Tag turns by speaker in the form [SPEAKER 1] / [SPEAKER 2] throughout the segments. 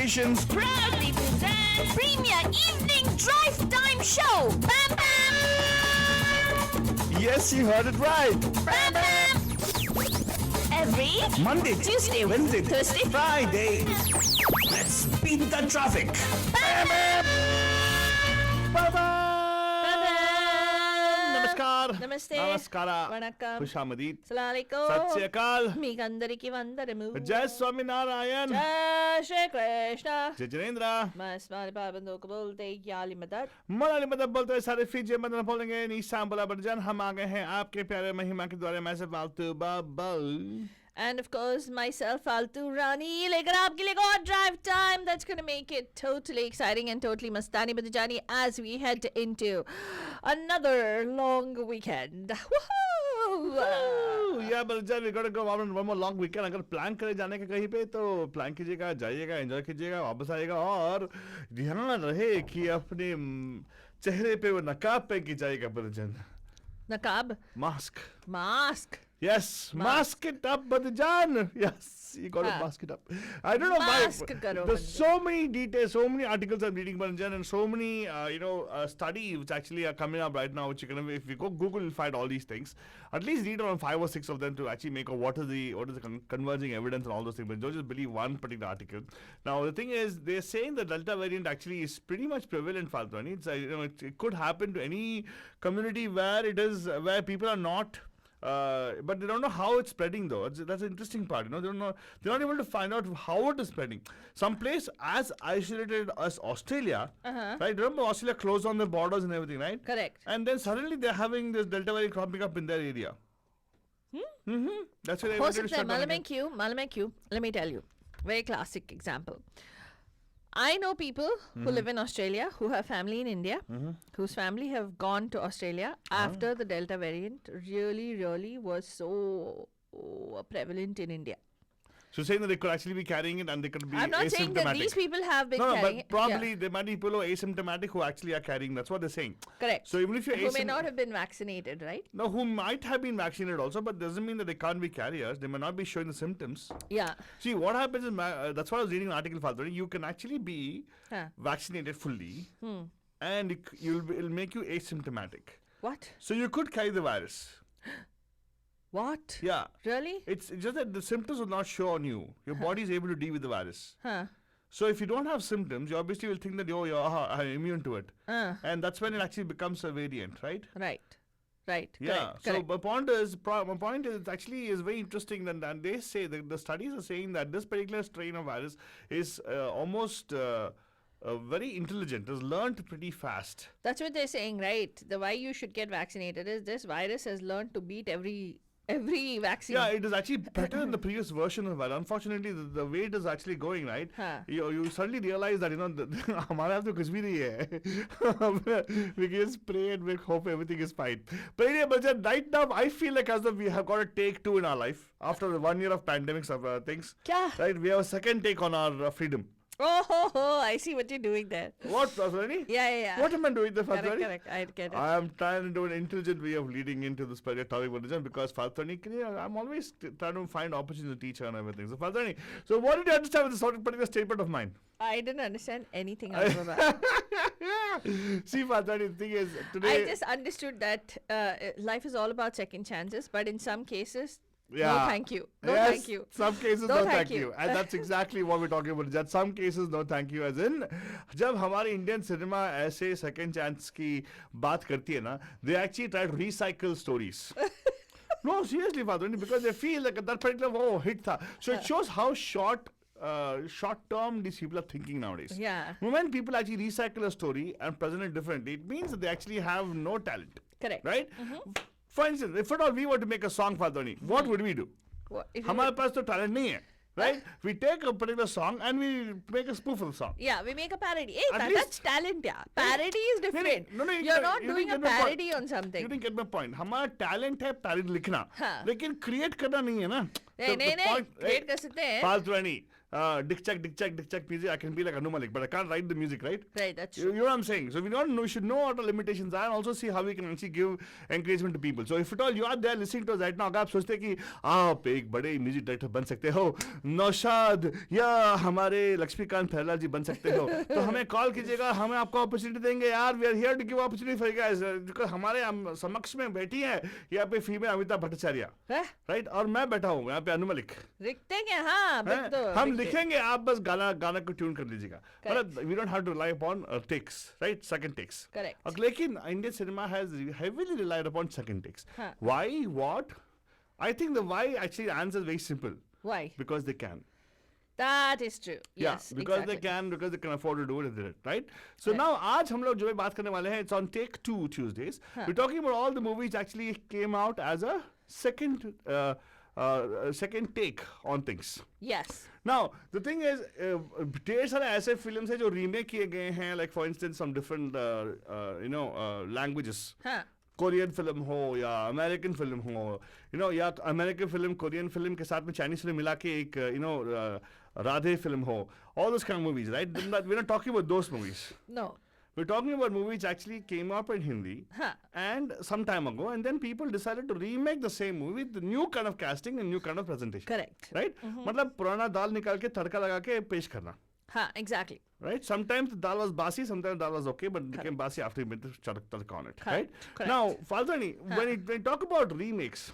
[SPEAKER 1] Communications
[SPEAKER 2] proudly present Premier Evening Drive Time Show. Bam Bam!
[SPEAKER 1] Yes, you heard it right.
[SPEAKER 2] Bam Bam! Every
[SPEAKER 1] Monday,
[SPEAKER 2] Tuesday,
[SPEAKER 1] Wednesday,
[SPEAKER 2] Thursday,
[SPEAKER 1] Friday. Let's beat the traffic.
[SPEAKER 2] Bam Bam!
[SPEAKER 1] Bye-bye. Namaskar
[SPEAKER 2] నమస్తే.
[SPEAKER 1] నమస్కార
[SPEAKER 2] vanakkam.
[SPEAKER 1] ఖుషామదీద్
[SPEAKER 2] Assalamualaikum.
[SPEAKER 1] సత్ శ్రీ అకాల్
[SPEAKER 2] మీకందరికి వందనము.
[SPEAKER 1] జై స్వామినారాయణ
[SPEAKER 2] జై శ్రీ కృష్ణ.
[SPEAKER 1] జై జనేంద్ర
[SPEAKER 2] मैं इस्माइल पाबंदों को बोलते याली मदद.
[SPEAKER 1] मलाली मदद बोलते हुए सारे फीजे मदन बोलेंगे निशान बोला बड़जान हम आ गए हैं आपके प्यारे महिमा के द्वारा मैं से फालतू बाबल
[SPEAKER 2] And of course, myself, Faltu Rani, लेकर आपके लिए और drive time that's going to make it totally exciting and totally mastani badjani as we head into another long weekend. Woohoo!
[SPEAKER 1] या बड़जान we gotta go out on one more long weekend अगर plan करे जाने का कहीं पे तो plan कीजिएगा जाइएगा एंजॉय कीजिएगा वापस आइएगा और ध्यान रहे कि अपने चेहरे पे वो नकाब पे की जाएगा बड़जान
[SPEAKER 2] Nakab,
[SPEAKER 1] mask
[SPEAKER 2] mask.
[SPEAKER 1] Yes, mask it up, Badajan. Yes, you got to
[SPEAKER 2] Ah.
[SPEAKER 1] mask it up. I don't know
[SPEAKER 2] Mask
[SPEAKER 1] why.
[SPEAKER 2] karo,
[SPEAKER 1] There's
[SPEAKER 2] Badajan.
[SPEAKER 1] so many details, so many articles I'm reading, Badajan, and so many, studies which actually are coming up right now. Which you can, if you go Google, you'll find all these things. At least read around 5 or 6 of them to actually make a what is the converging evidence and all those things. But don't just believe one particular article. Now the thing is, they're saying the Delta variant actually is pretty much prevalent, Faltani. It's it could happen to any community where it is where people are not. But they don't know how it's spreading though. That's the interesting part. They don't know. They're not able to find out how it is spreading. Some place as isolated as Australia, right? Remember Australia closed on their borders and everything, right?
[SPEAKER 2] Correct.
[SPEAKER 1] And then suddenly they're having this Delta variant cropping up in their area. That's why they wanted to shut down again.
[SPEAKER 2] Malamancu, let me tell you. Very classic example. I know people who live in Australia, who have family in India, whose family have gone to Australia after the Delta variant really was so prevalent in India.
[SPEAKER 1] So saying that they could actually be carrying it and they could be
[SPEAKER 2] I'm not saying that
[SPEAKER 1] asymptomatic.
[SPEAKER 2] these people have been
[SPEAKER 1] No,
[SPEAKER 2] carrying
[SPEAKER 1] but
[SPEAKER 2] it.
[SPEAKER 1] probably
[SPEAKER 2] Yeah.
[SPEAKER 1] there might be people who are asymptomatic who actually are carrying. That's what they're saying.
[SPEAKER 2] Correct.
[SPEAKER 1] So even if you're
[SPEAKER 2] who may not have been vaccinated, right?
[SPEAKER 1] No, who might have been vaccinated also, but doesn't mean that they can't be carriers. They may not be showing the symptoms.
[SPEAKER 2] Yeah.
[SPEAKER 1] See, what happens is, that's why I was reading an article, Faltari. You can actually be
[SPEAKER 2] Huh.
[SPEAKER 1] vaccinated fully, and it'll make you asymptomatic.
[SPEAKER 2] What?
[SPEAKER 1] So you could carry the virus.
[SPEAKER 2] What?
[SPEAKER 1] Yeah.
[SPEAKER 2] Really?
[SPEAKER 1] It's just that the symptoms will not show on you. Your body is able to deal with the virus.
[SPEAKER 2] Huh.
[SPEAKER 1] So if you don't have symptoms, you obviously will think that you're immune to it. And that's when it actually becomes a variant, right?
[SPEAKER 2] Right. Right.
[SPEAKER 1] Yeah.
[SPEAKER 2] Correct.
[SPEAKER 1] So
[SPEAKER 2] Correct.
[SPEAKER 1] my point is it actually is very interesting that and they say that the studies are saying that this particular strain of virus is almost very intelligent. It's learned pretty fast.
[SPEAKER 2] That's what they're saying, right? The why you should get vaccinated is this virus has learned to beat every vaccine.
[SPEAKER 1] Yeah, it is actually better than the previous version of it. Unfortunately, the way it is actually going, right?
[SPEAKER 2] Huh.
[SPEAKER 1] You suddenly realize that हमारे हाथ में कुछ भी नहीं है. We can just pray and we hope everything is fine. But anyway, but right now I feel like as though we have got a take two in our life after the 1 year of pandemics of things.
[SPEAKER 2] क्या?
[SPEAKER 1] Right, we have a second take on our freedom.
[SPEAKER 2] I see what you're doing there.
[SPEAKER 1] What, Faswani?
[SPEAKER 2] Yeah.
[SPEAKER 1] What am I doing there, Faswani?
[SPEAKER 2] Correct. I get it.
[SPEAKER 1] I am trying to do an intelligent way of leading into this particular topic, Badajan, because Faltani, I'm always trying to find opportunity to teach her and everything. So, Faltani, so what did you understand with this particular statement of mine?
[SPEAKER 2] I didn't understand anything out of that.
[SPEAKER 1] See, Faltani, the thing is, today...
[SPEAKER 2] I just understood that life is all about second chances, but in some cases,
[SPEAKER 1] Yeah.
[SPEAKER 2] no thank you. No
[SPEAKER 1] Yes,
[SPEAKER 2] thank you.
[SPEAKER 1] Some cases
[SPEAKER 2] No
[SPEAKER 1] no
[SPEAKER 2] thank
[SPEAKER 1] thank you.
[SPEAKER 2] you.
[SPEAKER 1] And that's exactly what we're talking about. That some cases no thank you. As in, जब हमारी Indian cinema ऐसे second chance की बात करती है ना, they actually try to recycle stories. No, seriously, Father, because they feel like that particular hit tha. So it shows how short term these people are thinking nowadays.
[SPEAKER 2] Yeah.
[SPEAKER 1] When people actually recycle a story and present it differently, it means that they actually have no talent.
[SPEAKER 2] Correct.
[SPEAKER 1] Right? For instance, if at all we were to make a song, Fadoni, what would we do?
[SPEAKER 2] What, if you
[SPEAKER 1] हमारे पास तो talent नहीं है. Right? We take a particular song and we make a spoof of the song.
[SPEAKER 2] Yeah, we make a parody. Hey,
[SPEAKER 1] At
[SPEAKER 2] that's talent, yeah. Parody is different.
[SPEAKER 1] No,
[SPEAKER 2] You're not
[SPEAKER 1] you
[SPEAKER 2] doing
[SPEAKER 1] didn't
[SPEAKER 2] a
[SPEAKER 1] get my point.
[SPEAKER 2] parody on something.
[SPEAKER 1] You didn't get my point. हमारा talent है parody लिखना.
[SPEAKER 2] हाँ.
[SPEAKER 1] लेकिन create करना नहीं है ना.
[SPEAKER 2] नहीं, create कर सकते हैं.
[SPEAKER 1] फालतू नहीं. dick check music, I can be like Anu Malik, but I can't write the music, right?
[SPEAKER 2] Right, that's
[SPEAKER 1] You
[SPEAKER 2] true.
[SPEAKER 1] know what I'm saying? So we don't know, we should know what our limitations are and also see how we can actually give encouragement to people. So if at all you are there listening to us right now, अगर आप सोचते हैं कि आप एक बड़े music director बन सकते हो, नौशाद या हमारे लक्ष्मीकांत फैला जी बन सकते हो, तो हमें कॉल कीजिएगा, हमें आपको अपॉर्चुनिटी देंगे यार. We are here to give opportunity for guys, because हमारे समक्ष में बैठी है यहाँ पे फीमेल अमिताभ भट्टाचार्य, राइट, और मैं बैठा हूँ यहाँ पे अनु मलिक.
[SPEAKER 2] लिखते हैं, हाँ,
[SPEAKER 1] हैं?
[SPEAKER 2] तो
[SPEAKER 1] हम लिखेंगे, आप बस गाना को ट्यून कर लीजिएगा. मतलब we don't have to rely upon takes, right, second takes.
[SPEAKER 2] Correct.
[SPEAKER 1] लेकिन Indian cinema has heavily relied upon second takes.
[SPEAKER 2] Huh.
[SPEAKER 1] Why? What? I think the why actually answer is very simple.
[SPEAKER 2] Why?
[SPEAKER 1] Because they can.
[SPEAKER 2] That is true.
[SPEAKER 1] Yeah,
[SPEAKER 2] Yes,
[SPEAKER 1] because
[SPEAKER 2] exactly.
[SPEAKER 1] they can, because they can afford to do it, they did it, right? So now, आज हम लोग जो भी बात करने वाले हैं, it's on Take 2 Tuesdays. We're talking about all the movies actually came out as a second take on things.
[SPEAKER 2] Yes.
[SPEAKER 1] Now, the thing is, ढेर सारे ऐसे films हैं जो remake किए गए हैं, like for instance, some different, languages.
[SPEAKER 2] हाँ.
[SPEAKER 1] Korean film हो या अमेरिकन फिल्म हो, या अमेरिकन फिल्म कोरियन फिल्म के साथ में चाइनीज फिल्म मिला के एक राधे फिल्म हो, all those kind of movies, right? We're not talking about those movies.
[SPEAKER 2] No.
[SPEAKER 1] We're talking about movies which actually came up in Hindi
[SPEAKER 2] Huh.
[SPEAKER 1] and some time ago, and then people decided to remake the same movie with the new kind of casting and new kind of presentation.
[SPEAKER 2] Correct.
[SPEAKER 1] Right? मतलब पुराना दाल निकाल के तड़का लगा के पेश करना.
[SPEAKER 2] हाँ, exactly.
[SPEAKER 1] Right? Sometimes the dal was basi, sometimes dal was okay, but it became basi after you made the tadka on it.
[SPEAKER 2] Correct.
[SPEAKER 1] Right?
[SPEAKER 2] Correct.
[SPEAKER 1] Now, Falzani, when you talk about remakes,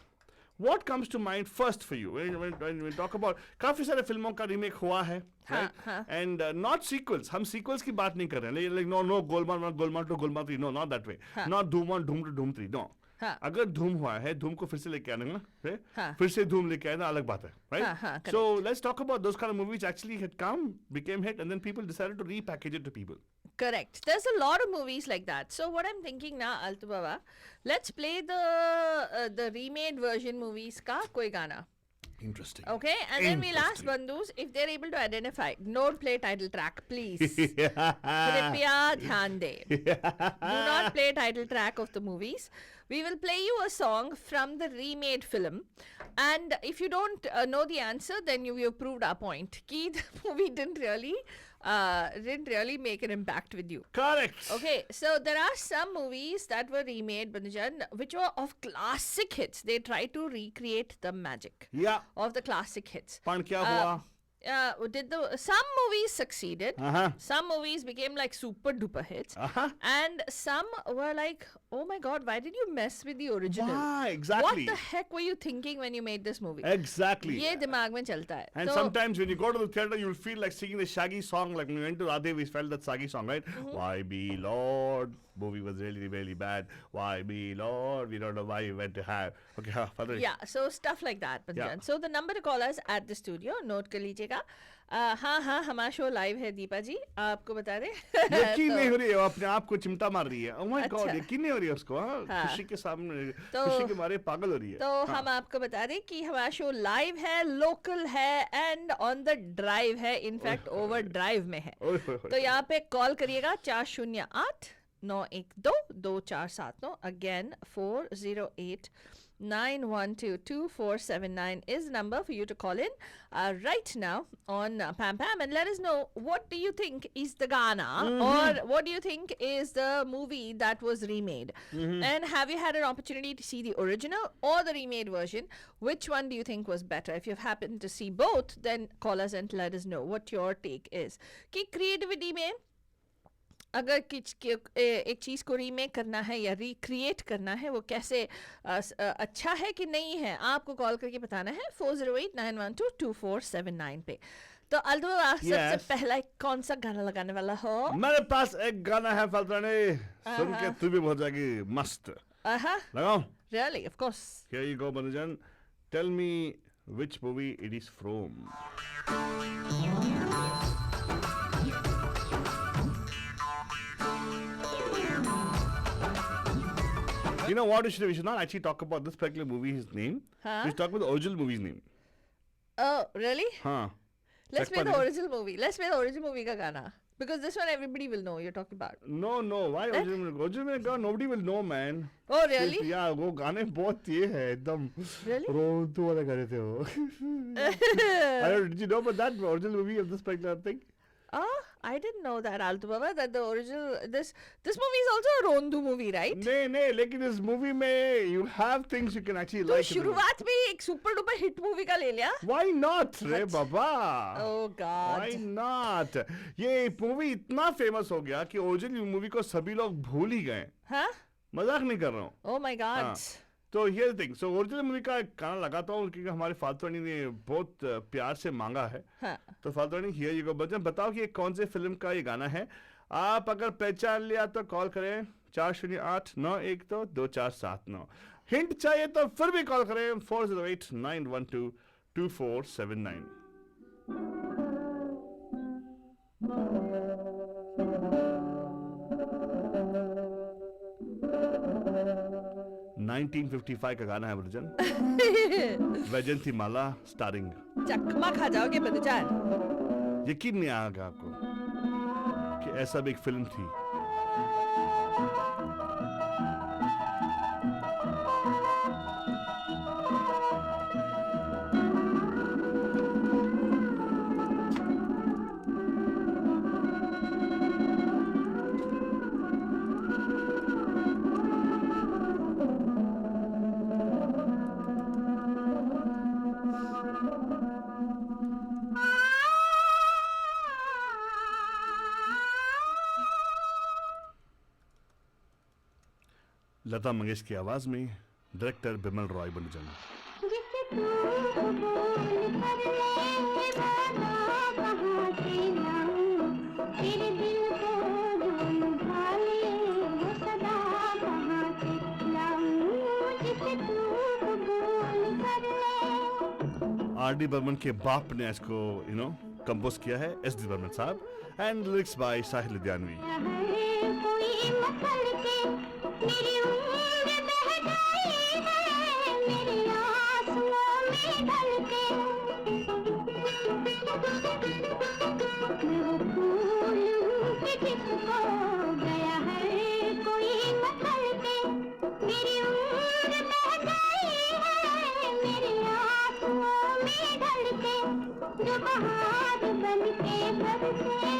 [SPEAKER 1] what comes to mind first for you? When we talk about, काफी सारे फिल्मों का remake हुआ है, right?
[SPEAKER 2] हाँ.
[SPEAKER 1] And not sequels. हम sequels की बात नहीं कर रहे हैं. Like no Golmaal 1, Golmaal 2, Golmaal 3. No, not that way. Not Dhoom 1, Dhoom 2, Dhoom 3. No.
[SPEAKER 2] हाँ.
[SPEAKER 1] अगर धूम हुआ है, धूम को फिर से लेके आना,
[SPEAKER 2] हाँ.
[SPEAKER 1] फिर से धूम लेके आना अलग बात है, right?
[SPEAKER 2] हाँ,
[SPEAKER 1] So let's talk about those kind of movies which actually had come, became hit, and then people decided to repackage it to people.
[SPEAKER 2] Correct. There's a lot of movies like that. So what I'm thinking now, Altu Baba, let's play the remade version movies ka koi gana.
[SPEAKER 1] Interesting.
[SPEAKER 2] Okay, and then we'll ask bandus if they're able to identify. Don't play title track, please. Kripya dhyan de. Do not play title track of the movies. We will play you a song from the remade film, and if you don't know the answer, then you've proved our point. Ki the movie didn't really make an impact with you.
[SPEAKER 1] Correct.
[SPEAKER 2] Okay, so there are some movies that were remade, Banujan, which were of classic hits. They tried to recreate the magic
[SPEAKER 1] Yeah.
[SPEAKER 2] of the classic hits.
[SPEAKER 1] पण क्या हुआ?
[SPEAKER 2] Some movies succeeded.
[SPEAKER 1] Uh-huh.
[SPEAKER 2] Some movies became like super duper hits.
[SPEAKER 1] Uh-huh.
[SPEAKER 2] And some were like, oh my god, why did you mess with the original?
[SPEAKER 1] Why? Exactly.
[SPEAKER 2] What the heck were you thinking when you made this movie?
[SPEAKER 1] Exactly.
[SPEAKER 2] ये दिमाग में चलता है.
[SPEAKER 1] And
[SPEAKER 2] So-
[SPEAKER 1] sometimes when you go to the theater, you'll feel like singing the Shaggy song. Like when we went to Radhe, we felt that Shaggy song, right? Why be Lord? Movie was really, really bad. Why be Lord? We don't know why we went to have. Okay, further.
[SPEAKER 2] Yeah, so stuff like that. Panjan.
[SPEAKER 1] Yeah.
[SPEAKER 2] So the number to call us at the studio, note कर लीजिएगा. हाँ हमारा show live है दीपा जी, आपको बता दें.
[SPEAKER 1] यकीन नहीं हो रही है, वो अपने आप को चिमटा मार रही है. Oh my God,
[SPEAKER 2] अच्छा.
[SPEAKER 1] यकीन नहीं हो रही है उसको. हाँ,
[SPEAKER 2] हाँ.
[SPEAKER 1] खुशी के सामने,
[SPEAKER 2] तो-
[SPEAKER 1] खुशी के मारे पागल हो रही है.
[SPEAKER 2] तो हम आपको बता दें कि हमारा शो लाइव है, लोकल है एंड ऑन द ड्राइव है, इनफैक्ट ओवर ड्राइव में है.
[SPEAKER 1] ओए होए होए.
[SPEAKER 2] तो यहाँ पे कॉल करिएगा 408 912 2479. Again 408 9122479 is the number for you to call in right now on Pam Pam, and let us know what do you think is the Ghana or what do you think is the movie that was remade, and have you had an opportunity to see the original or the remade version? Which one do you think was better? If you've happened to see both, then call us and let us know what your take is. कि creativity में अगर एक चीज़ को remake करना है या recreate करना है, वो कैसे अच्छा है कि नहीं है, आपको कॉल करके बताना है 408-912-2479 पे. तो अल्दो सबसे पहला कौन सा गाना लगाने वाला हो?
[SPEAKER 1] मेरे पास एक गाना है फलतानी, सुन के तू भी हो जाएगी मस्त. लगाओ.
[SPEAKER 2] Really, of course.
[SPEAKER 1] Here you go, Banujan. Tell me which movie it is from. You know what? We should not actually talk about this particular movie's name.
[SPEAKER 2] Huh?
[SPEAKER 1] We should talk about the original movie's name.
[SPEAKER 2] Oh, really?
[SPEAKER 1] Huh.
[SPEAKER 2] Let's play the
[SPEAKER 1] Chakma
[SPEAKER 2] original movie. Let's play the original movie ka gana. Because this one everybody will know you're talking about.
[SPEAKER 1] No, why original गाना? Nobody will know, man.
[SPEAKER 2] Oh, really?
[SPEAKER 1] Yeah, वो गाने बहुत ये है एकदम
[SPEAKER 2] Really?
[SPEAKER 1] रोंतु वाला गाने थे वो. Did you know about that original movie of this particular thing?
[SPEAKER 2] I didn't know that, Altu Baba, that the original, this movie is also a Rondu movie, right?
[SPEAKER 1] नहीं, लेकिन इस movie में you have things you can actually
[SPEAKER 2] तो
[SPEAKER 1] like.
[SPEAKER 2] शुरुआत में ही एक super duper hit movie का ले लिया.
[SPEAKER 1] Why not, रे बाबा?
[SPEAKER 2] Oh God.
[SPEAKER 1] Why not? ये मूवी इतना फेमस हो गया कि ओरिजिनल मूवी को सभी लोग भूल ही गए.
[SPEAKER 2] हाँ?
[SPEAKER 1] मजाक नहीं कर रहा हूँ.
[SPEAKER 2] Oh my God.
[SPEAKER 1] हाँ. तो here the thing, so original movie का गाना लगाता हूँ क्योंकि हमारे फालतू रानी ने बहुत प्यार से मांगा है.
[SPEAKER 2] हाँ.
[SPEAKER 1] तो फालतू रानी हियर यू गो. बच्चन बताओ कि ये कौन से फिल्म का ये गाना है. आप अगर पहचान लिया तो कॉल करें 4089122479. हिंट चाहिए तो फिर भी कॉल करें 4089122479. $1955 का गाना है ब्रजन. वैजंती माला स्टारिंग.
[SPEAKER 2] चकमा खा जाओगे बदजान.
[SPEAKER 1] यकीन नहीं आएगा आपको कि ऐसा भी एक फिल्म थी. लता मंगेशकर की आवाज में डायरेक्टर बिमल रॉय बंजन. R.D. बर्मन के बाप ने इसको कंपोज किया है, S.D. बर्मन साहब, एंड लिरिक्स बाय साहिल लुधियानवी.
[SPEAKER 3] मेरी उम्र बह गई है, मेरे आंसुओं में ढल के मैं फूल कि जिसको गया है कोई मसल के. मेरी उम्र बह गई है, मेरे आंसुओं में ढल के जो बहार बन के बरसे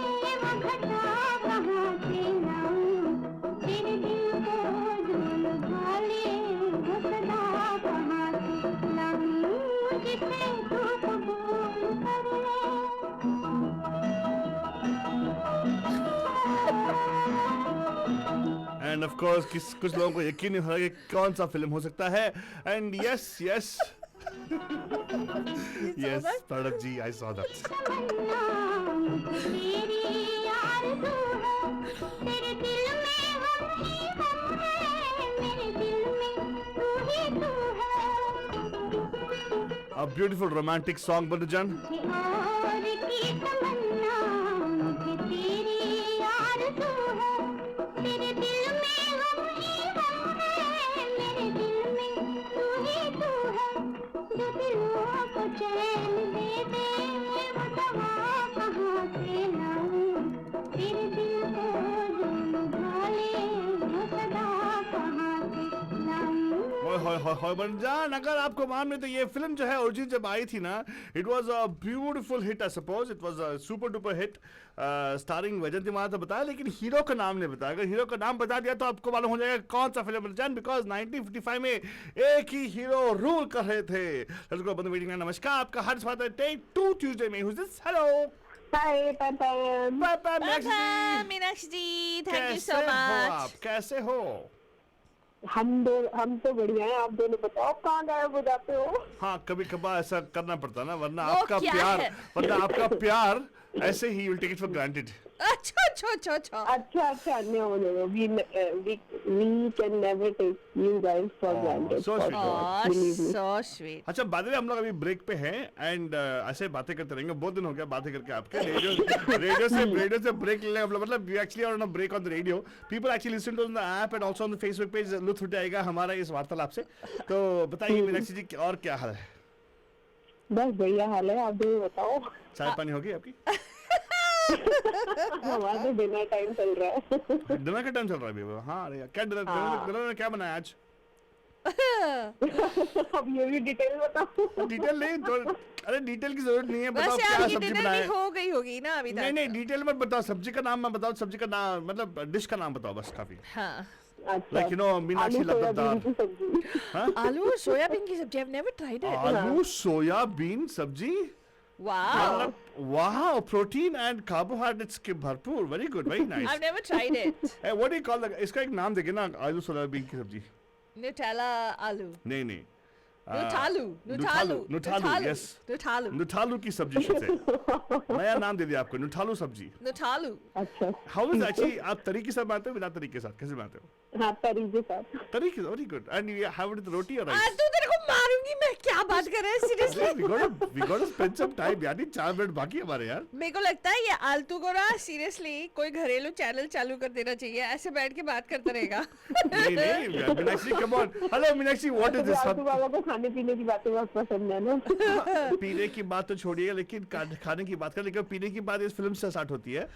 [SPEAKER 3] वो घटा कहाँ से लाऊं. तेरे दिल
[SPEAKER 1] एंड ऑफ कोर्स कुछ लोगों को यकीन नहीं हो रहा कि कौन सा फिल्म हो सकता है. And yes Pranav ji, I saw that. A beautiful romantic song, Bandujan. बंजान, अगर आपको मालूम है तो ये फिल्म जो है ओरिजिन जब आई थी ना, it was a beautiful hit. I suppose it was a super duper hit starring Vyjayanthimala तो बताया, लेकिन हीरो का नाम नहीं बताया. अगर हीरो का नाम बता दिया तो आपको मालूम हो जाएगा कौन सा फिल्म बंजान, बिकॉज 1955 में एक ही हीरो रूल कर रहे थे. लेट्स गो बंदू वेटिंग. नमस्कार, आपका हर स्वागत है टेक 2 ट्यूसडे में. Who's this? हेलो.
[SPEAKER 3] हाय पापा.
[SPEAKER 2] Meenakshi ji, thank you so
[SPEAKER 1] कैसे हो
[SPEAKER 2] मच.
[SPEAKER 1] आप? कैसे हो?
[SPEAKER 3] हम तो बढ़िया हैं. आप दोनों बताओ कहाँ गायब हो जाते हो?
[SPEAKER 1] हाँ, कभी कभार ऐसा करना पड़ता ना, वरना
[SPEAKER 2] वो
[SPEAKER 1] आपका
[SPEAKER 2] क्या
[SPEAKER 1] प्यार
[SPEAKER 2] है?
[SPEAKER 1] ऐसे ही will take it for granted.
[SPEAKER 2] अच्छा.
[SPEAKER 3] अच्छा. No. We can never take you guys for granted.
[SPEAKER 1] so sweet.
[SPEAKER 3] Believe me.
[SPEAKER 2] So sweet.
[SPEAKER 1] अच्छा, बाद में हम लोग अभी ब्रेक पे हैं एंड ऐसे बातें करते रहेंगे. बहुत दिन हो गया बातें करके आपके. रेडियो से ब्रेक ले हम लोग, मतलब we actually are on a break on the radio. People actually listen to on the app and also on the Facebook page. लुत्फ उठाएगा हमारा इस वार्तालाप से. तो बताइए मीनाक्षी जी, और क्या हाल है?
[SPEAKER 4] बस बढ़िया हाल है, आप भी बताओ।
[SPEAKER 1] चाय पानी होगी आपकी?
[SPEAKER 4] हमारा तो डिनर टाइम चल रहा है।
[SPEAKER 1] डिनर का टाइम चल रहा है अभी? हाँ अरे क्या डिनर
[SPEAKER 4] हाँ।
[SPEAKER 1] डिनर में क्या बनाया आज?
[SPEAKER 4] अब ये भी डिटेल बताओ।
[SPEAKER 1] डिटेल नहीं तो, अरे डिटेल की जरूरत नहीं है, बताओ
[SPEAKER 2] वैसे
[SPEAKER 1] क्या
[SPEAKER 2] आपकी
[SPEAKER 1] सब्जी
[SPEAKER 2] डिनर भी
[SPEAKER 1] बनाया?
[SPEAKER 2] हो गई होगी ना अभी
[SPEAKER 1] नहीं
[SPEAKER 2] तक?
[SPEAKER 1] नहीं डिटेल मत बताओ, सब्जी का नाम मत बताओ, सब्जी का नाम मतलब डिश का नाम बताओ बस काफी।
[SPEAKER 2] हाँ,
[SPEAKER 4] अच्छा,
[SPEAKER 1] लाइक यू नो मीनाक्षी
[SPEAKER 4] आलू सोयाबीन
[SPEAKER 1] लपकदार।
[SPEAKER 4] की सब्जी।
[SPEAKER 1] हाँ?
[SPEAKER 2] आलू और सोयाबीन की सब्जी, I've never tried it.
[SPEAKER 1] आलू सोयाबीन सब्जी,
[SPEAKER 2] Wow,
[SPEAKER 1] वाह, प्रोटीन एंड कार्बोहाइड्रेट्स के भरपूर, very good, very nice.
[SPEAKER 2] I've never tried it.
[SPEAKER 1] What do you call इसका एक नाम देखे ना, आलू सोयाबीन की सब्जी?
[SPEAKER 2] Nutella aloo.
[SPEAKER 1] नहीं नहीं
[SPEAKER 2] Nutalu.
[SPEAKER 1] नुठालू,
[SPEAKER 2] Nutalu.
[SPEAKER 1] नुठालू, yes.
[SPEAKER 2] Nutalu.
[SPEAKER 1] नुठालू की सब्जी शुरू से नया नाम दे दिया आपको, नुठालू सब्जी।
[SPEAKER 2] Nutalu.
[SPEAKER 4] अच्छा,
[SPEAKER 1] हाउ इज एक्चुअली, आप तरी के साथ बनाते हो बिना तरी के साथ, कैसे बनाते हो?
[SPEAKER 4] हाँ तरी के साथ।
[SPEAKER 1] तरी के, very good. And you have it with roti और
[SPEAKER 2] आज
[SPEAKER 1] राइस?
[SPEAKER 2] तो तेरे को मारूंगी मैं, क्या बात कर रहे हैं seriously?
[SPEAKER 1] We got to spend some time यानी, 4 मिनट बाकी है हमारे यार।
[SPEAKER 2] मेरे को लगता है ये आलतू को ना सीरियसली कोई घरेलू चैनल चालू कर देना चाहिए, ऐसे बैठ के बात करता रहेगा।
[SPEAKER 1] नहीं नहीं Meenakshi, come on. Hello Meenakshi, what is
[SPEAKER 4] आलू
[SPEAKER 1] दिस?
[SPEAKER 4] बाबा को खाने पीने की बातें बहुत पसंद है ना।
[SPEAKER 1] पीने की बात तो छोड़िए, लेकिन खाने की बात कर, लेकिन पीने की बात इस फिल्म से स्टार्ट होती है।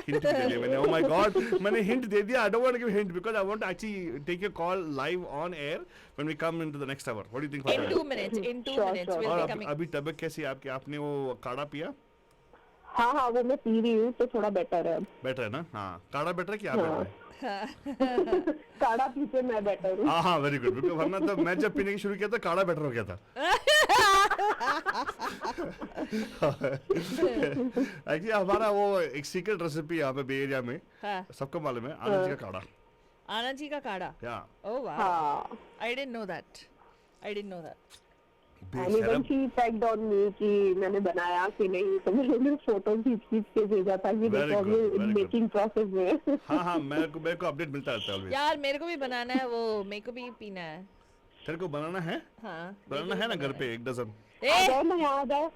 [SPEAKER 1] हिंट दे दिया मैंने, ओह माय गॉड, मैंने हिंट दे दिया। I don't want to give hint because I want to actually take your call live on air when we come into the next hour. What do you think
[SPEAKER 2] In 2 minutes,
[SPEAKER 4] Sure,
[SPEAKER 2] we'll
[SPEAKER 4] sure.
[SPEAKER 2] be
[SPEAKER 1] और
[SPEAKER 2] coming.
[SPEAKER 1] अभी तबीयत कैसी है आपकी? आपने वो काढ़ा पिया?
[SPEAKER 4] हाँ हाँ, वो मैं पी रही हूँ तो थोड़ा बेटर है।
[SPEAKER 1] बेटर है ना? हाँ, काढ़ा बेटर है कि आप
[SPEAKER 4] हाँ।
[SPEAKER 1] बेटर है?
[SPEAKER 4] काढ़ा पीते मैं बेटर हूँ।
[SPEAKER 1] हाँ हाँ, वेरी गुड, बिकॉज़ वरना तो मैं जब पीने की शुरू किया था काढ़ा बेटर हो गया था। एक्चुअली हमारा वो एक सीक्रेट रेसिपी यहाँ पे बे एरिया में
[SPEAKER 2] हाँ,
[SPEAKER 1] सबको मालूम है, आनंद जी का काढ़ा।
[SPEAKER 2] आनंद जी का काढ़ा।
[SPEAKER 1] या
[SPEAKER 2] Oh wow,
[SPEAKER 4] हाँ,
[SPEAKER 2] I didn't know that. I didn't know that.
[SPEAKER 4] and even she checked on me कि मैंने बनाया कि नहीं, तो मैंने फोटो खींच के भेजा था कि
[SPEAKER 1] Very
[SPEAKER 4] देखो
[SPEAKER 1] good, very
[SPEAKER 4] अभी
[SPEAKER 1] good.
[SPEAKER 4] मेकिंग प्रोसेस में है।
[SPEAKER 1] हाँ हाँ, मेरे को अपडेट मिलता रहता है always।
[SPEAKER 2] यार मेरे को भी बनाना है वो, मेरे को भी पीना है।
[SPEAKER 1] तेरे को बनाना है?
[SPEAKER 2] हाँ,
[SPEAKER 1] बनाना है ना घर पे 1 डजन
[SPEAKER 4] आ
[SPEAKER 2] ए,
[SPEAKER 4] जाओ ना, यहाँ आ जाओ।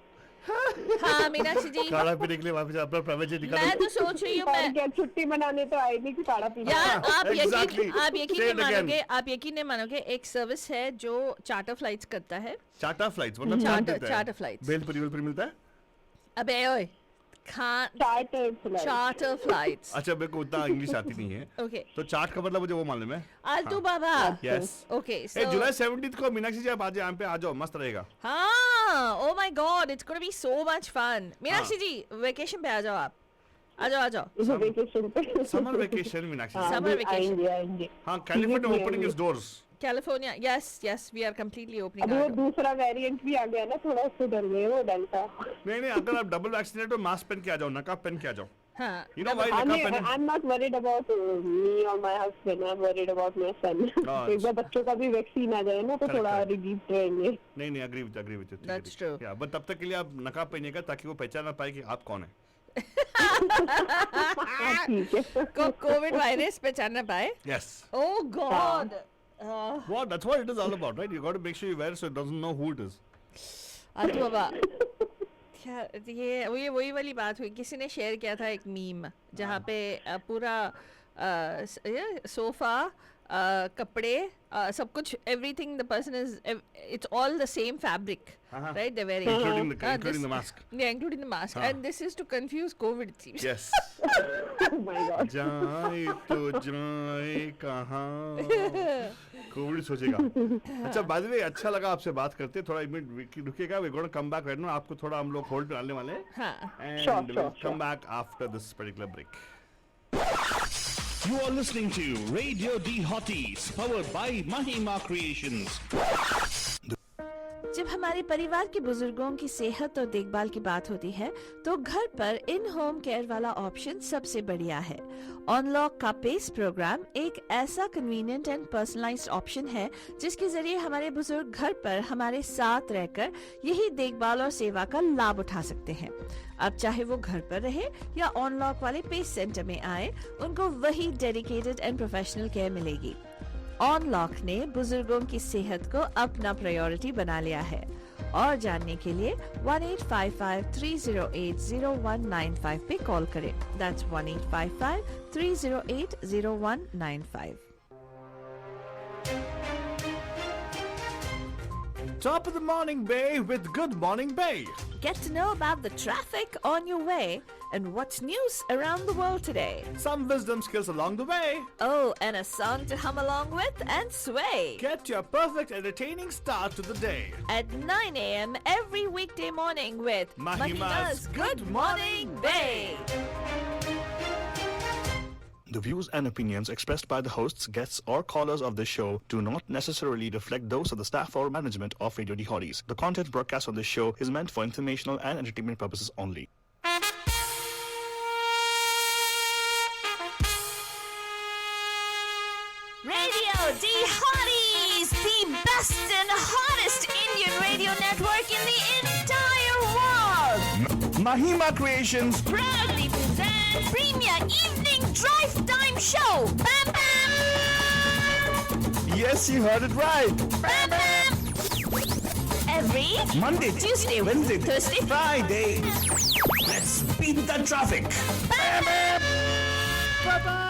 [SPEAKER 2] हाँ मीनाक्षी जी,
[SPEAKER 1] काढ़ा पीने के लिए वापस अपना प्राइवेट जेट
[SPEAKER 2] मैं
[SPEAKER 1] निकालो।
[SPEAKER 2] तो सोच रही हूँ
[SPEAKER 4] और
[SPEAKER 2] मैं,
[SPEAKER 4] क्या छुट्टी मनाने तो आएगी कि काढ़ा पीने।
[SPEAKER 2] यार आप
[SPEAKER 1] exactly.
[SPEAKER 2] यकीन, आप यकीन
[SPEAKER 1] Say
[SPEAKER 2] नहीं
[SPEAKER 1] it again.
[SPEAKER 2] मानोगे, आप यकीन नहीं मानोगे, एक सर्विस है जो चार्टर फ्लाइट्स करता है।
[SPEAKER 1] चार्टर फ्लाइट्स मतलब
[SPEAKER 2] चार्टर फ्लाइट्स।
[SPEAKER 1] भेलपुरी मिलता है?
[SPEAKER 2] अबे ओए, खान चार्टर फ्लाइट्स।
[SPEAKER 1] अच्छा, मेरे को उतना इंग्लिश आती नहीं है,
[SPEAKER 2] ओके,
[SPEAKER 1] तो चार्ट का मतलब मुझे वो मालूम है।
[SPEAKER 2] आलतू बाबा।
[SPEAKER 1] यस।
[SPEAKER 2] ओके,
[SPEAKER 1] ए
[SPEAKER 2] सो
[SPEAKER 1] जुलाई 17 को मीनाक्षी जी आप आज यहाँ पे आ जाओ, मस्त रहेगा।
[SPEAKER 2] हाँ, oh my God, it's gonna be so much fun. Meenakshi ji vacation पे आ जाओ आप, आ जाओ आ जाओ।
[SPEAKER 4] वेकेशन पे।
[SPEAKER 1] Summer vacation Meenakshi ji.
[SPEAKER 2] Summer vacation.
[SPEAKER 4] आएंगे आएंगे।
[SPEAKER 1] हाँ, कैलिफोर्निया
[SPEAKER 4] Seriously
[SPEAKER 1] ओपनिंग
[SPEAKER 4] आएंगे।
[SPEAKER 1] It's doors.
[SPEAKER 2] California, yes yes, we are completely
[SPEAKER 4] अभी
[SPEAKER 2] ओपनिंग।
[SPEAKER 4] वो दूसरा वेरिएंट भी आ गया ना, थोड़ा उससे डर गए वो डेल्टा।
[SPEAKER 1] नहीं नहीं, अगर आप डबल वैक्सीनेट हो, मास्क पहन के आ जाओ, नकाब पहन के आ जाओ।
[SPEAKER 2] हाँ,
[SPEAKER 1] यू नो व्हाई नकाब पहन?
[SPEAKER 4] I'm not worried about me or my husband. I'm worried about my son. एक बार बच्चों का भी वैक्सीन आ जाए ना तो
[SPEAKER 1] Correct,
[SPEAKER 4] थोड़ा
[SPEAKER 1] correct.
[SPEAKER 4] रिलीफ रहेंगे।
[SPEAKER 1] नहीं नहीं, agree with you.
[SPEAKER 2] That's true.
[SPEAKER 1] या बट तब तक के लिए आप नकाब पहनिएगा ताकि वो पहचान ना पाए कि आप कौन है।
[SPEAKER 4] हाँ, ठीक है।
[SPEAKER 2] को कोविड वायरस पहचानना पाए।
[SPEAKER 1] Yes.
[SPEAKER 2] Oh God.
[SPEAKER 1] What? That's what it is all about, right? You got to make sure you wear so it doesn't know who it is.
[SPEAKER 2] आलतू बाबा, क्या ये वही वाली बात हुई, किसी ने शेयर किया था एक मीम जहाँ पे पूरा सोफा, कपड़े, सब कुछ, everything, the person is, it's all the same fabric,
[SPEAKER 1] हाँ।
[SPEAKER 2] Right? They wearing
[SPEAKER 1] Including the mask.
[SPEAKER 2] Yeah, including the mask.
[SPEAKER 1] हाँ.
[SPEAKER 2] And this is to confuse COVID, it seems.
[SPEAKER 1] Yes.
[SPEAKER 4] Oh my God.
[SPEAKER 1] जाए तो जाए कहाँ, Covid सोचेगा। अच्छा, by the way, अच्छा लगा आपसे बात करते। थोड़ा एक मिनट रुकिएगा, we gonna come back right now. आपको थोड़ा हम लोग होल्ड पे डालने वाले हैं,
[SPEAKER 2] हाँ,
[SPEAKER 1] and
[SPEAKER 4] Sure,
[SPEAKER 1] will
[SPEAKER 4] sure.
[SPEAKER 1] Come back after this particular break.
[SPEAKER 5] You are listening to Radio D Hotties, powered by Mahima Creations.
[SPEAKER 2] जब हमारे परिवार के बुजुर्गों की सेहत और देखभाल की बात होती है तो घर पर इन होम केयर वाला ऑप्शन सबसे बढ़िया है। ऑनलॉक का पेस प्रोग्राम एक ऐसा कन्वीनियंट एंड पर्सनलाइज्ड ऑप्शन है जिसके जरिए हमारे बुजुर्ग घर पर हमारे साथ रहकर यही देखभाल और सेवा का लाभ उठा सकते हैं। अब चाहे वो घर पर रहे या ऑनलॉक वाले पेस सेंटर में आए, उनको वही डेडिकेटेड एंड प्रोफेशनल केयर मिलेगी। ऑनलॉक ने बुजुर्गों की सेहत को अपना प्रायोरिटी बना लिया है। और जानने के लिए 1855-308-0195 पे कॉल करें। That's 1855-308-0195।
[SPEAKER 1] Top of the morning, Bay, with Good Morning Bay.
[SPEAKER 2] Get to know about the traffic on your way and what's news around the world today.
[SPEAKER 1] Some wisdom skills along the way.
[SPEAKER 2] Oh, and a song to hum along with and sway.
[SPEAKER 1] Get your perfect entertaining start to the day.
[SPEAKER 2] At 9 a.m. every weekday morning with
[SPEAKER 1] Mahima's
[SPEAKER 2] Good Morning Bay.
[SPEAKER 6] The views and opinions expressed by the hosts, guests, or callers of this show do not necessarily reflect those of the staff or management of Radio D Hotties. The content broadcast on this show is meant for informational and entertainment purposes only.
[SPEAKER 2] Radio D Hotties, the best and hottest Indian radio network in the entire world.
[SPEAKER 1] Mahima Creations.
[SPEAKER 2] Proudly present Premier Evening Drive Time Show. Bam Bam!
[SPEAKER 1] Yes, you heard it right.
[SPEAKER 2] Bam Bam! Every
[SPEAKER 5] Monday,
[SPEAKER 2] Tuesday,
[SPEAKER 5] Wednesday,
[SPEAKER 2] Thursday,
[SPEAKER 5] Friday. Let's beat the traffic.
[SPEAKER 2] Bam Bam! Bam Bam!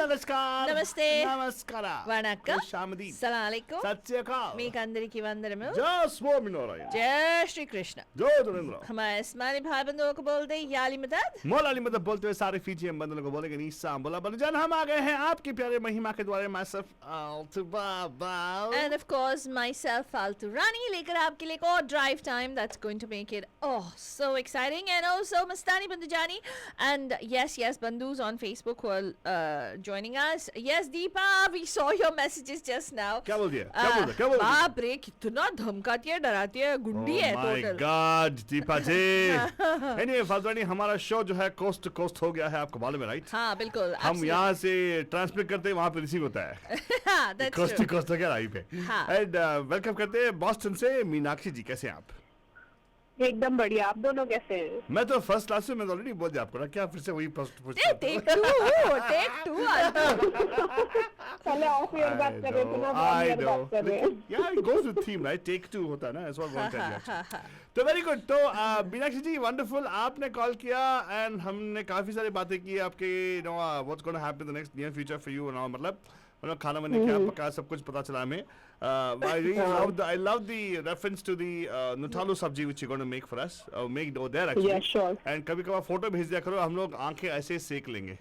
[SPEAKER 1] Namaskar.
[SPEAKER 2] Namaste.
[SPEAKER 1] Namaskara.
[SPEAKER 2] Vanakkam.
[SPEAKER 1] Shamadi.
[SPEAKER 2] Salam alaikum.
[SPEAKER 1] Satyakal.
[SPEAKER 2] మీకు అందరికీ వందనము.
[SPEAKER 1] Just Swaminarayan.
[SPEAKER 2] जय Shri Krishna.
[SPEAKER 1] Jai Dharendra.
[SPEAKER 2] हमारे इस्मानी भाई बंधुओं को बोलते हैं याली मदद.
[SPEAKER 1] मौला अली मदद बोलते हुए सारे फीजी हम बंधनों को बोलेंगे नीसा बोला बंधुजान हम आ गए हैं आपके प्यारे महिमा के द्वारे myself
[SPEAKER 2] And of course myself Faltu Rani लेकर आपके लिए एक और drive time that's going to make it so exciting, and also Mastani Bandujani and yes Bandhus on Facebook who are joining us. Yes Deepa, we saw your messages just now.
[SPEAKER 1] क्या बोल दिया क्या बोल दिया
[SPEAKER 2] बाप रे कितना धमकाती है डराती है गुंडी है
[SPEAKER 1] my
[SPEAKER 2] total.
[SPEAKER 1] God Deepa ji anyway फाल्तुरानी हमारा शो जो है कोस्ट टू कोस्ट हो गया है आपको मालूम है राइट
[SPEAKER 2] हाँ बिल्कुल
[SPEAKER 1] हम यहाँ से ट्रांसमिट करते हैं वहाँ पे रिसीव होता है
[SPEAKER 2] that's
[SPEAKER 1] coast to
[SPEAKER 2] true.
[SPEAKER 1] Coast हो गया राइट पे
[SPEAKER 2] हाँ.
[SPEAKER 1] एंड वेलकम करते हैं बॉस्टन से मीनाक्षी जी कैसे हैं आप
[SPEAKER 4] एकदम बढ़िया। आप दोनों कैसे हैं?
[SPEAKER 1] मैं तो फर्स्ट क्लास में मैं ऑलरेडी बोल दिया आपको ना क्या फिर से वही
[SPEAKER 2] Take two
[SPEAKER 4] पहले ऑफ एयर बात कर रहे थे ना, ऑन एयर बात कर रहे हैं।
[SPEAKER 1] yeah it goes with theme right take two होता है ना that's what one time तो वेरी गुड तो मीनाक्षी जी वंडरफुल आपने कॉल किया एंड हमने काफी सारी बातें की आपके you know what's gonna happen the next near future for you know मतलब खाना मैंने क्या पकाया सब कुछ पता चला हमें I love the reference to the Nutalu sabji which you're going to make for us make over there actually
[SPEAKER 4] Yeah, sure.
[SPEAKER 1] and कभी कभार फोटो भेज दिया करो हम लोग आंखें ऐसे सेक लेंगे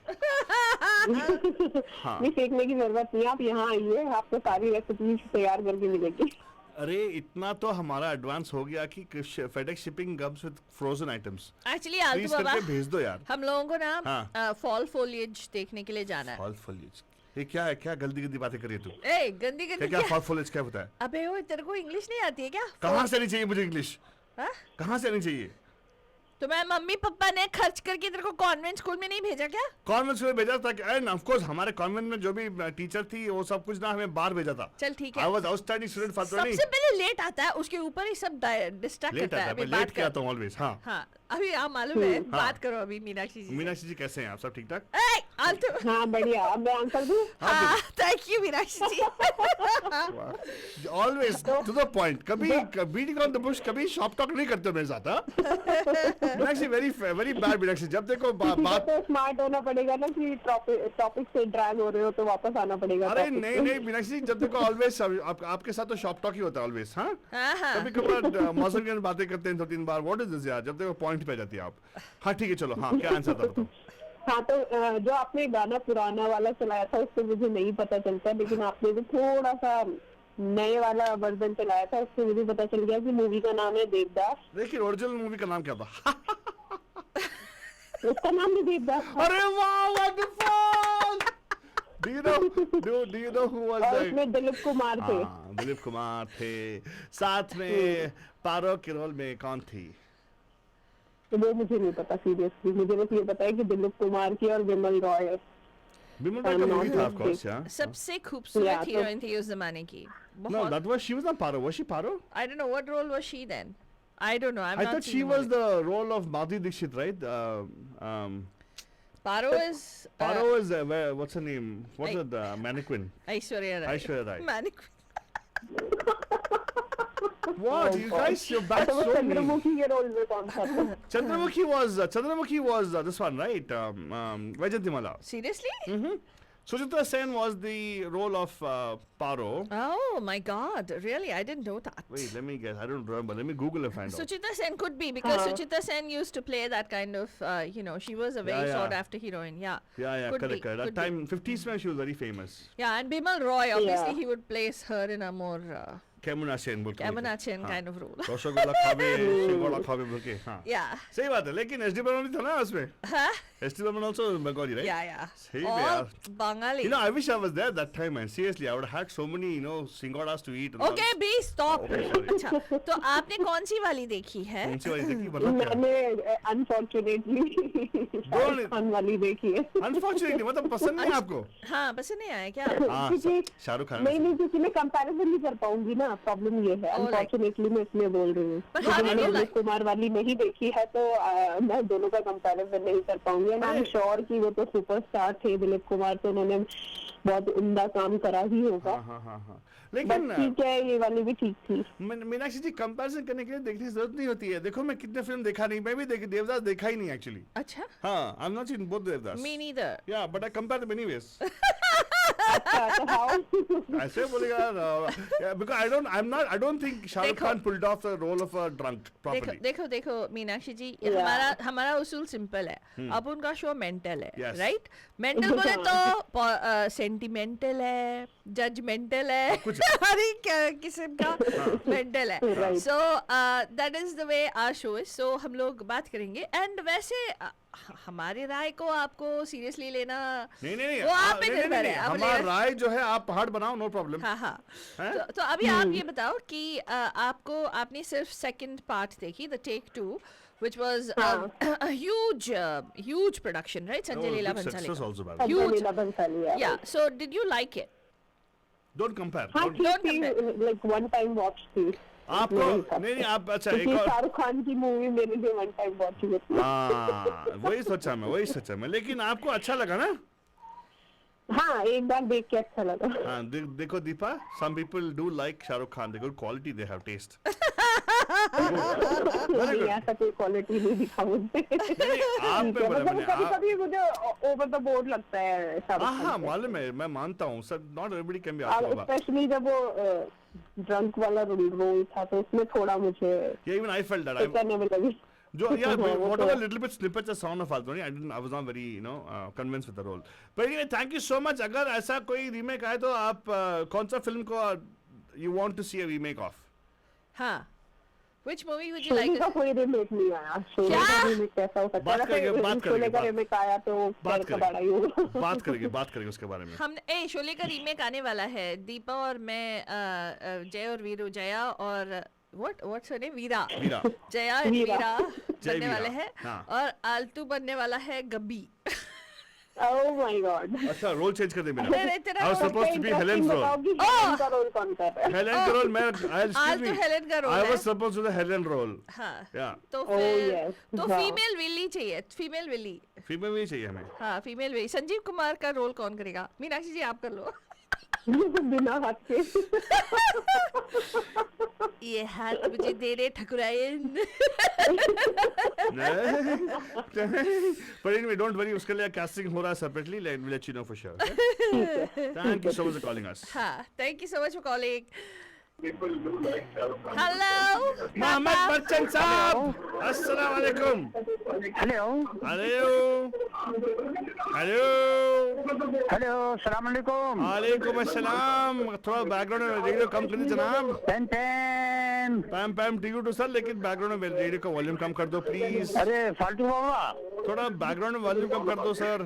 [SPEAKER 4] नहीं सीखने की जरूरत नहीं, आप यहाँ आइए, आपको सारी रेसिपी तैयार करके मिलेगी।
[SPEAKER 1] अरे इतना तो हमारा एडवांस हो गया कि FedEx shipping comes with frozen items
[SPEAKER 2] Actually आलतू
[SPEAKER 1] प्लीज
[SPEAKER 2] बाबा
[SPEAKER 1] करके भेज दो यार
[SPEAKER 2] हम लोगों को ना
[SPEAKER 1] हाँ.
[SPEAKER 2] फॉल फोलिएज देखने के लिए जाना है.
[SPEAKER 1] फॉल फॉलिएज ये क्या है क्या गंदी गंदी बातें कर रही है तू
[SPEAKER 2] ए गंदी
[SPEAKER 1] क्या
[SPEAKER 2] गंदी
[SPEAKER 1] क्या
[SPEAKER 2] क्या?
[SPEAKER 1] फॉल फॉलिएज क्या होता है
[SPEAKER 2] अबे वो तेरे को इंग्लिश नहीं आती है क्या?
[SPEAKER 1] कहाँ से आनी चाहिए मुझे इंग्लिश
[SPEAKER 2] हाँ?
[SPEAKER 1] कहाँ से आनी चाहिए
[SPEAKER 2] तो मैं मम्मी पापा ने खर्च करके तेरे को कॉन्वेंट स्कूल में नहीं भेजा क्या?
[SPEAKER 1] कॉन्वेंट में भेजा था एंड ऑफ कोर्स हमारे कॉन्वेंट में जो भी टीचर थी वो सब कुछ ना हमें बाहर भेजा था
[SPEAKER 2] चल ठीक है.
[SPEAKER 1] आई वाज आउटस्टैंडिंग स्टूडेंट फातुरानी
[SPEAKER 2] सबसे पहले लेट आता है उसके ऊपर ही सब डिस्ट्रैक्ट
[SPEAKER 1] लेट
[SPEAKER 2] करता है.
[SPEAKER 1] आता
[SPEAKER 2] अभी
[SPEAKER 1] है
[SPEAKER 2] बात
[SPEAKER 1] लेट किया
[SPEAKER 2] कर.
[SPEAKER 1] तो ऑलवेज हाँ
[SPEAKER 2] हाँ अभी आप मालूम है बात करो अभी मीनाक्षी जी से.
[SPEAKER 1] मीनाक्षी जी कैसे हैं आप सब ठीक ठाक
[SPEAKER 2] ए आलतू
[SPEAKER 4] हाँ बढ़िया। अब मैं आंसर दूँ?
[SPEAKER 2] हाँ thank you Meenakshi ji.
[SPEAKER 1] Always to the point कभी बीटिंग ऑन द बुश कभी शॉप टॉक नहीं करते हो मेरे साथ हाँ मीनाक्षी वेरी बैड मीनाक्षी जब देखो बात
[SPEAKER 4] तो स्मार्ट होना पड़ेगा ना कि टॉपिक से ड्रैग हो रहे हो तो वापस आना पड़ेगा।
[SPEAKER 1] अरे
[SPEAKER 4] topic
[SPEAKER 1] नहीं
[SPEAKER 4] पे।
[SPEAKER 1] नहीं मीनाक्षी जब देखो ऑलवेज आपके साथ तो शॉप टॉक ही होता है ऑलवेज हाँ
[SPEAKER 2] हाँ हाँ
[SPEAKER 1] कभी कभार मौसम की बातें करते हैं 2-3 बार व्हाट इज दिस यार जब देखो पॉइंट पे जाती है आप हाँ ठीक है चलो हाँ क्या आंसर था बताओ
[SPEAKER 4] हाँ तो जो आपने गाना पुराना वाला चलाया था उससे मुझे नहीं पता चलता, लेकिन आपने जो थोड़ा सा नए वाला वर्जन चलाया था उससे मुझे पता चल गया कि मूवी का नाम है देवदास।
[SPEAKER 1] देखिए ओरिजिनल मूवी का नाम क्या था
[SPEAKER 4] उसका नाम भी देवदास था।
[SPEAKER 1] अरे वाह wonderful do you know who was
[SPEAKER 4] और
[SPEAKER 1] the
[SPEAKER 4] उसमें दिलीप कुमार थे।
[SPEAKER 1] हाँ दिलीप कुमार थे साथ में पारो के रोल में कौन थी
[SPEAKER 4] तो वो मुझे नहीं पता सीरियसली, मुझे बस ये पता है कि दिलीप कुमार की और विमल रॉय है।
[SPEAKER 1] बिमल राय का मूवी था ऑफ कोर्स यार
[SPEAKER 2] सबसे खूबसूरत
[SPEAKER 4] Yeah, तो-
[SPEAKER 2] हीरोइन थी उस जमाने की.
[SPEAKER 1] No,
[SPEAKER 2] बहुत.
[SPEAKER 1] that was she was not Paro. Was she Paro?
[SPEAKER 2] I don't know what role was she then. I don't know. I'm
[SPEAKER 1] I
[SPEAKER 2] not
[SPEAKER 1] thought
[SPEAKER 2] seen
[SPEAKER 1] she
[SPEAKER 2] the
[SPEAKER 1] was
[SPEAKER 2] movie.
[SPEAKER 1] the role of Madhuri Dixit, right?
[SPEAKER 2] Paro is
[SPEAKER 1] Paro is what's her name? What's
[SPEAKER 2] I-
[SPEAKER 1] the mannequin?
[SPEAKER 2] Aishwarya Rai.
[SPEAKER 1] Aishwarya Rai.
[SPEAKER 2] Mannequin.
[SPEAKER 1] What you guys? You're back
[SPEAKER 4] तो वो
[SPEAKER 1] so mean.
[SPEAKER 4] Chandramukhi के role में कौन था?
[SPEAKER 1] Chandramukhi was this one, right? Vaijayantimala.
[SPEAKER 2] Seriously?
[SPEAKER 1] Suchitra Sen was the role of Paro.
[SPEAKER 2] Oh my God! Really, I didn't know that.
[SPEAKER 1] Wait, let me guess. I don't remember. Let me Google and find out.
[SPEAKER 2] Suchitra Sen could be because Suchitra Sen used to play that kind of, she was a very
[SPEAKER 1] Yeah,
[SPEAKER 2] sought
[SPEAKER 1] yeah.
[SPEAKER 2] after heroine. Yeah.
[SPEAKER 1] Yeah,
[SPEAKER 2] Could
[SPEAKER 1] correct,
[SPEAKER 2] be,
[SPEAKER 1] correct. That
[SPEAKER 2] could be.
[SPEAKER 1] time, 50s when she was very famous.
[SPEAKER 2] Yeah, and Bimal Roy, obviously,
[SPEAKER 4] Yeah.
[SPEAKER 2] he would place her in a more
[SPEAKER 1] Kemuna Sen बोल के
[SPEAKER 2] Kamana
[SPEAKER 1] बोलते।
[SPEAKER 2] Chen
[SPEAKER 1] हाँ।
[SPEAKER 2] kind of role.
[SPEAKER 1] Rasgulla खावे, सिंगोड़ा खावे बोल के, हाँ।
[SPEAKER 2] Yeah.
[SPEAKER 1] सही बात है, लेकिन एस डी बर्मन भी था ना उसमें।
[SPEAKER 2] Huh?
[SPEAKER 1] S D Burman also Bengali, right?
[SPEAKER 2] Yeah.
[SPEAKER 1] सही में
[SPEAKER 2] Or
[SPEAKER 1] यार।
[SPEAKER 2] Bengali.
[SPEAKER 1] You know, I wish I was there that time, man. Seriously, I would have had so many, singodas to eat. and all.
[SPEAKER 2] Okay, B, stop.
[SPEAKER 1] Okay, sorry.
[SPEAKER 2] अच्छा, तो आपने कौन सी वाली देखी है?
[SPEAKER 1] कौन सी वाली देखी? मतलब क्या?
[SPEAKER 4] मैंने अनफॉर्चुनेटली शाहरुख खान वाली देखी है।
[SPEAKER 1] Unfortunately, मतलब पसंद नहीं है आपको?
[SPEAKER 2] हाँ, पसंद नहीं आया क्या?
[SPEAKER 1] हाँ,
[SPEAKER 4] क्योंकि
[SPEAKER 1] शाहरुख खान।
[SPEAKER 4] नहीं क्योंकि मैं कंपैरिजन नहीं कर पाऊंगी ना, प्रॉब्लम ये है।
[SPEAKER 2] Oh, like-
[SPEAKER 4] अनफॉर्चुनेटली मैं इसलिए बोल रही हूँ
[SPEAKER 2] But
[SPEAKER 4] क्योंकि
[SPEAKER 2] how did
[SPEAKER 4] मैंने
[SPEAKER 2] you
[SPEAKER 4] दिलीप
[SPEAKER 2] like-
[SPEAKER 4] कुमार वाली नहीं देखी है, तो मैं दोनों का कंपैरिजन नहीं कर पाऊंगी। एंड आई एम श्योर कि वो तो सुपरस्टार थे दिलीप कुमार, तो उन्होंने बहुत उम्दा काम करा ही होगा।
[SPEAKER 1] हाँ।
[SPEAKER 4] बट
[SPEAKER 1] लेकिन
[SPEAKER 4] ठीक है, ये वाली भी ठीक थी।
[SPEAKER 1] मीनाक्षी जी कंपैरिजन करने के लिए देखने की जरूरत नहीं होती है। देखो मैं कितने फिल्म देखा नहीं, मैं भी देवदास देखा ही नहीं एक्चुअली।
[SPEAKER 2] अच्छा?
[SPEAKER 1] हाँ, आई am not seen both Devdas.
[SPEAKER 2] Me neither.
[SPEAKER 1] Yeah, but I compare them anyways.
[SPEAKER 4] अच्छा, तो हाउ
[SPEAKER 1] ऐसे बोलेगा because I don't think Shah Rukh
[SPEAKER 2] देखो।
[SPEAKER 1] Khan pulled off the role of a drunk properly.
[SPEAKER 2] देखो मीनाक्षी जी,
[SPEAKER 4] Yeah.
[SPEAKER 2] हमारा उसूल सिंपल है। अब उनका शो मेंटल है,
[SPEAKER 1] Yes.
[SPEAKER 2] राइट? मेंटल बोले तो सेंटिमेंटल है, जजमेंटल है, हर एक किस्म का मेंटल है।
[SPEAKER 4] Right.
[SPEAKER 2] So that is the way our show is. सो हम लोग बात करेंगे, एंड वैसे हमारी राय को आपको सीरियसली लेना
[SPEAKER 1] नहीं
[SPEAKER 2] वो आप पे
[SPEAKER 1] नहीं,
[SPEAKER 2] निर्भर
[SPEAKER 1] नहीं,
[SPEAKER 2] है। अब
[SPEAKER 1] हमारा
[SPEAKER 2] ले-
[SPEAKER 1] राय जो है आप हार्ड बनाओ, नो प्रॉब्लम।
[SPEAKER 2] हाँ
[SPEAKER 1] हैं?
[SPEAKER 2] तो अभी आप ये बताओ कि आपने सिर्फ सेकंड पार्ट देखी, the take 2, which was a huge production, right? Sanjay Leela Bhansali
[SPEAKER 1] Success
[SPEAKER 2] ka.
[SPEAKER 1] also bad.
[SPEAKER 2] Huge.
[SPEAKER 4] लीला बंसाली है।
[SPEAKER 2] Yeah, so did you like it?
[SPEAKER 1] Don't compare.
[SPEAKER 4] हाँ
[SPEAKER 1] Don't-
[SPEAKER 4] ठीक थी,
[SPEAKER 2] compare.
[SPEAKER 4] Like one time watch थी।
[SPEAKER 1] आपको
[SPEAKER 4] मेरे हिसाब से।
[SPEAKER 1] नहीं आप अच्छा एक
[SPEAKER 4] क्योंकि
[SPEAKER 1] और
[SPEAKER 4] शाहरुख खान की मूवी मेरे लिए वन टाइम वॉच हुई थी।
[SPEAKER 1] हाँ वही सोचा मैं लेकिन आपको अच्छा लगा ना?
[SPEAKER 4] हाँ, एक बार देख के अच्छा लगा।
[SPEAKER 1] हाँ देखो Deepa, some people do like Shah Rukh Khan. They good quality, they have taste.
[SPEAKER 4] नहीं, ऐसा कोई क्वालिटी नहीं दिखा मुझे।
[SPEAKER 1] आप पे बड़ा बने,
[SPEAKER 4] कभी
[SPEAKER 1] आप-
[SPEAKER 4] कभी मुझे ओवर द बोर्ड लगता है शाहरुख
[SPEAKER 1] हाँ
[SPEAKER 4] खान से।
[SPEAKER 1] मालूम है, मैं मानता हूँ sir, not everybody can be
[SPEAKER 4] और
[SPEAKER 1] आस्क बाबा।
[SPEAKER 4] स्पेशली जब वो ड्रंक वाला रोल था, तो उसमें थोड़ा मुझे
[SPEAKER 1] Yeah, even I felt that.
[SPEAKER 4] करने में लगी।
[SPEAKER 1] Yeah,
[SPEAKER 4] वो
[SPEAKER 1] whatever
[SPEAKER 4] तो-
[SPEAKER 1] little bit snippets of sound of Falconi, I was not very, convinced with the role. But anyway, thank you so much. अगर ऐसा कोई remake आए तो आप कौन सा film को you want to see a remake of?
[SPEAKER 2] हाँ. Which movie would you
[SPEAKER 4] Sholay
[SPEAKER 2] like?
[SPEAKER 4] का कोई रीमेक नहीं आया। शोले
[SPEAKER 2] क्या?
[SPEAKER 4] का रीमेक कैसा हो सकता
[SPEAKER 1] बात
[SPEAKER 4] है?
[SPEAKER 1] करेंगे, बात
[SPEAKER 4] शोले
[SPEAKER 1] करेंगे,
[SPEAKER 4] का रीमेक आया तो
[SPEAKER 1] बात
[SPEAKER 4] का बड़ा ही होगा।
[SPEAKER 1] बात करेंगे उसके बारे में।
[SPEAKER 2] हमने शोले का रीमेक आने वाला है। दीपा और मैं, जय और वीरू, जया और what's her name? Veera.
[SPEAKER 1] Veera.
[SPEAKER 2] Jaya and
[SPEAKER 4] वीरा।
[SPEAKER 2] वीरा
[SPEAKER 1] जय
[SPEAKER 2] बनने
[SPEAKER 1] वीरा,
[SPEAKER 2] वाले हैं,
[SPEAKER 1] हाँ।
[SPEAKER 2] और आलतू बनने वाला है गब्बी।
[SPEAKER 4] Oh my God।
[SPEAKER 1] अच्छा रोल चेंज कर दे मेरा।
[SPEAKER 2] नहीं, तेरा
[SPEAKER 1] I was
[SPEAKER 2] role
[SPEAKER 1] supposed to be Helen's role.
[SPEAKER 4] बताओगी हेलेन का रोल कौन कर रहा है?
[SPEAKER 1] Helen का रोल मैं
[SPEAKER 2] आज तो हेलेन का रोल
[SPEAKER 1] I
[SPEAKER 2] है।
[SPEAKER 1] was supposed to the Helen role.
[SPEAKER 2] हाँ.
[SPEAKER 1] Yeah.
[SPEAKER 2] तो
[SPEAKER 4] Oh,
[SPEAKER 2] फिर
[SPEAKER 4] yes.
[SPEAKER 2] तो
[SPEAKER 4] हाँ।
[SPEAKER 2] फीमेल विली चाहिए, फीमेल विली।
[SPEAKER 1] फीमेल में ही चाहिए हमें।
[SPEAKER 2] हाँ, फीमेल विली। संजीव कुमार का रोल कौन करेगा? मीनाक्षी जी आप कर लो।
[SPEAKER 4] बिना हाथ के।
[SPEAKER 2] ये हाथ मुझे दे दे ठकुराइन।
[SPEAKER 1] But anyway, don't worry, उसके लिए casting हो रहा है separately. We'll let you know for sure. Okay? Thank you so much for calling us.
[SPEAKER 2] हाँ, thank you so much for calling. Hello.
[SPEAKER 1] Mohammad Bachchan साहब, अस्सलाम वालेकुम।
[SPEAKER 7] हेलो
[SPEAKER 1] हेलो
[SPEAKER 7] हेलो सलाम अलैकुम
[SPEAKER 1] वालेकुम अस्सलाम। थोड़ा बैकग्राउंड में रेडियो कम कर दीजिए जनाब।
[SPEAKER 7] टेन टेन
[SPEAKER 1] पैम पैम टी टू सर, लेकिन बैकग्राउंड में रेडियो का वॉल्यूम कम कर दो प्लीज।
[SPEAKER 7] अरे फालतू बाबा
[SPEAKER 1] थोड़ा बैकग्राउंड में वॉल्यूम कम कर दो सर।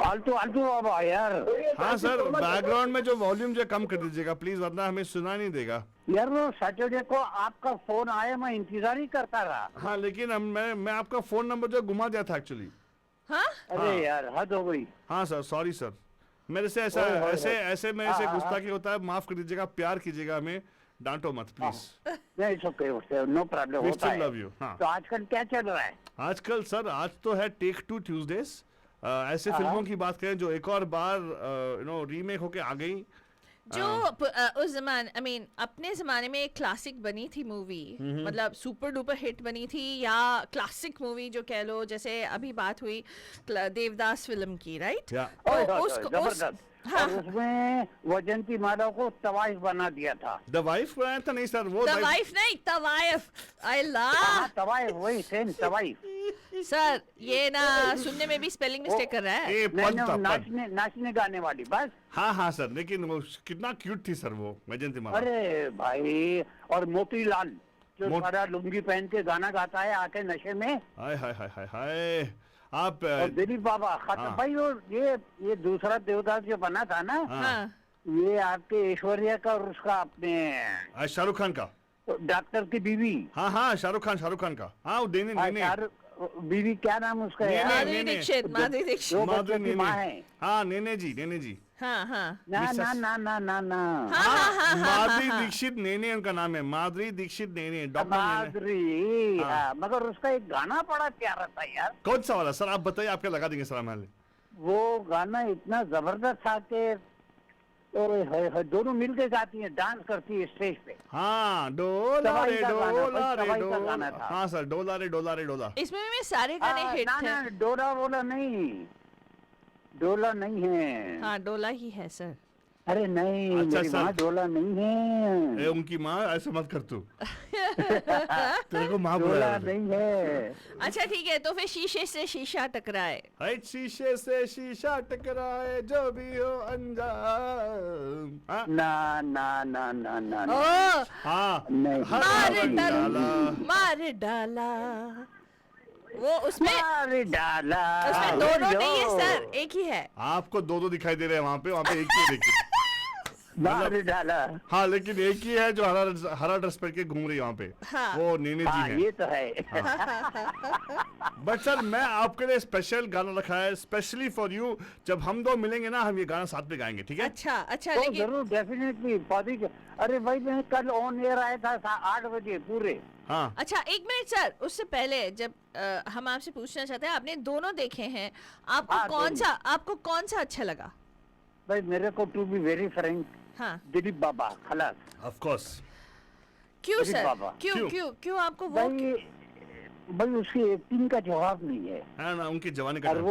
[SPEAKER 7] फालतू फालतू बाबा यार
[SPEAKER 1] हाँ सर, बैकग्राउंड में जो वॉल्यूम जो कम कर दीजिएगा प्लीज, वरना हमें सुना नहीं देगा।
[SPEAKER 7] यार वो सैटरडे को आपका फोन आया, मैं इंतजार ही करता रहा।
[SPEAKER 1] हाँ लेकिन मैं आपका फोन नंबर जो घुमा दिया था एक्चुअली।
[SPEAKER 2] हाँ?
[SPEAKER 7] अरे यार हद हो गई।
[SPEAKER 1] हाँ सर, सॉरी सर, मेरे से ऐसा
[SPEAKER 7] ओए, ओए,
[SPEAKER 1] ऐसे ऐसे मेरे से
[SPEAKER 7] हाँ,
[SPEAKER 1] गुस्ताखी होता है, माफ कर दीजिएगा, प्यार कीजिएगा, हमें डांटो मत प्लीज।
[SPEAKER 7] नहीं ओके नो प्रॉब्लम
[SPEAKER 1] We
[SPEAKER 7] होता
[SPEAKER 1] still love
[SPEAKER 7] है।
[SPEAKER 1] you, हाँ।
[SPEAKER 7] तो आजकल क्या चल रहा है?
[SPEAKER 1] आजकल सर, आज तो है टेक 2 ट्यूजडेज। ऐसे फिल्मों की बात करें जो एक और बार रीमेक होके आ गई,
[SPEAKER 2] जो उस जमाने आई मीन अपने जमाने में एक क्लासिक बनी थी मूवी, मतलब सुपर डुपर हिट बनी थी, या क्लासिक मूवी जो कह लो, जैसे अभी बात हुई देवदास फिल्म की, राइट?
[SPEAKER 1] या
[SPEAKER 7] जबरदस्त। और उसमें वैजंती माला को तवाइफ बना दिया था।
[SPEAKER 1] द वाइफ बनाया था नहीं सर, वो
[SPEAKER 2] द वाइफ नहीं, तवाइफ। आई ला
[SPEAKER 7] तवाइफ, वही सेम तवाइफ।
[SPEAKER 2] सर ये ना सुनने में भी स्पेलिंग मिस्टेक कर रहा है।
[SPEAKER 1] ए पद था, पद।
[SPEAKER 7] नाचने गाने वाली बस।
[SPEAKER 1] हाँ सर, लेकिन वो कितना क्यूट थी सर वो वैजंती माला।
[SPEAKER 7] अरे भाई, और मोतीलाल जो
[SPEAKER 1] मोत-
[SPEAKER 7] सारा लुंगी पहन के गाना गाता है आके नशे में।
[SPEAKER 1] हाय हाय हाय हाय हाय। आप
[SPEAKER 7] और दिलीप बाबा खत्म
[SPEAKER 1] हाँ।
[SPEAKER 7] भाई। और ये दूसरा देवदास जो बना था ना,
[SPEAKER 2] हाँ
[SPEAKER 7] ये आपके ऐश्वर्या का और उसका अपने
[SPEAKER 1] शाहरुख खान का।
[SPEAKER 7] डॉक्टर की बीवी।
[SPEAKER 1] हाँ शाहरुख खान का। हाँ वो नेने नेने
[SPEAKER 7] बीवी क्या नाम उसका
[SPEAKER 1] नहीं,
[SPEAKER 7] है?
[SPEAKER 1] नहीं,
[SPEAKER 2] माधुरी
[SPEAKER 1] नहीं।
[SPEAKER 2] दीक्षित, माधुरी
[SPEAKER 7] जो
[SPEAKER 2] दीक्षित।
[SPEAKER 7] बच्चों
[SPEAKER 1] माधुरी
[SPEAKER 7] की माँ
[SPEAKER 1] नेने।
[SPEAKER 7] है।
[SPEAKER 1] हाँ नेने जी।
[SPEAKER 2] हाँ हाँ
[SPEAKER 7] ना
[SPEAKER 1] मिसेस-
[SPEAKER 7] ना ना ना ना ना
[SPEAKER 2] हाँ
[SPEAKER 1] माधुरी दीक्षित नेने उनका नाम है, माधुरी दीक्षित नेने, डॉक्टर नेने।
[SPEAKER 7] माधुरी।
[SPEAKER 1] हाँ।
[SPEAKER 7] हाँ, मगर उसका एक गाना बड़ा प्यारा था यार।
[SPEAKER 1] कौन सा वाला सर, आप बताइए, आपके लगा देंगे सर हमारे।
[SPEAKER 7] वो गाना इतना जबरदस्त था कि और दोनों मिलके गाती हैं, डांस करती है स्टेज पे।
[SPEAKER 1] हाँ डोला
[SPEAKER 7] सवाई
[SPEAKER 1] रे
[SPEAKER 7] का गाना,
[SPEAKER 1] डोला
[SPEAKER 7] भाई,
[SPEAKER 1] रे
[SPEAKER 7] सवाई का
[SPEAKER 1] डोला।
[SPEAKER 7] गाना था।
[SPEAKER 1] हाँ सर, डोला रे डोला रे डोला।
[SPEAKER 2] इसमें भी सारे गाने हिट
[SPEAKER 7] ना
[SPEAKER 2] थे।
[SPEAKER 7] ना, डोला वोला नहीं, डोला नहीं है।
[SPEAKER 2] हाँ डोला ही है सर।
[SPEAKER 7] अरे नहीं,
[SPEAKER 1] अच्छा,
[SPEAKER 7] मेरी
[SPEAKER 1] सर।
[SPEAKER 7] माँ डोला नहीं
[SPEAKER 1] ए,
[SPEAKER 7] है।
[SPEAKER 1] उनकी माँ, ऐसे मत कर तू। तेरे को माँ बुला
[SPEAKER 7] डोला
[SPEAKER 1] रहा है।
[SPEAKER 7] नहीं है।
[SPEAKER 2] अच्छा ठीक है, तो फिर शीशे से शीशा टकराए।
[SPEAKER 1] हाय शीशे से शीशा टकराए जो भी हो अंजाम। हाँ?
[SPEAKER 7] ना ना ना ना ना ना।
[SPEAKER 2] ओ
[SPEAKER 1] हाँ
[SPEAKER 7] नहीं।
[SPEAKER 1] हर
[SPEAKER 2] मार
[SPEAKER 1] हवा डाला।
[SPEAKER 2] मार डाला। वो उसमें
[SPEAKER 7] मार डाला।
[SPEAKER 2] उसमें दोनों नहीं है सर, एक ही है।
[SPEAKER 1] आपको दो दिखाई दे रहे हैं वहाँ पे एक ही है लेकिन।
[SPEAKER 7] मार डाला।
[SPEAKER 1] हाँ लेकिन एक ही है जो हरा ड्रेस पहन के घूम रही है वहाँ पे।
[SPEAKER 2] हाँ।
[SPEAKER 1] वो नेने जी
[SPEAKER 7] हाँ,
[SPEAKER 1] हैं।
[SPEAKER 7] ये तो है।
[SPEAKER 1] बट सर मैं आपके लिए स्पेशल गाना रखा है, स्पेशली फॉर यू। जब हम दो मिलेंगे ना, हम ये गाना साथ में गाएंगे, ठीक है?
[SPEAKER 2] अच्छा
[SPEAKER 7] तो
[SPEAKER 2] लेकिन
[SPEAKER 7] जरूर, डेफिनेटली पौधी। अरे भाई, मैं कल ऑन एयर आया था 8 बजे पूरे।
[SPEAKER 1] हाँ
[SPEAKER 2] अच्छा एक मिनट सर, उससे पहले जब हम आपसे पूछना चाहते हैं, आपने दोनों देखे हैं, आपको
[SPEAKER 7] हाँ,
[SPEAKER 2] आपको कौन सा अच्छा लगा?
[SPEAKER 7] भाई मेरे को, टू बी वेरी फ्रैंक,
[SPEAKER 2] हाँ
[SPEAKER 7] दिलीप बाबा खलास।
[SPEAKER 1] Of course.
[SPEAKER 2] क्यों
[SPEAKER 7] दिलीप
[SPEAKER 2] सर?
[SPEAKER 7] बाबा।
[SPEAKER 2] क्यों आपको वो
[SPEAKER 7] भाई उसकी एक्टिंग का जवाब नहीं है।
[SPEAKER 1] है ना, उनकी जवानी का
[SPEAKER 7] और
[SPEAKER 1] टाइम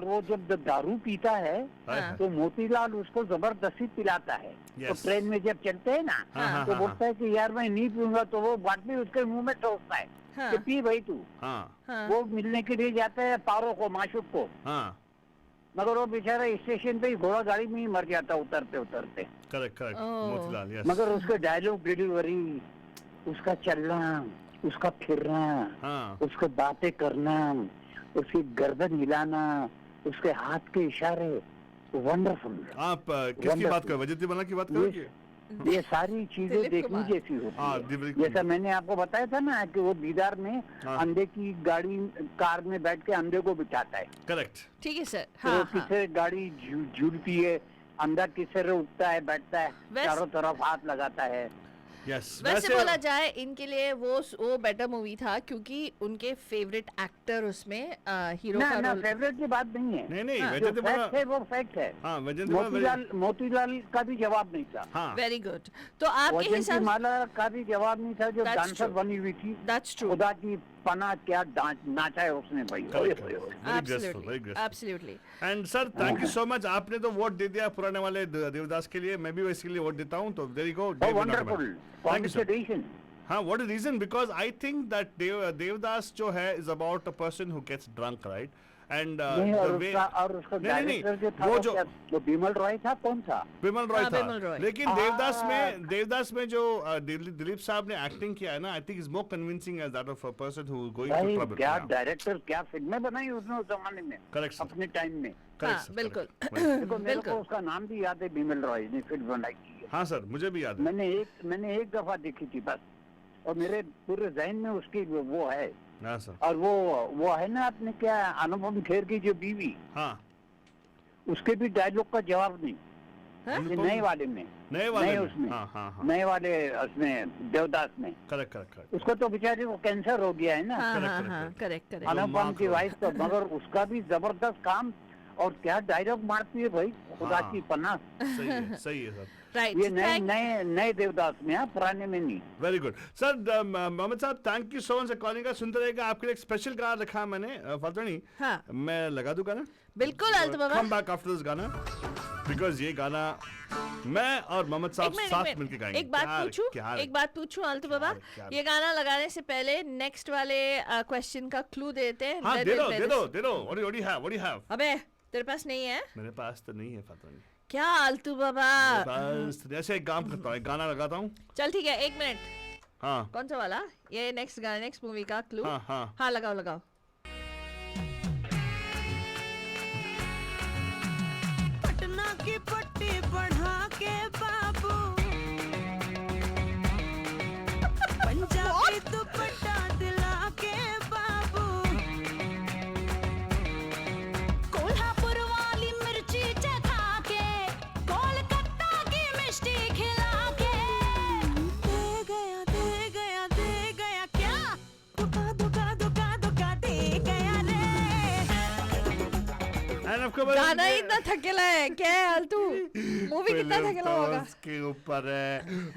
[SPEAKER 7] वो जब दारू पीता है
[SPEAKER 1] हाय,
[SPEAKER 2] हाँ।
[SPEAKER 1] हाय।
[SPEAKER 7] तो मोतीलाल उसको जबरदस्ती पिलाता है। तो
[SPEAKER 1] Yes.
[SPEAKER 7] ट्रेन में जब चलते हैं ना,
[SPEAKER 1] हाँ,
[SPEAKER 7] तो
[SPEAKER 1] हाँ,
[SPEAKER 7] बोलता है कि यार मैं नहीं पीऊंगा, तो वो बाटली उसके मुंह में ठोकता है
[SPEAKER 2] हाँ।
[SPEAKER 7] कि पी भाई तू।
[SPEAKER 1] हाँ
[SPEAKER 2] हाँ
[SPEAKER 7] वो मिलने के लिए जाता है पारो को, माशुक को।
[SPEAKER 1] हाँ
[SPEAKER 7] मगर वो बेचारा स्टेशन पे ही घोड़ा गाड़ी में ही मर जाता उतरते उतरते।
[SPEAKER 1] Correct
[SPEAKER 2] oh.
[SPEAKER 1] मोतीलाल, यस।
[SPEAKER 7] मगर उसके डायलॉग डिलीवरी, उसका चलना, उसका फिरना,
[SPEAKER 1] हाँ
[SPEAKER 7] उसके बातें करना, उसकी गर्दन हिलाना, उसके हाथ के इशारे, वंडरफुल।
[SPEAKER 1] आप किसकी
[SPEAKER 7] Wonderful.
[SPEAKER 1] बात कर, वजंती माला की बात करोगे?
[SPEAKER 7] ये सारी चीजें
[SPEAKER 2] दिलीप
[SPEAKER 7] देखने
[SPEAKER 2] कुमार।
[SPEAKER 7] जैसी
[SPEAKER 1] हाँ,
[SPEAKER 7] होती
[SPEAKER 1] दिलीप
[SPEAKER 7] है। जैसा
[SPEAKER 1] कुमार।
[SPEAKER 7] मैंने आपको बताया था ना कि वो दीदार में
[SPEAKER 1] हाँ।
[SPEAKER 7] अंडे की गाड़ी, कार में बैठ के अंडे को बिठाता है।
[SPEAKER 1] करेक्ट।
[SPEAKER 2] ठीक है सर।
[SPEAKER 7] फिर वो
[SPEAKER 2] हाँ हाँ
[SPEAKER 7] किससे गाड़ी झूलती है, अंडा किससे उठता है, बैठता है, चारों तरफ हाथ लगाता है।
[SPEAKER 1] यस।
[SPEAKER 2] वैसे बोला जाए इनके लिए वो बेटर मूवी था, क्योंकि उनके फेवरेट एक्टर उसमें हीरो
[SPEAKER 7] ना
[SPEAKER 2] का
[SPEAKER 7] ना,
[SPEAKER 2] रोल।
[SPEAKER 7] फेवरेट की बात नहीं है।
[SPEAKER 1] नहीं
[SPEAKER 2] हाँ।
[SPEAKER 7] जो
[SPEAKER 1] वजंती माला।
[SPEAKER 7] फैक्ट है वो फैक्ट है।
[SPEAKER 1] हाँ वजंती माला
[SPEAKER 7] मोतीलाल का भी जवाब नहीं था।
[SPEAKER 1] हाँ
[SPEAKER 2] वेरी गुड। तो आपके
[SPEAKER 7] वजंती
[SPEAKER 2] हिसाब
[SPEAKER 7] माला का भी जवाब नहीं था, जो
[SPEAKER 2] That's
[SPEAKER 7] डांसर
[SPEAKER 2] true.
[SPEAKER 7] बनी हुई थी।
[SPEAKER 2] That's true.
[SPEAKER 7] खुदा की पना क्या नाचा है उसने भाई। ओए होए होए।
[SPEAKER 1] Very graceful, very graceful.
[SPEAKER 2] Absolutely.
[SPEAKER 1] And sir thank you so much, आपने तो वोट दे दिया पुराने वाले देवदास के लिए, मैं भी वैसे लिए वोट देता हूँ, तो there you go.
[SPEAKER 7] Oh, wonderful. Congratulations.
[SPEAKER 1] हाँ, what is the reason? Because I think that Devdas जो है is about a person who gets drunk, right? And
[SPEAKER 7] नहीं,
[SPEAKER 1] the
[SPEAKER 7] और
[SPEAKER 1] way
[SPEAKER 7] उसका
[SPEAKER 1] नहीं, नहीं,
[SPEAKER 7] डायरेक्टर जो था
[SPEAKER 1] वो
[SPEAKER 7] वो
[SPEAKER 1] जो
[SPEAKER 7] वो बिमल रॉय था, कौन था?
[SPEAKER 1] बिमल रॉय
[SPEAKER 2] हाँ,
[SPEAKER 1] था,
[SPEAKER 2] बिमल रॉय।
[SPEAKER 1] लेकिन देवदास में जो दिलीप साहब ने एक्टिंग किया है ना, I think is more convincing as that of a person who going to
[SPEAKER 7] भाई
[SPEAKER 1] ट्रबल।
[SPEAKER 7] क्या डायरेक्टर, क्या फिल्में बनाई उसने उस जमाने में,
[SPEAKER 1] Correct, sir.
[SPEAKER 7] अपने टाइम में।
[SPEAKER 2] हाँ बिल्कुल।
[SPEAKER 7] देखो मेरे
[SPEAKER 2] बिल्कुल।
[SPEAKER 7] को उसका नाम भी याद है, बिमल रॉय ने फिल्म बनाई थी।
[SPEAKER 1] हाँ सर, मुझे भी याद है।
[SPEAKER 7] मैंने एक दफा देखी थी बस, और मेरे पूरे जहन में उसकी वो है।
[SPEAKER 1] हाँ सर।
[SPEAKER 7] और वो है ना, अपने क्या अनुपम खेर की जो बीवी,
[SPEAKER 1] हाँ
[SPEAKER 7] उसके भी डायलॉग का जवाब नहीं।
[SPEAKER 2] हाँ?
[SPEAKER 7] ये नए वाले में,
[SPEAKER 1] नए वाले
[SPEAKER 7] नए
[SPEAKER 1] में।
[SPEAKER 7] उसमें,
[SPEAKER 1] हाँ हाँ हाँ,
[SPEAKER 7] नए वाले उसमें देवदास में।
[SPEAKER 1] Correct correct correct.
[SPEAKER 7] उसको तो बेचारे को कैंसर हो गया है ना,
[SPEAKER 2] हाँ
[SPEAKER 1] Correct,
[SPEAKER 2] हाँ
[SPEAKER 1] correct,
[SPEAKER 2] हाँ
[SPEAKER 1] correct.
[SPEAKER 2] Correct correct.
[SPEAKER 1] अनु-
[SPEAKER 7] अनुपम की
[SPEAKER 1] माँ को।
[SPEAKER 7] वाइफ तो, मगर उसका भी जबरदस्त काम। और क्या डायलॉग मारती है भाई, खुदा
[SPEAKER 1] हाँ।
[SPEAKER 7] की पनाह।
[SPEAKER 1] सही है सर।
[SPEAKER 2] Right.
[SPEAKER 7] ये नए
[SPEAKER 2] Thank-
[SPEAKER 7] नए नए देवदास में है, पुराने में नहीं।
[SPEAKER 1] Very good sir. मोहम्मद साहब thank you so much calling का। सुनते रहेगा, आपके लिए एक स्पेशल गाना रखा है मैंने। फाल्तनी,
[SPEAKER 2] हाँ।
[SPEAKER 1] मैं लगा दूं गाना?
[SPEAKER 2] बिल्कुल अल्तु बाबा।
[SPEAKER 1] कम बैक आफ्टर दिस गाना, बिकॉज ये गाना मैं और मोहम्मद साहब साथ मिलकर गाएंगे।
[SPEAKER 2] एक बात
[SPEAKER 1] क्या-
[SPEAKER 2] पूछूं,
[SPEAKER 1] क्या-
[SPEAKER 2] एक बात पूछूं अल्तु बाबा,
[SPEAKER 1] क्या-
[SPEAKER 2] ये गाना लगाने से पहले नेक्स्ट वाले क्वेश्चन का क्लू देते हैं।
[SPEAKER 1] हाँ
[SPEAKER 2] Then
[SPEAKER 1] दे
[SPEAKER 2] we'll
[SPEAKER 1] दो
[SPEAKER 2] play
[SPEAKER 1] दे
[SPEAKER 2] this.
[SPEAKER 1] दो दे दो। What do you have? What do you have?
[SPEAKER 2] अबे तेरे पास नहीं है
[SPEAKER 1] मेरे पास तो नहीं है फाल्तनी।
[SPEAKER 2] क्या अल्तु बाबा?
[SPEAKER 1] बस ऐसे एक काम करता हूँ, एक गाना लगाता हूँ।
[SPEAKER 2] चल ठीक है, 1 मिनट।
[SPEAKER 1] हाँ
[SPEAKER 2] कौन सा वाला? ये नेक्स्ट गाना, नेक्स्ट मूवी का क्लू।
[SPEAKER 1] हाँ हाँ।
[SPEAKER 2] हाँ लगाओ लगाओ।
[SPEAKER 8] पटना की पट्टी बढ़ा के बाबू पंजाबी दुपट्टा दिला के बाबू कोल्हापुर वाली मिर्ची चखा के कोलकाता की मिष्टी खिला के दे गया क्या धोखा धोखा धोखा धोखा दे गया रे।
[SPEAKER 1] And of course,
[SPEAKER 2] गाना ही इतना थकेला है क्या है अल्तु? मूवी कितना
[SPEAKER 1] फिल्म
[SPEAKER 2] थकेला
[SPEAKER 1] तो
[SPEAKER 2] होगा?
[SPEAKER 1] उसके ऊपर है।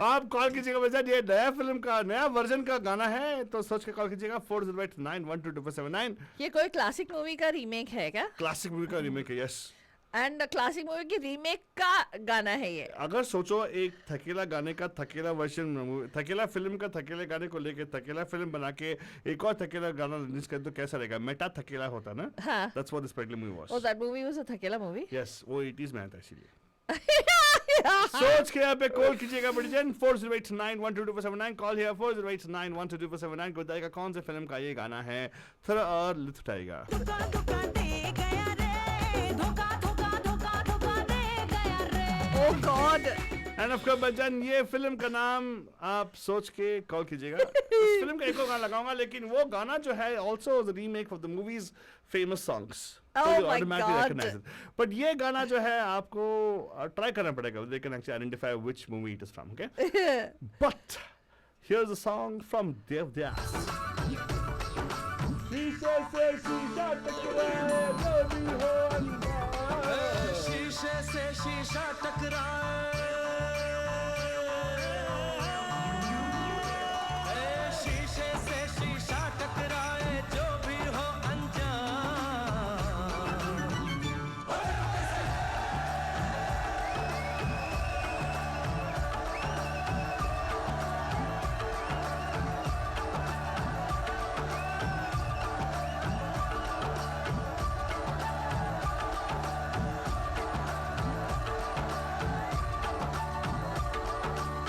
[SPEAKER 1] आप कॉल कीजिएगा वैसे, ये नया फिल्म का नया वर्जन का गाना है, तो सोच के कॉल कीजिएगा 4089122479।
[SPEAKER 2] ये कोई क्लासिक मूवी का रीमेक है क्या?
[SPEAKER 1] क्लासिक मूवी का रीमेक है, यस।
[SPEAKER 2] एंड क्लासिक मूवी की रीमेक का गाना है ये।
[SPEAKER 1] अगर सोचो एक थकेला गाने का थकेला वर्जन, थकेला फिल्म का थकेले गाने को लेके थकेला फिल्म बना के एक और थकेला गाना रिलीज कर तो कैसा रहेगा? मेटा थकेला होता ना।
[SPEAKER 2] हाँ।
[SPEAKER 1] That's what this particular movie was.
[SPEAKER 2] Oh, that movie was a थकेला movie?
[SPEAKER 1] Yes, वो 80s में आया था इसीलिए। सोच के यहाँ पे कॉल कीजिएगा बड़ीजन 4089122479। कॉल हियर 4089122479 को बताएगा कौन से फिल्म का ये गाना है, थोड़ा और लुत्फ उठाएगा।
[SPEAKER 8] धोखा धोखा दे गया रे, धोखा धोखा धोखा धोखा दे गया रे।
[SPEAKER 2] Oh God!
[SPEAKER 1] End of course Bachchan, ये फिल्म का नाम आप सोच के कॉल कीजिएगा। इस फिल्म का एक और गाना लगाऊंगा, लेकिन वो गाना जो है also the remake of the movie's famous songs.
[SPEAKER 2] Oh
[SPEAKER 1] So you
[SPEAKER 2] my
[SPEAKER 1] automatically
[SPEAKER 2] God.
[SPEAKER 1] recognize it. But ये गाना जो है आपको ट्राई करना पड़ेगा, they can actually identify which movie it is from, okay? But here's a song from Devdas. शीशे से शीशा टकराए जो भी हो अंदर।
[SPEAKER 8] शीशे से शीशा टकराए, शीशे से शीशा टकराए जो भी हो अनजान।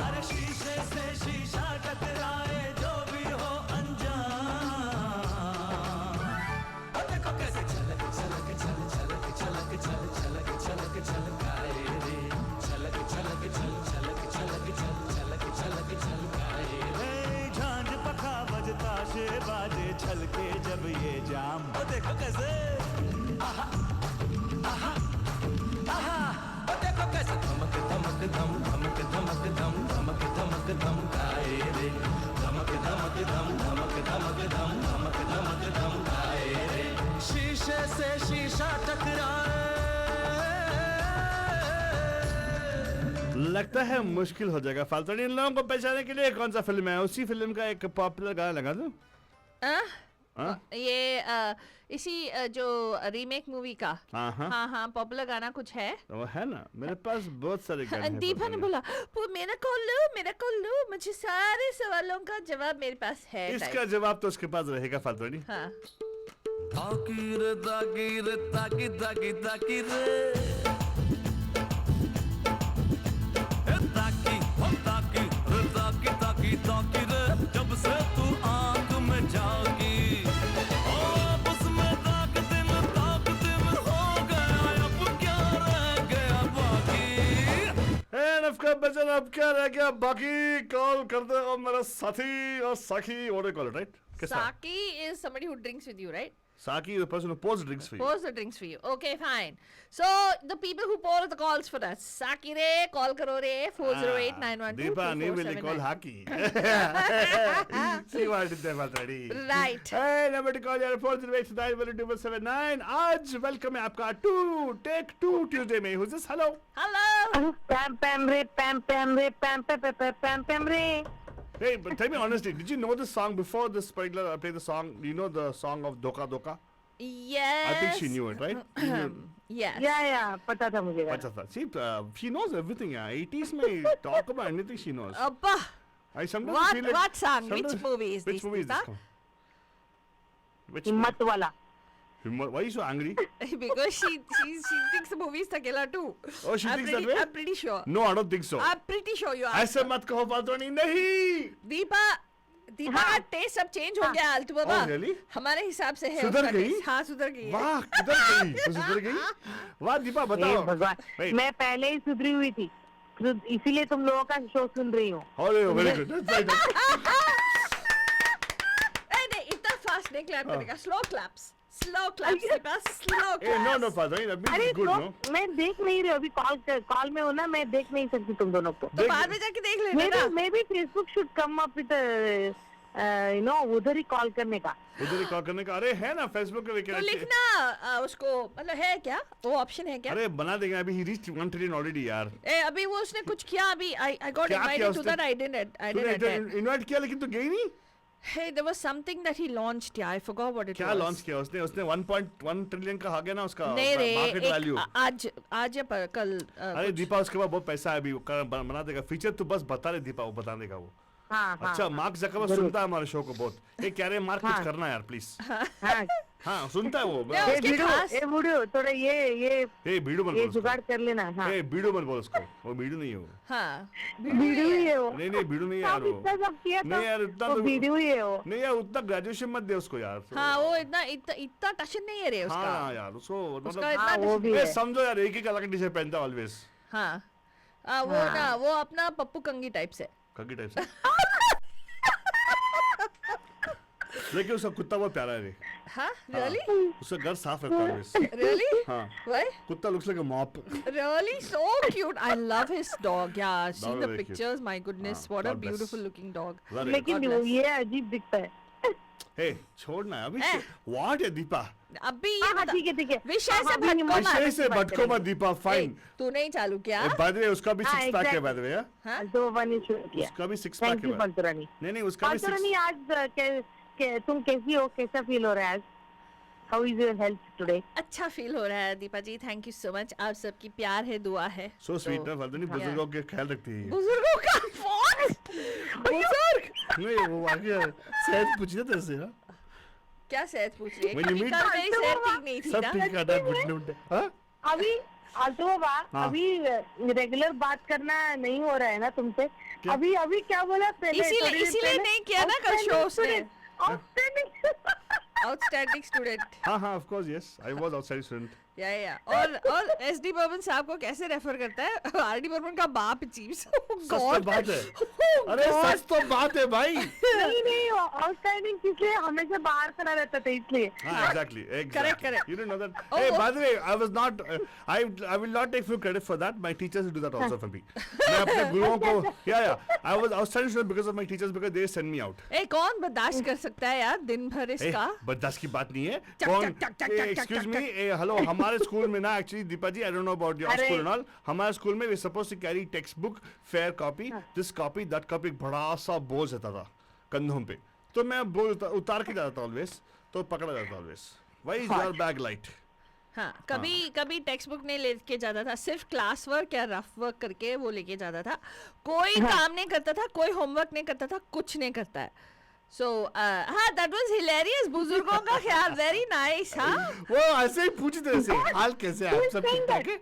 [SPEAKER 8] अरे शीशे से शीशा टकराए जो भी हो अनजान। और देखो कैसे छलक छलक छल छलक छलक छल छलक छलक छलकाए रे, छलक छलक छल छलक छलक छल छलक छलक छलकाए रे। झांझ पखा बजता शे बाजे छलके जब ये जाम। और देखो कैसे आहा आहा आहा। और देखो कैसे धमक धमक धम धमक धमक धम धमक धमक धम गाए रे, धमक धमक धम धमक धमक धम धमक धमक धम गाए रे। शीशे से शीशा टकराए।
[SPEAKER 1] लगता है मुश्किल हो जाएगा फालतू इन लोगों को पहचानने के लिए। कौन सा फिल्म है? उसी फिल्म का एक पॉपुलर गाना लगा दो। हाँ?
[SPEAKER 2] ये इसी जो रीमेक मूवी का।
[SPEAKER 1] हाँ हाँ
[SPEAKER 2] हाँ पॉपुलर गाना कुछ है।
[SPEAKER 1] वो है ना, मेरे पास बहुत सारे गाने हैं
[SPEAKER 2] दीपा ने
[SPEAKER 1] popular।
[SPEAKER 2] बोला मेरा कॉल लो, मुझे सारे सवालों का जवाब मेरे पास है।
[SPEAKER 1] इसका जवाब तो उसके पास रहेगा फालतू।
[SPEAKER 2] हाँ
[SPEAKER 8] ताकी रे ताकी रे ताकी ताकी ताकी रे, ताकी हो ताकी रे ताकी ताकी ताकी रे। जब से तू आंख में जागी ओ उसमें ताक दिन हो गया, अब क्या रह गया बाकी।
[SPEAKER 1] एंड ऑफ कोर्स बच्चन, अब क्या रह गया बाकी? कॉल कर दे और मेरा साथी और साखी, what do you call it, right?
[SPEAKER 2] Saki is somebody who drinks with you, right?
[SPEAKER 1] Saki is the person who pours drinks for you.
[SPEAKER 2] Pours the drinks for you. Okay, fine. So the people who pour the calls for us. Saki re, call karo re, 408-912-2479.
[SPEAKER 1] Deepa ne will call Haki. See what I did there, Faltari.
[SPEAKER 2] Right.
[SPEAKER 1] Hey, number to call here 408-912-2479. आज welcome है आपका Take 2 Tuesday में. Who's this? Hello.
[SPEAKER 2] Hello.
[SPEAKER 4] पैम पैम रे पैम पैम रे पैम पैम पैम रे.
[SPEAKER 1] Hey, but tell me honestly, did you know this song before this particular play the song? Do you know the song of Doka Doka?
[SPEAKER 2] Yes.
[SPEAKER 1] I think she knew it, right? You knew-
[SPEAKER 2] Yes.
[SPEAKER 4] या पता था मुझे.
[SPEAKER 1] अच्छा था. See, she knows everything. Yeah, 80s में talk about anything she knows.
[SPEAKER 2] Abba.
[SPEAKER 1] I sometimes
[SPEAKER 2] What-
[SPEAKER 1] feel like
[SPEAKER 2] what song? Which
[SPEAKER 1] sometimes-
[SPEAKER 2] movie is
[SPEAKER 1] which
[SPEAKER 2] this,
[SPEAKER 1] movie is this?
[SPEAKER 2] Deepa?
[SPEAKER 1] Come. Which
[SPEAKER 4] हिम्मत वाला.
[SPEAKER 1] movie? Why are you so angry?
[SPEAKER 2] Because she thinks the movie is Takela too.
[SPEAKER 1] Oh, she thinks that way?
[SPEAKER 2] I'm pretty sure.
[SPEAKER 1] No, I don't think so.
[SPEAKER 2] I'm pretty sure you are.
[SPEAKER 1] ऐसे मत कहो फालतूनी नहीं.
[SPEAKER 2] दीपा का test सब change हो गया आलतू बाबा.
[SPEAKER 1] Oh, really?
[SPEAKER 2] हमारे हिसाब से है
[SPEAKER 1] सुधर
[SPEAKER 2] उसका
[SPEAKER 1] गई?
[SPEAKER 2] taste. हाँ सुधर गई है.
[SPEAKER 1] वाह किधर गई? वो सुधर गई? वाह दीपा
[SPEAKER 4] हे
[SPEAKER 1] बताओ.
[SPEAKER 4] भगवान,
[SPEAKER 1] Wait.
[SPEAKER 4] मैं पहले ही सुधरी हुई थी, इसीलिए तुम लोगों का शो सुन रही हूँ.
[SPEAKER 1] Oh, very good. That's right.
[SPEAKER 2] नहीं इतना फास्ट नहीं क्लैप करेगा. Slow claps Deepa slow
[SPEAKER 1] Hey, no, father. That means
[SPEAKER 4] अरे
[SPEAKER 1] it's good,
[SPEAKER 4] तो
[SPEAKER 1] no?
[SPEAKER 4] मैं देख नहीं रही हूँ अभी. कॉल में हूँ ना, मैं देख नहीं सकती तुम दोनों को.
[SPEAKER 2] तो बाद में जाके देख लेना ना.
[SPEAKER 4] May be Facebook should come up with उधर ही कॉल करने का.
[SPEAKER 1] उधर ही कॉल करने का. अरे है ना फेसबुक पे
[SPEAKER 2] तो लिखना उसको मतलब है क्या वो ऑप्शन है क्या.
[SPEAKER 1] अरे बना देंगे. अभी he reached 1 trillion already यार.
[SPEAKER 2] अभी वो उसने कुछ किया अभी. I got
[SPEAKER 1] क्या किया
[SPEAKER 2] invited to
[SPEAKER 1] उसने?
[SPEAKER 2] that. I didn't attend.
[SPEAKER 1] Invite किया लेकिन तो गई नहीं.
[SPEAKER 2] Hey, there was something that he launched. Yeah, I forgot what it
[SPEAKER 1] क्या
[SPEAKER 2] was.
[SPEAKER 1] लॉन्च किया उसने 1.1 ट्रिलियन का आ गया ना उसका
[SPEAKER 2] नहीं रे
[SPEAKER 1] मार्केट वैल्यू.
[SPEAKER 2] आज या कल
[SPEAKER 1] अरे दीपा उसके बाद बहुत पैसा है अभी. बना देगा फीचर. तू बस बता रहे दीपा, वो बता देगा वो.
[SPEAKER 4] हाँ
[SPEAKER 1] अच्छा मार्क जकरबर्ग सुनता है हमारे शो को बहुत. ये कह रहे मार्क कुछ करना यार प्लीज.
[SPEAKER 4] हाँ.
[SPEAKER 1] हाँ सुनता है वो.
[SPEAKER 2] नहीं, उसके खास-
[SPEAKER 4] ए वीडियो थोड़ा ये
[SPEAKER 1] बीडू मत बोल
[SPEAKER 4] जुगाड़ कर लेना. हाँ
[SPEAKER 1] बीडू मत बोल उसको. वो बीडू नहीं है वो.
[SPEAKER 2] हाँ
[SPEAKER 4] वीडियो ही है वो.
[SPEAKER 1] नहीं बीडू नहीं है यार
[SPEAKER 4] आप
[SPEAKER 1] वो.
[SPEAKER 4] इतना सब किया
[SPEAKER 1] नहीं यार उतना
[SPEAKER 4] तो
[SPEAKER 1] तो
[SPEAKER 4] वीडियो ही है वो.
[SPEAKER 1] नहीं यार उतना ग्रेजुएशन मत दे उसको यार.
[SPEAKER 2] हाँ वो इतना टशन नहीं है रे उसका.
[SPEAKER 1] हाँ यार उसको
[SPEAKER 2] उसका
[SPEAKER 1] मतलब
[SPEAKER 2] इतना
[SPEAKER 4] हाँ, वो
[SPEAKER 2] टशन-
[SPEAKER 4] भी
[SPEAKER 1] ए,
[SPEAKER 4] है.
[SPEAKER 1] समझो यार एक ही कलर की टी शर्ट पहनता है ऑलवेज.
[SPEAKER 2] हाँ वो ना वो अपना पप्पू कंगी टाइप से.
[SPEAKER 1] कंगी टाइप से. लेकिन उसका कुत्ता बहुत प्यारा है रे.
[SPEAKER 2] हाँ really
[SPEAKER 1] उसका घर साफ रखता है ऑलवेज.
[SPEAKER 2] really
[SPEAKER 1] हाँ
[SPEAKER 2] why
[SPEAKER 1] कुत्ता looks like a mop.
[SPEAKER 2] really so cute. I love his dog. Yeah,
[SPEAKER 1] Dog
[SPEAKER 2] seen
[SPEAKER 1] is
[SPEAKER 2] the
[SPEAKER 1] very cute.
[SPEAKER 2] pictures. My goodness,
[SPEAKER 1] हाँ,
[SPEAKER 2] what a
[SPEAKER 1] God bless.
[SPEAKER 2] beautiful looking dog.
[SPEAKER 1] Very good.
[SPEAKER 4] लेकिन
[SPEAKER 2] God bless.
[SPEAKER 4] ये अजीब दिखता है.
[SPEAKER 1] ए छोड़ना अभी.
[SPEAKER 2] ए.
[SPEAKER 1] What है दीपा.
[SPEAKER 2] अभी ये
[SPEAKER 4] हाँ
[SPEAKER 2] बता-
[SPEAKER 4] ठीक है ठीक है.
[SPEAKER 2] विषय
[SPEAKER 4] हाँ,
[SPEAKER 2] से
[SPEAKER 4] अभी
[SPEAKER 2] भटको
[SPEAKER 4] हिम्मत
[SPEAKER 2] मत.
[SPEAKER 1] विषय से भटको मत दीपा.
[SPEAKER 2] ए,
[SPEAKER 1] फाइन.
[SPEAKER 2] तू नहीं चालू किया.
[SPEAKER 1] बाय द वे उसका भी
[SPEAKER 4] हाँ,
[SPEAKER 1] 6 पैक है
[SPEAKER 4] exactly.
[SPEAKER 1] By the way.
[SPEAKER 2] हाँ?
[SPEAKER 4] तो बनी शुरू किया.
[SPEAKER 1] उसका भी 6 पैक
[SPEAKER 4] थैंक
[SPEAKER 1] है.
[SPEAKER 4] यू पंचरानी.
[SPEAKER 1] नहीं उसका भी 6.
[SPEAKER 4] पंचरानी आज तुम कैसी हो, कैसा फील हो रहा है आज? How is your health today?
[SPEAKER 2] अच्छा फील हो रहा है Deepa ji. Thank you so much. आप सबकी प्यार है, दुआ है.
[SPEAKER 1] सो स्वीट ना फालतू बुजुर्गों के ख्याल रखती है.
[SPEAKER 2] बुजुर्गों का फोन. बुजुर्ग
[SPEAKER 1] नहीं वो आगे सेहत पूछने तेरे से.
[SPEAKER 2] क्या सेहत पूछ रही है?
[SPEAKER 1] When you
[SPEAKER 2] कभी
[SPEAKER 1] meet-
[SPEAKER 2] कल मेरी सेहत ठीक नहीं थी
[SPEAKER 1] सब
[SPEAKER 2] ना.
[SPEAKER 1] ठीक है. गुड. हां
[SPEAKER 4] अभी आलतू बाबा
[SPEAKER 1] हाँ.
[SPEAKER 4] अभी रेगुलर बात करना नहीं हो रहा है ना तुमसे. अभी क्या बोला पहले?
[SPEAKER 2] इसीलिए नहीं किया ना कल शो उसने.
[SPEAKER 4] आउटस्टैंडिंग.
[SPEAKER 2] Outstanding student.
[SPEAKER 1] हाँ of course yes I was outside student.
[SPEAKER 2] या और एसडी बर्मन साहब को कैसे रेफर करता है? आरडी बर्मन का बाप चीफ.
[SPEAKER 1] सच तो बात है. अरे सच तो बात है भाई.
[SPEAKER 4] नहीं आउटस्टैंडिंग इसलिए हमेशा बाहर खड़ा रहता था इसलिए.
[SPEAKER 1] हाँ exactly.
[SPEAKER 2] Correct.
[SPEAKER 1] You didn't know that.
[SPEAKER 2] Oh,
[SPEAKER 1] Hey,
[SPEAKER 2] oh.
[SPEAKER 1] by the way, I was not. I will not take full credit for that. My teachers do that also for me. मैं अपने गुरुओं को I was outstanding student because of my teachers because they send me out.
[SPEAKER 2] ए कौन बर्दाश्त कर सकता है यार दिन भर इसका?
[SPEAKER 1] बर्दाश्त की बात नहीं है.
[SPEAKER 2] चक,
[SPEAKER 1] कौन?
[SPEAKER 2] Chuck, Chuck, Chuck, Chuck,
[SPEAKER 1] Excuse
[SPEAKER 2] Chuck,
[SPEAKER 1] me. Hello हमारे स्कूल में ना actually Deepa ji I don't know about your
[SPEAKER 4] अरे.
[SPEAKER 1] school and all. हमारे स्कूल में we supposed to carry textbook, fair copy, this copy, that copy. एक बड़ा सा बोझ रहता था कंधों पे. तो मैं बोझ उतार के जाता था always. तो पकड़ा जाता always. Why is your bag light?
[SPEAKER 2] हाँ कभी टेक्स्ट बुक नहीं लेके जाता था. सिर्फ क्लास वर्क या रफ वर्क करके वो लेके जाता था. कोई काम नहीं करता था, कोई होमवर्क नहीं करता था, कुछ नहीं करता है. सो हाँ दैट वाज हिलेरियस. बुजुर्गों का ख्याल वेरी नाइस. हाँ
[SPEAKER 1] वो ऐसे ही पूछते थे से हाल कैसे आप सब ठीक ठाक है.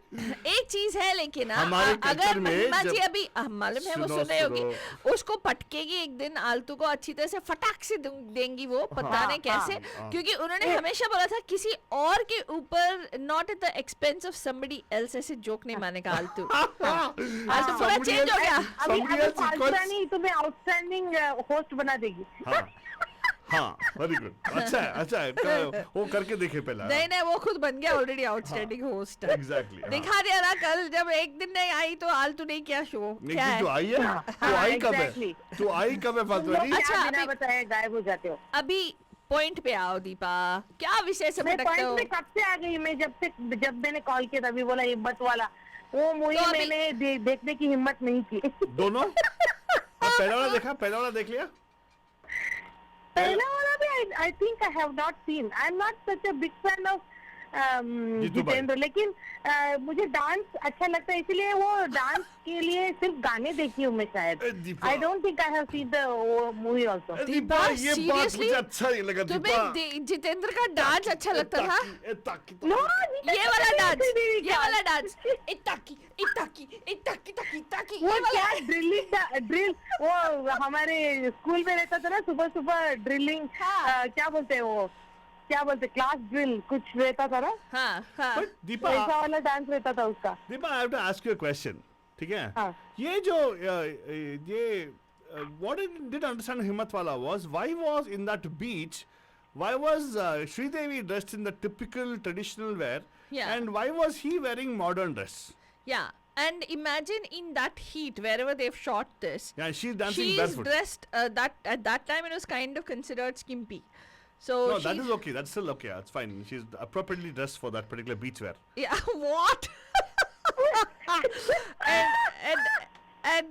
[SPEAKER 2] एक चीज है लेकिन
[SPEAKER 1] हमारे
[SPEAKER 2] अगर
[SPEAKER 1] कल्चर में
[SPEAKER 2] महिमा
[SPEAKER 1] जब-
[SPEAKER 2] जी अभी मालूम है वो
[SPEAKER 1] सुनो,
[SPEAKER 2] सुन रही होगी. उसको पटकेगी एक दिन आलतू को अच्छी तरह से फटाक से देंगी वो. पता नहीं कैसे. क्योंकि उन्होंने हमेशा बोला था किसी और के ऊपर not at the expense of somebody else. ऐसे जोक नहीं मानेगा आलतू. आलतू पूरा चेंज हो गया.
[SPEAKER 4] अभी
[SPEAKER 1] Somebody else equals-
[SPEAKER 4] पंचरानी तुम्हें आउटस्टैंडिंग होस्ट बना देगी.
[SPEAKER 1] हाँ वेरी गुड. अच्छा है वो करके देखे पहला.
[SPEAKER 2] नहीं वो खुद बन गया ऑलरेडी आउटस्टैंडिंग होस्ट.
[SPEAKER 1] एग्जैक्टली.
[SPEAKER 2] दिखा दिया ना कल जब एक दिन नहीं आई तो आलतू नहीं किया शो. क्या
[SPEAKER 1] तू
[SPEAKER 2] है
[SPEAKER 1] आई है. तू आई कब है.
[SPEAKER 4] exactly.
[SPEAKER 1] तू आई कब है फालतू
[SPEAKER 4] तुम
[SPEAKER 1] वाली.
[SPEAKER 4] लोग
[SPEAKER 2] अच्छा,
[SPEAKER 4] क्या बिना
[SPEAKER 2] अभी-
[SPEAKER 4] बताए गायब हो जाते हो.
[SPEAKER 2] अभी पॉइंट पे आओ दीपा. क्या विषय से
[SPEAKER 4] मैं
[SPEAKER 2] भटकते
[SPEAKER 4] पॉइंट
[SPEAKER 2] हो?
[SPEAKER 4] में कब से आ गई. मैं जब मैंने कॉल किया तभी बोला हिम्मत वाला. वो मूवी
[SPEAKER 2] तो अभी-
[SPEAKER 4] मैंने देखने की हिम्मत नहीं की।
[SPEAKER 1] दोनों? पहला वाला देखा? पहला वाला देख लिया?
[SPEAKER 4] पहला वाला भी I think I have not seen. I am not such a big fan of
[SPEAKER 1] Jeetu भाई।
[SPEAKER 4] जितेंद्र, लेकिन मुझे डांस अच्छा लगता है, इसलिए वो डांस के लिए सिर्फ गाने देखी हूँ मैं शायद।
[SPEAKER 1] Deepa.
[SPEAKER 4] I don't think I have seen the movie also.
[SPEAKER 1] Deepa, ये बात
[SPEAKER 2] seriously?
[SPEAKER 1] मुझे अच्छा नहीं लगा दीपा।
[SPEAKER 2] तुम्हें जितेंद्र का डांस अच्छा लगता था?
[SPEAKER 1] ताकि
[SPEAKER 4] नो,
[SPEAKER 2] ये वाला डांस, ये वाला डांस, इताकी इताकी इताकी ताकी ताकी,
[SPEAKER 4] वो
[SPEAKER 2] ये
[SPEAKER 4] क्या
[SPEAKER 2] वाला
[SPEAKER 4] ड्रिल वो हमारे स्कूल में रहता था ना, सुबह सुबह ड्रिलिंग,
[SPEAKER 2] हाँ।
[SPEAKER 4] क्या बोलते हैं वो, क्या बोलते, क्लास ड्रिल कुछ रहता था ना,
[SPEAKER 2] हाँ हाँ
[SPEAKER 1] But दीपा,
[SPEAKER 4] वैसा वाला डांस रहता था उसका।
[SPEAKER 1] Deepa, I have to ask you a question. ठीक है?
[SPEAKER 4] हाँ।
[SPEAKER 1] ये जो what I didn't understand Himmat wala was, why was in that beach, why was Sridevi dressed in the typical traditional wear,
[SPEAKER 2] Yeah.
[SPEAKER 1] and why was he wearing modern dress?
[SPEAKER 2] Yeah, and imagine in that heat, wherever they've shot this,
[SPEAKER 1] Yeah, she's dancing
[SPEAKER 2] she's
[SPEAKER 1] barefoot.
[SPEAKER 2] dressed that at that time it was kind of considered skimpy. So
[SPEAKER 1] No, that
[SPEAKER 2] she's-
[SPEAKER 1] is okay. That's still okay. It's fine. She's appropriately dressed for that particular beach wear.
[SPEAKER 2] Yeah, what? and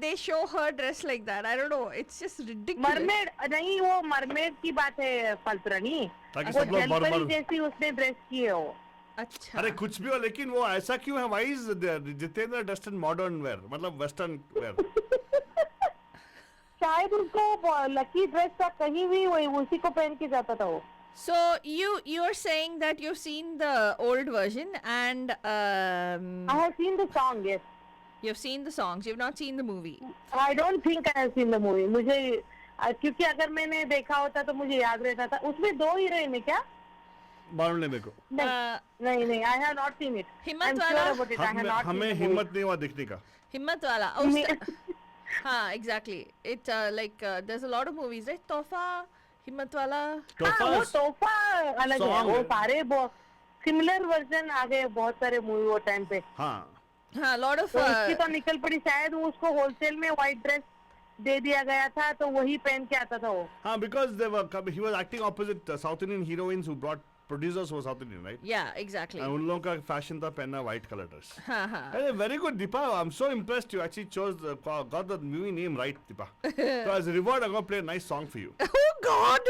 [SPEAKER 2] they show her dressed like that. I don't know. It's just ridiculous.
[SPEAKER 4] Mermaid नहीं, वो mermaid की बात है फालतूरानी,
[SPEAKER 1] ताकि
[SPEAKER 4] वो
[SPEAKER 1] सब लोग
[SPEAKER 4] जलपरी
[SPEAKER 1] मर-
[SPEAKER 4] जैसी उसने ड्रेस की है वो।
[SPEAKER 2] अच्छा.
[SPEAKER 1] अरे कुछ भी हो, लेकिन वो ऐसा क्यों है? Why is Jitendra dressed in modern wear? मतलब western wear.
[SPEAKER 4] शायद उसको लकी ड्रेस था, कहीं भी वही उसी को पहन के जाता था वो।
[SPEAKER 2] So you're saying that you've seen the old version and
[SPEAKER 4] I have seen the song, yes.
[SPEAKER 2] you've seen the songs. You've not seen the movie.
[SPEAKER 4] I don't think I have seen the movie. मुझे क्योंकि अगर मैंने देखा होता तो मुझे याद रहता था। उसमें दो हीरोइन है क्या?
[SPEAKER 1] मालूम नहीं मेरे को।
[SPEAKER 4] नहीं नहीं, I have not seen it.
[SPEAKER 2] हिम्मत
[SPEAKER 4] I'm
[SPEAKER 2] वाला?
[SPEAKER 4] sure about it. I have not seen
[SPEAKER 1] हमें
[SPEAKER 4] the movie.
[SPEAKER 1] हिम्मत नहीं हुआ देखने का।
[SPEAKER 2] Himmat wala. हाँ, exactly. It like there's a lot of movies, right? Tofa, Himmat wala.
[SPEAKER 4] हाँ, वो तोहफा अलग है,
[SPEAKER 1] Song
[SPEAKER 4] वो
[SPEAKER 1] है।
[SPEAKER 4] सारे सिमिलर वर्जन आ गए बहुत सारे मूवी वो टाइम पे।
[SPEAKER 1] हाँ।
[SPEAKER 2] हाँ, lot of
[SPEAKER 4] तो उसकी तो निकल पड़ी, शायद वो उसको होलसेल में व्हाइट ड्रेस दे दिया गया था तो वही पहन के आता था वो।
[SPEAKER 1] हाँ, because he was acting opposite South Indian heroines who brought producers who were South Indian, right?
[SPEAKER 2] yeah, exactly.
[SPEAKER 1] And उन लोगों का fashion था पहनना white color dress.
[SPEAKER 2] हाँ हाँ.
[SPEAKER 1] Hey, very good, Deepa. I'm so impressed you actually got the movie name right, Deepa. So as a reward, I'm gonna play a nice song for you.
[SPEAKER 2] Oh God!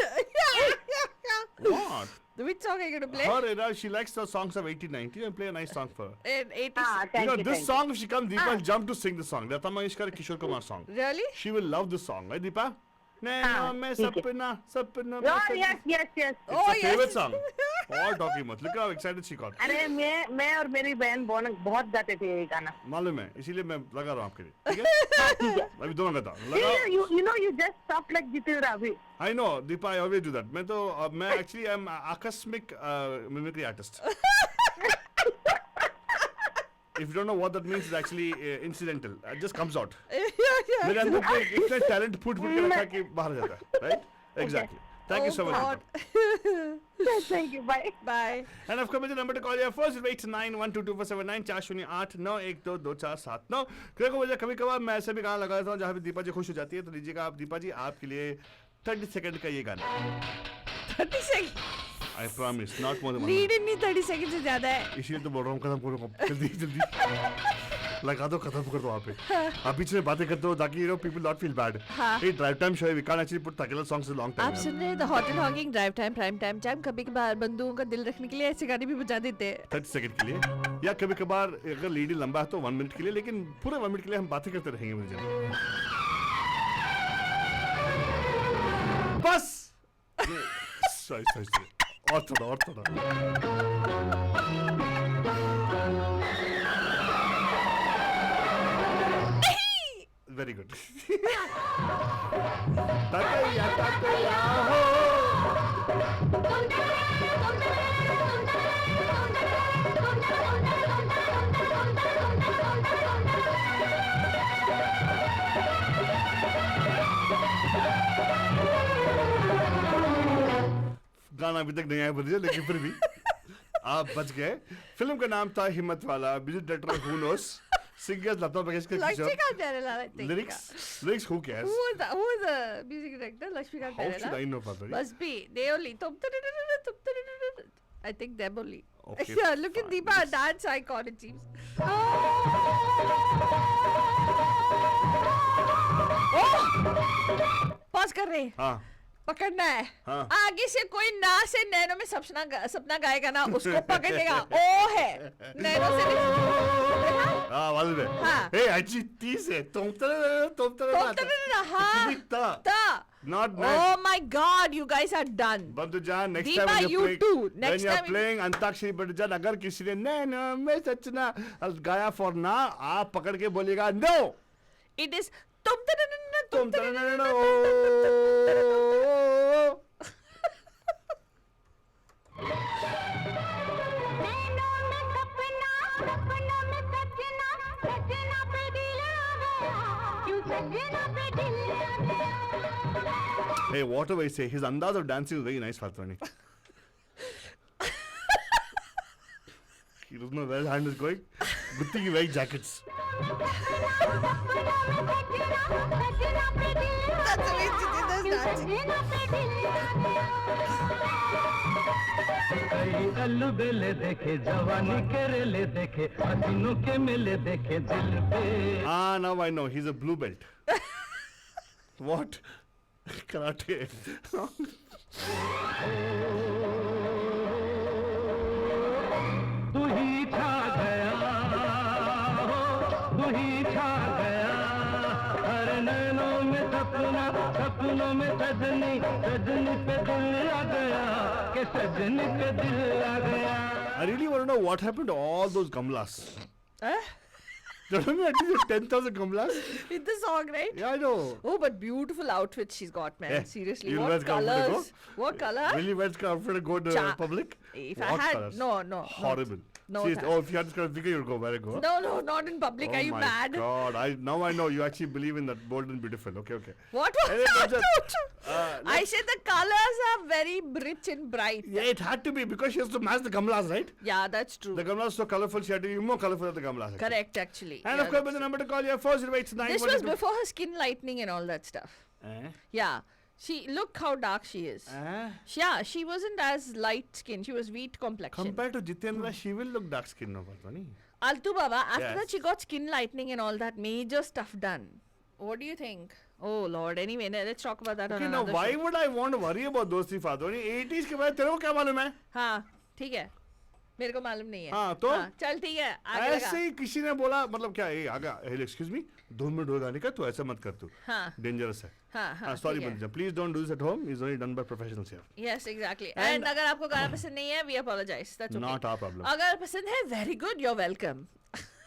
[SPEAKER 1] What?
[SPEAKER 2] Which song are you gonna play?
[SPEAKER 1] Her era, she likes the songs of 1890. And play a nice song for her.
[SPEAKER 2] In 80s.
[SPEAKER 4] हाँ,
[SPEAKER 1] You
[SPEAKER 4] thank
[SPEAKER 1] know,
[SPEAKER 4] you,
[SPEAKER 1] this
[SPEAKER 4] thank you.
[SPEAKER 1] song, if she comes, Deepa will jump to sing the song. Lata Mangeshkar, Kishore Kumar song.
[SPEAKER 2] Really?
[SPEAKER 1] She will love this song, right, Deepa?
[SPEAKER 4] हाँ,
[SPEAKER 1] मैं
[SPEAKER 4] ठीक है।
[SPEAKER 1] सपना सपना
[SPEAKER 4] Oh, yes, yes, yes.
[SPEAKER 1] It's
[SPEAKER 2] Oh,
[SPEAKER 1] her favorite
[SPEAKER 2] yes.
[SPEAKER 1] song. All talking about. Look how excited she got.
[SPEAKER 4] अरे मैं और मेरी बहन बहुत गाते थे ये गाना।
[SPEAKER 1] मालूम है, इसीलिए मैं लगा रहा हूँ आपके लिए, ठीक है?
[SPEAKER 4] ठीक है।
[SPEAKER 1] अभी दोनों गाता हूँ। लगा।
[SPEAKER 4] You know you just talk like Jitendra अभी।
[SPEAKER 1] I know, Deepa, I always do that. मैं actually I'm आकस्मिक mimicry artist. If you don't know what that means, it's actually incidental. It just comes out.
[SPEAKER 2] yeah.
[SPEAKER 1] मेरे अंदर पे इतना talent फूट के रखा है कि बाहर जाता है, right? Exactly. Thank you so much.
[SPEAKER 2] God.
[SPEAKER 1] Deepa.
[SPEAKER 4] Thank you, bye.
[SPEAKER 2] Bye.
[SPEAKER 1] And of course, the number to call you first is 89122479 408922479। देखो मुझे कभी कभार मैं ऐसे भी गाना लगा देता हूँ जहाँ पे दीपा जी खुश हो जाती है, तो लीजिएगा आप दीपा जी, आपके लिए 30 सेकंड का ये गाना।
[SPEAKER 2] 30 seconds.
[SPEAKER 1] I promise, not more than 1
[SPEAKER 2] Lead
[SPEAKER 1] minute।
[SPEAKER 2] in नहीं 30 seconds से ज़्यादा है.
[SPEAKER 1] इसीलिए तो बोल रहा हूँ खत्म करो, जल्दी जल्दी लगा दो, खत्म कर दो वहाँ पे। आप बीच में बातें करते हो ताकि people not feel bad।
[SPEAKER 2] हाँ।
[SPEAKER 1] ये drive time show है, we can't actually put Takila songs a long time।
[SPEAKER 2] आप सुन रहे हैं the hot and Hawking drive time prime time jam. कभी कभार बंदूकों का दिल रखने के लिए ऐसे गाने भी बजा देते हैं.
[SPEAKER 1] 30 सेकंड के लिए, या कभी कभार अगर लीड लंबा है तो 1 मिनट के लिए, लेकिन पूरे 1 मिनट के लिए हम बातें करते रहेंगे मुझे। बस सही और थोड़ा वेरी गुड। तकैया हो गाना अभी तक नहीं आया मुझे, लेकिन फिर भी आप बच गए। फिल्म का नाम था Himmatwala, music director who knows, singers Lata Mangeshkar,
[SPEAKER 2] Laxmikant Pyarelal, I think.
[SPEAKER 1] Lyrics who cares,
[SPEAKER 2] Who was the music director? Lashmikant
[SPEAKER 1] how should
[SPEAKER 2] Pyarelal.
[SPEAKER 1] I know father.
[SPEAKER 2] Must be. They only. I think them only.
[SPEAKER 1] Okay,
[SPEAKER 2] Yeah, look at
[SPEAKER 1] fine.
[SPEAKER 2] Deepa, dance icon achieves. Pause कर रहे हैं
[SPEAKER 1] हाँ
[SPEAKER 2] पकड़ना है
[SPEAKER 1] हाँ।
[SPEAKER 2] आगे से कोई ना से नैनो में सपना गाएगा ना उसको पकड़ेगा ओ है नैनो से देखा?
[SPEAKER 1] हाँ मालूम है
[SPEAKER 2] हाँ।
[SPEAKER 1] Hey अच्छी 30 है तुम तरह
[SPEAKER 2] हाँ ta.
[SPEAKER 1] not
[SPEAKER 2] Oh my god, you guys are done.
[SPEAKER 1] Bantujan, next
[SPEAKER 2] Deepa,
[SPEAKER 1] time when
[SPEAKER 2] you
[SPEAKER 1] you're playing,
[SPEAKER 2] too.
[SPEAKER 1] when
[SPEAKER 2] Next
[SPEAKER 1] you're
[SPEAKER 2] time
[SPEAKER 1] playing Antakshari Bantujan, अगर किसी ने नैनो में सचना गाया for ना आप पकड़ के बोलेगा no
[SPEAKER 2] It is
[SPEAKER 1] तुम तरह
[SPEAKER 3] नैनों में सपना सपनों में सजना सजना पे दिल आ गया क्यों सजना पे दिल आ गया
[SPEAKER 1] Hey, whatever I say, his andaz of dancing is very nice, Fatwani. He doesn't know where his hand is going. Good thing he wears jackets.
[SPEAKER 2] That's the way Jitendra is dancing.
[SPEAKER 8] कई अल्लू बेले देखे जवानी के रेले देखे हसीनों के मेले देखे दिल पे
[SPEAKER 1] Ah, now I know. He's a blue belt. What? Karate.
[SPEAKER 8] तू ही छा गया तू ही छा गया हर नैनों में सपना सपनों में सजनी सजनी पे दिल आ गया के सजनी पे दिल आ गया
[SPEAKER 1] I really want to know what happened to all those Kamlas.
[SPEAKER 2] Huh?
[SPEAKER 1] Don't you know at least 10,000 Kamlas?
[SPEAKER 2] In the song, right?
[SPEAKER 1] Yeah, I know.
[SPEAKER 2] Oh, but beautiful outfits she's got, man.
[SPEAKER 1] Eh,
[SPEAKER 2] Seriously,
[SPEAKER 1] you'll
[SPEAKER 2] what
[SPEAKER 1] wear comfort to
[SPEAKER 2] colors? What color?
[SPEAKER 1] Will you wear comfort to go to
[SPEAKER 2] Cha-
[SPEAKER 1] public?
[SPEAKER 2] If
[SPEAKER 1] What
[SPEAKER 2] I had
[SPEAKER 1] colors?
[SPEAKER 2] no.
[SPEAKER 1] Horrible.
[SPEAKER 2] No
[SPEAKER 1] See,
[SPEAKER 2] thanks.
[SPEAKER 1] oh, if you had this kind of figure, you'd go. Where go?
[SPEAKER 2] No, not in public.
[SPEAKER 1] Oh
[SPEAKER 2] Are you
[SPEAKER 1] my
[SPEAKER 2] mad?
[SPEAKER 1] God! Now I know you actually believe in that bold and beautiful. Okay.
[SPEAKER 2] What
[SPEAKER 1] Anyway,
[SPEAKER 2] was
[SPEAKER 1] but
[SPEAKER 2] that? I said the colors are very rich and bright.
[SPEAKER 1] Yeah, it had to be because she has to match the Kamlas, right?
[SPEAKER 2] Yeah, that's true.
[SPEAKER 1] The Kamlas so colorful, she had to be more colorful than the Kamlas. actually.
[SPEAKER 2] Correct, actually.
[SPEAKER 1] And
[SPEAKER 2] Yeah,
[SPEAKER 1] of course, the number to call you 408
[SPEAKER 2] this was before her skin lightening and all that stuff. Yeah. Look how dark she is. Yeah, she wasn't as light skin. She was wheat complexion.
[SPEAKER 1] Compared to Jitendra, she will look dark skinned now, Patwani.
[SPEAKER 2] Altu Baba, after
[SPEAKER 1] Yes.
[SPEAKER 2] that she got skin lightening and all that major stuff done. What do you think? Oh Lord. Anyway, let's talk about that on
[SPEAKER 1] Okay, now
[SPEAKER 2] another
[SPEAKER 1] why
[SPEAKER 2] show.
[SPEAKER 1] would I want to worry about those things, Patwani? 80s के बाद तेरे को क्या मालूम है?
[SPEAKER 2] हाँ, ठीक है. मेरे को मालूम नहीं है.
[SPEAKER 1] हाँ, तो?
[SPEAKER 2] चल ठीक है. आगे
[SPEAKER 1] ऐसे
[SPEAKER 2] लगा.
[SPEAKER 1] ही किसी ने बोला मतलब क्या ये आगा एक्सक्यूज मी 2 मिनट हो गाने का तो ऐसा मत कर तू
[SPEAKER 2] हाँ.
[SPEAKER 1] डेंजरस है
[SPEAKER 2] हाँ,
[SPEAKER 1] सॉरी
[SPEAKER 2] ठीक है.
[SPEAKER 1] बंजा please don't do this at home is only done by professionals here
[SPEAKER 2] Yes, exactly.
[SPEAKER 1] And-
[SPEAKER 2] And अगर आपको गाना पसंद नहीं है, we apologize. That's okay.
[SPEAKER 1] Not our problem.
[SPEAKER 2] अगर पसंद है, very good. You're welcome.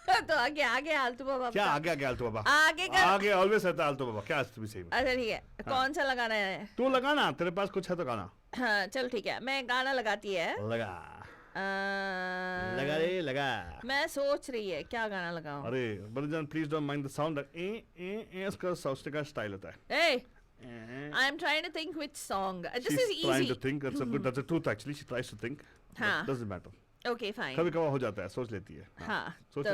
[SPEAKER 2] तो आगे आलतू बाबा.
[SPEAKER 1] क्या
[SPEAKER 2] बता.
[SPEAKER 1] आगे आगे आलतो बाबा
[SPEAKER 2] आगे कर.
[SPEAKER 1] आगे ऑलवेज रहता है आलतो बाबा क्या आज भी सही में
[SPEAKER 2] अच्छा ठीक है. कौन सा लगाना है?
[SPEAKER 1] तू लगा ना तेरे पास कुछ है तो गाना
[SPEAKER 2] हाँ, चल ठीक है. मैं गाना लगाती है.
[SPEAKER 1] लगा
[SPEAKER 2] अ,
[SPEAKER 1] रे लगा
[SPEAKER 2] मैं सोच रही है क्या गाना लगाऊं.
[SPEAKER 1] अरे बंजान please don't mind the sound that uh इसका साउंड का स्टाइल होता है
[SPEAKER 2] Hey, I'm trying to think which song. This
[SPEAKER 1] She's
[SPEAKER 2] is
[SPEAKER 1] trying
[SPEAKER 2] easy.
[SPEAKER 1] to think that's a truth actually she tries to think
[SPEAKER 2] हाँ.
[SPEAKER 1] doesn't matter
[SPEAKER 2] Okay, fine.
[SPEAKER 1] कभी कभार हो जाता है सोच लेती है
[SPEAKER 2] हाँ.
[SPEAKER 1] सोच
[SPEAKER 2] तो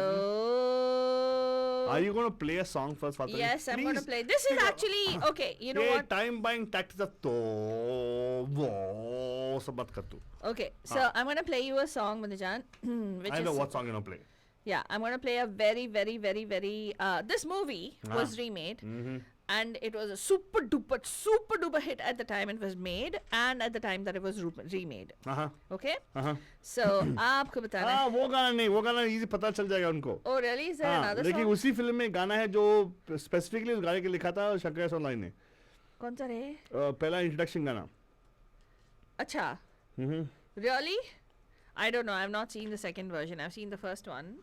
[SPEAKER 1] Are you going to play a song first, Fatali?
[SPEAKER 2] yes, I'm going to
[SPEAKER 1] Please.
[SPEAKER 2] play. This is actually okay. You know
[SPEAKER 1] ये
[SPEAKER 2] what?
[SPEAKER 1] time buying tactics of तो वो सब मत कर तू.
[SPEAKER 2] Okay, so I'm going to play you a song, Mandijan. Which
[SPEAKER 1] I
[SPEAKER 2] is
[SPEAKER 1] know what song you're gonna play.
[SPEAKER 2] Yeah, I'm going to play a very, very, very, very. This movie was remade, and it was a super duper hit at the time it was made, and at the time that it was remade.
[SPEAKER 1] हाँ
[SPEAKER 2] Okay,
[SPEAKER 1] हाँ
[SPEAKER 2] so आपको बताना है.
[SPEAKER 1] हाँ वो गाना नहीं वो गाना easy पता चल जाएगा उनको.
[SPEAKER 2] Oh really? Is there
[SPEAKER 1] हाँ
[SPEAKER 2] another
[SPEAKER 1] लेकिन
[SPEAKER 2] song?
[SPEAKER 1] उसी फिल्म में गाना है जो specifically उस गाने के लिखा था शंकर सोनलाइन ने.
[SPEAKER 2] कौन सा रे?
[SPEAKER 1] पहला इंट्रोडक्शन गाना.
[SPEAKER 2] अच्छा. Really? I don't know. I've not seen the second version. I've seen the first one.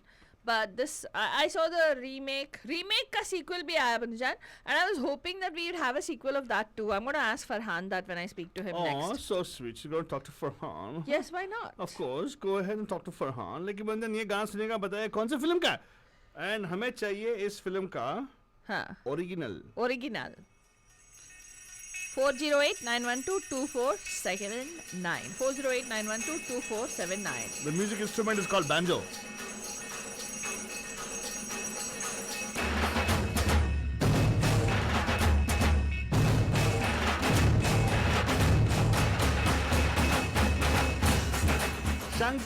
[SPEAKER 2] But this, I saw the remake. Remake ka sequel bhi aaya, Banjan. And I was hoping that we would have a sequel of that too. I'm going to ask Farhan that when I speak to him
[SPEAKER 1] Oh,
[SPEAKER 2] next.
[SPEAKER 1] so sweet. She's going to talk to Farhan.
[SPEAKER 2] Yes, why not?
[SPEAKER 1] Of course, go ahead and talk to Farhan. लेकिन बंदन ये गाना सुनेगा बताए कौन सी film का? And हमें चाहिए इस फिल्म का
[SPEAKER 2] हाँ.
[SPEAKER 1] Original.
[SPEAKER 2] Original. 408-912-2479. 408-912-2479.
[SPEAKER 1] The music instrument is called banjo.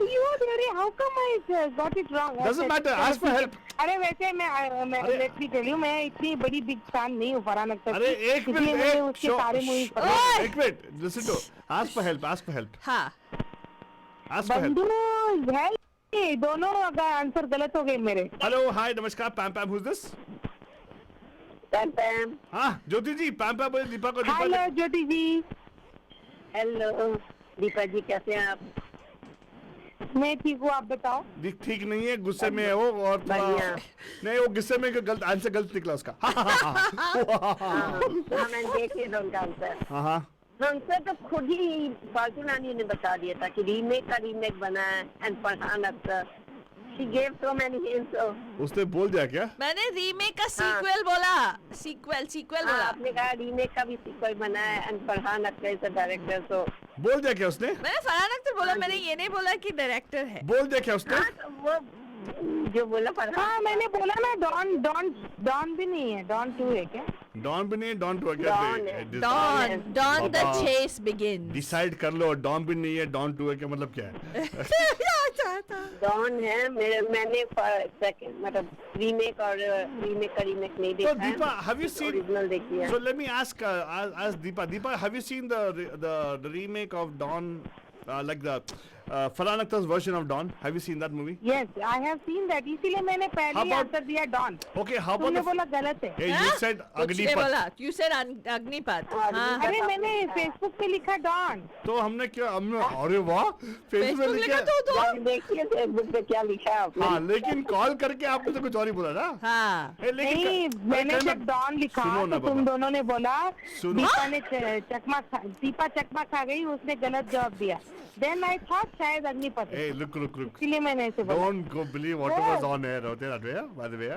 [SPEAKER 4] You really, how come I got it wrong?
[SPEAKER 1] Doesn't matter, ask for help.
[SPEAKER 4] अरे वैसे मैं
[SPEAKER 1] अरे-
[SPEAKER 4] let me tell you, मैं इतनी बड़ी बिग फैन नहीं हूँ फरहान अख्तर
[SPEAKER 1] अरे
[SPEAKER 4] की,
[SPEAKER 1] एक
[SPEAKER 4] इसलिए
[SPEAKER 1] मिनट,
[SPEAKER 4] मैंने
[SPEAKER 1] एक
[SPEAKER 4] उसके सारे मूवीज
[SPEAKER 1] एक minute, listen to, ask for help, ask for help,
[SPEAKER 2] हाँ
[SPEAKER 1] ask for help.
[SPEAKER 4] बंधु है ये, दोनों अगर आंसर गलत हो गए मेरे.
[SPEAKER 1] Hello, hi, नमस्कार, पैम पैम, who's this?
[SPEAKER 7] पैम पैम.
[SPEAKER 1] हाँ, ज्योति जी, पैम पैम बोले दीपा को, दीपा
[SPEAKER 4] हेलो ज्योति जी.
[SPEAKER 7] हेलो दीपा जी, कैसे हैं आप?
[SPEAKER 4] मैं ठीक हूँ, आप बताओ.
[SPEAKER 1] ठीक नहीं है, गुस्से में है वो, और थोड़ा
[SPEAKER 7] बढ़िया.
[SPEAKER 1] नहीं, वो गुस्से में गलत आंसर गलत निकला उसका.
[SPEAKER 7] हाँ, मैंने देख लिया उनका आंसर.
[SPEAKER 1] हाँ
[SPEAKER 7] आंसर तो खुद ही फाल्गु नानी ने बता दिया था कि रीमेक का रीमेक बना है and Farhan Akhtar. She gave so many hints.
[SPEAKER 1] उसने बोल दिया क्या?
[SPEAKER 2] मैंने रीमेक का सीक्वल बोला, सीक्वल
[SPEAKER 7] हाँ,
[SPEAKER 2] बोला.
[SPEAKER 7] आपने कहा रीमेक का भी सीक्वल बना है and Farhan Akhtar is the director. So
[SPEAKER 1] बोल दिया क्या उसने?
[SPEAKER 2] मैंने फरहान अख्तर बोला, मैंने ये नहीं बोला कि डायरेक्टर है.
[SPEAKER 1] बोल दिया क्या उसने?
[SPEAKER 7] हाँ, तो वो जो बोला फरहान.
[SPEAKER 4] हाँ मैंने बोला ना, डॉन भी नहीं है, डॉन 2 है क्या?
[SPEAKER 1] डॉन भी नहीं, डॉन टू
[SPEAKER 7] Dawn है.
[SPEAKER 2] Dawn the
[SPEAKER 1] Baba.
[SPEAKER 2] chase begins.
[SPEAKER 1] Decide कर लो, डॉन भी नहीं है, डॉन टू है, क्या मतलब क्या है?
[SPEAKER 7] डॉन है. मैंने सेकंड मतलब रीमेक और रीमेक का रीमेक नहीं
[SPEAKER 1] So
[SPEAKER 7] देखा है.
[SPEAKER 1] Deepa, have you seen?
[SPEAKER 7] Original देखी है.
[SPEAKER 1] So let me ask Deepa. Deepa, have you seen the remake of Dawn, like the Farhan Akhtar's version of Dawn? Have you seen that movie?
[SPEAKER 4] Yes, I have seen that. इसीलिए मैंने पहले
[SPEAKER 1] How
[SPEAKER 4] he
[SPEAKER 1] about-
[SPEAKER 4] answer दिया don.
[SPEAKER 1] Okay, how about
[SPEAKER 4] तुमने
[SPEAKER 1] the?
[SPEAKER 4] बोला गलत है.
[SPEAKER 1] Hey, you
[SPEAKER 2] हाँ?
[SPEAKER 1] said
[SPEAKER 2] कुछ ये
[SPEAKER 1] Agnipat.
[SPEAKER 2] बोला, you said अग्निपथ. हाँ.
[SPEAKER 4] अरे मैंने फेसबुक पे लिखा डॉन.
[SPEAKER 1] तो हमने अरे वाह, फेसबुक
[SPEAKER 2] फेसबुक लिखा तो
[SPEAKER 7] आप देखिए फेसबुक पे क्या लिखा है आपने.
[SPEAKER 1] हाँ, लेकिन कॉल करके आपने तो कुछ और ही बोला ना?
[SPEAKER 2] हाँ.
[SPEAKER 1] Hey, लेकिन
[SPEAKER 4] नहीं,
[SPEAKER 1] अरे
[SPEAKER 4] मैंने
[SPEAKER 1] कहना-
[SPEAKER 4] जब डॉन लिखा
[SPEAKER 1] सुनो ना
[SPEAKER 4] तो तुम
[SPEAKER 1] बाबा।
[SPEAKER 4] दोनों ने बोला
[SPEAKER 1] सुनो।
[SPEAKER 4] दीपा चकमा खा गई, उसने गलत जवाब दिया. देन आई थॉट शायद अग्निपथ है.
[SPEAKER 1] Hey, look.
[SPEAKER 4] इसीलिए मैंने ऐसे बोला.
[SPEAKER 1] Don't go believe whatever was on air out there that way, by the way.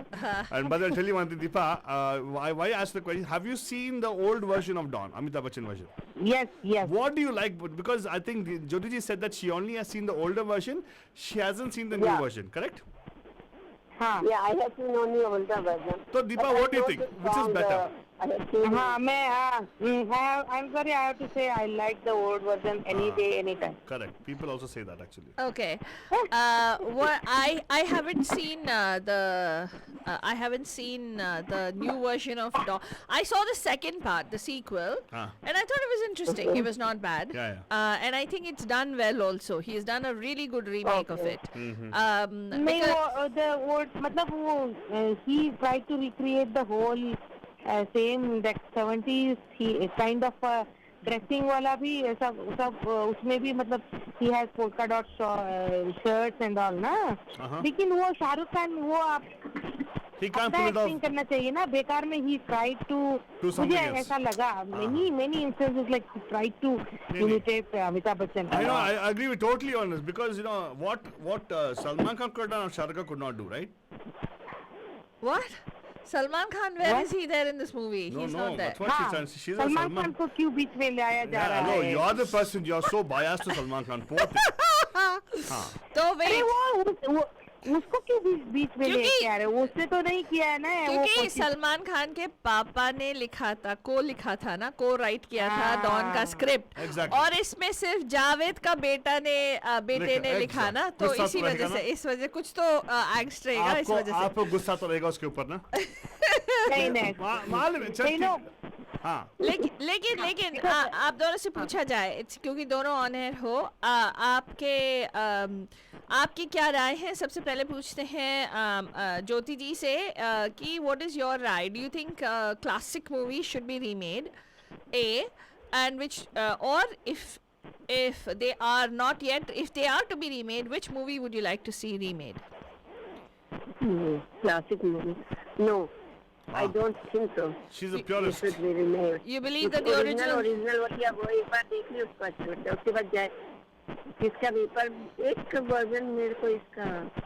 [SPEAKER 1] And but I'll tell you one thing, Deepa. Why I asked the question? Have you seen the old version of Dawn, Amitabh Bachchan version?
[SPEAKER 4] Yes.
[SPEAKER 1] What do you like? Because I think Jyoti ji said that she only has seen the older version. She hasn't seen the new
[SPEAKER 7] Yeah.
[SPEAKER 1] version. Correct?
[SPEAKER 4] हाँ
[SPEAKER 7] Yeah, I have seen only older version.
[SPEAKER 1] So Deepa, what do you think? Which is better?
[SPEAKER 7] I have seen.
[SPEAKER 4] हाँ मैं I'm sorry, I have to say I like the old version any day, anytime.
[SPEAKER 1] Correct. People also say that actually.
[SPEAKER 2] Okay. What I haven't seen the new version of Dawn. I saw the second part, the sequel,
[SPEAKER 1] Ah.
[SPEAKER 2] and I thought it was interesting. It was not bad.
[SPEAKER 1] Yeah.
[SPEAKER 2] And I think it's done well also. He has done a really good remake of it.
[SPEAKER 4] नहीं
[SPEAKER 2] Because-
[SPEAKER 4] वो मतलब वो he tried to recreate the whole same that 70s he kind of dressing वाला भी सब उसमें भी मतलब he has polka dot shirts and all ना. लेकिन वो शाहरुख खान वो आप
[SPEAKER 1] He can't
[SPEAKER 4] अपना
[SPEAKER 1] pull it
[SPEAKER 4] एक्टिंग
[SPEAKER 1] off.
[SPEAKER 4] करना चाहिए ना. बेकार में he tried to
[SPEAKER 1] Do something
[SPEAKER 4] मुझे
[SPEAKER 1] else.
[SPEAKER 4] ऐसा लगा. many instances like he tried to imitate Amitabh Bachchan.
[SPEAKER 1] I know. I agree with totally on this because you know what Salman Khan could have done, Shah Rukh Khan could not do, right?
[SPEAKER 2] What? Salman Khan, where is he there in this movie?
[SPEAKER 1] No,
[SPEAKER 2] He's
[SPEAKER 1] no.
[SPEAKER 2] not there.
[SPEAKER 1] That's what she's saying. She's a
[SPEAKER 4] Salman
[SPEAKER 1] Salman.
[SPEAKER 4] Khan को क्यों बीच में लाया जा
[SPEAKER 1] Yeah,
[SPEAKER 4] रहा
[SPEAKER 1] no,
[SPEAKER 4] है?
[SPEAKER 1] you're the person. You're so biased to Salman Khan. Poor thing.
[SPEAKER 2] तो
[SPEAKER 4] अरे
[SPEAKER 2] wait.
[SPEAKER 4] वो उसको क्यों बीच में
[SPEAKER 2] क्योंकि-
[SPEAKER 4] लेके आ रहे हो? उसने तो नहीं किया है ना वो
[SPEAKER 2] क्योंकि
[SPEAKER 4] कोशिश।
[SPEAKER 2] सलमान खान के पापा ने लिखा था, को राइट किया था
[SPEAKER 4] हाँ।
[SPEAKER 2] डॉन का स्क्रिप्ट.
[SPEAKER 1] Exactly.
[SPEAKER 2] और इसमें सिर्फ जावेद का बेटे ने लिखा ना, तो
[SPEAKER 1] गुस्सा
[SPEAKER 2] इसी
[SPEAKER 1] तो
[SPEAKER 2] वजह
[SPEAKER 1] रहेगा
[SPEAKER 2] से
[SPEAKER 1] ना?
[SPEAKER 2] इस वजह कुछ तो एंग्स्ट रहेगा इस वजह से.
[SPEAKER 1] आपको गुस्सा तो रहेगा उसके ऊपर ना?
[SPEAKER 4] नहीं
[SPEAKER 1] मालूम है, चल
[SPEAKER 4] नहीं नो
[SPEAKER 1] ठीक। हाँ,
[SPEAKER 2] लेकिन आप दोनों से पूछा जाए, क्योंकि दोनों ऑन एयर हो, आपकी क्या राय है? सबसे पहले पूछते हैं ज्योति जी से कि व्हाट इज योर राय? Do you think classic movie should be remade, uh, and which, और if they are not yet, if they are to be remade, which movie would you like to see remade?
[SPEAKER 7] Classic movie. No, I don't think so.
[SPEAKER 1] she's a
[SPEAKER 7] It
[SPEAKER 1] purist.
[SPEAKER 7] should be remade.
[SPEAKER 2] You believe that the original
[SPEAKER 7] original वही वो एक बार देख ली उसको अच्छा लगता है. उसके बाद जाए इसका भी पर एक वर्जन मेरे को इसका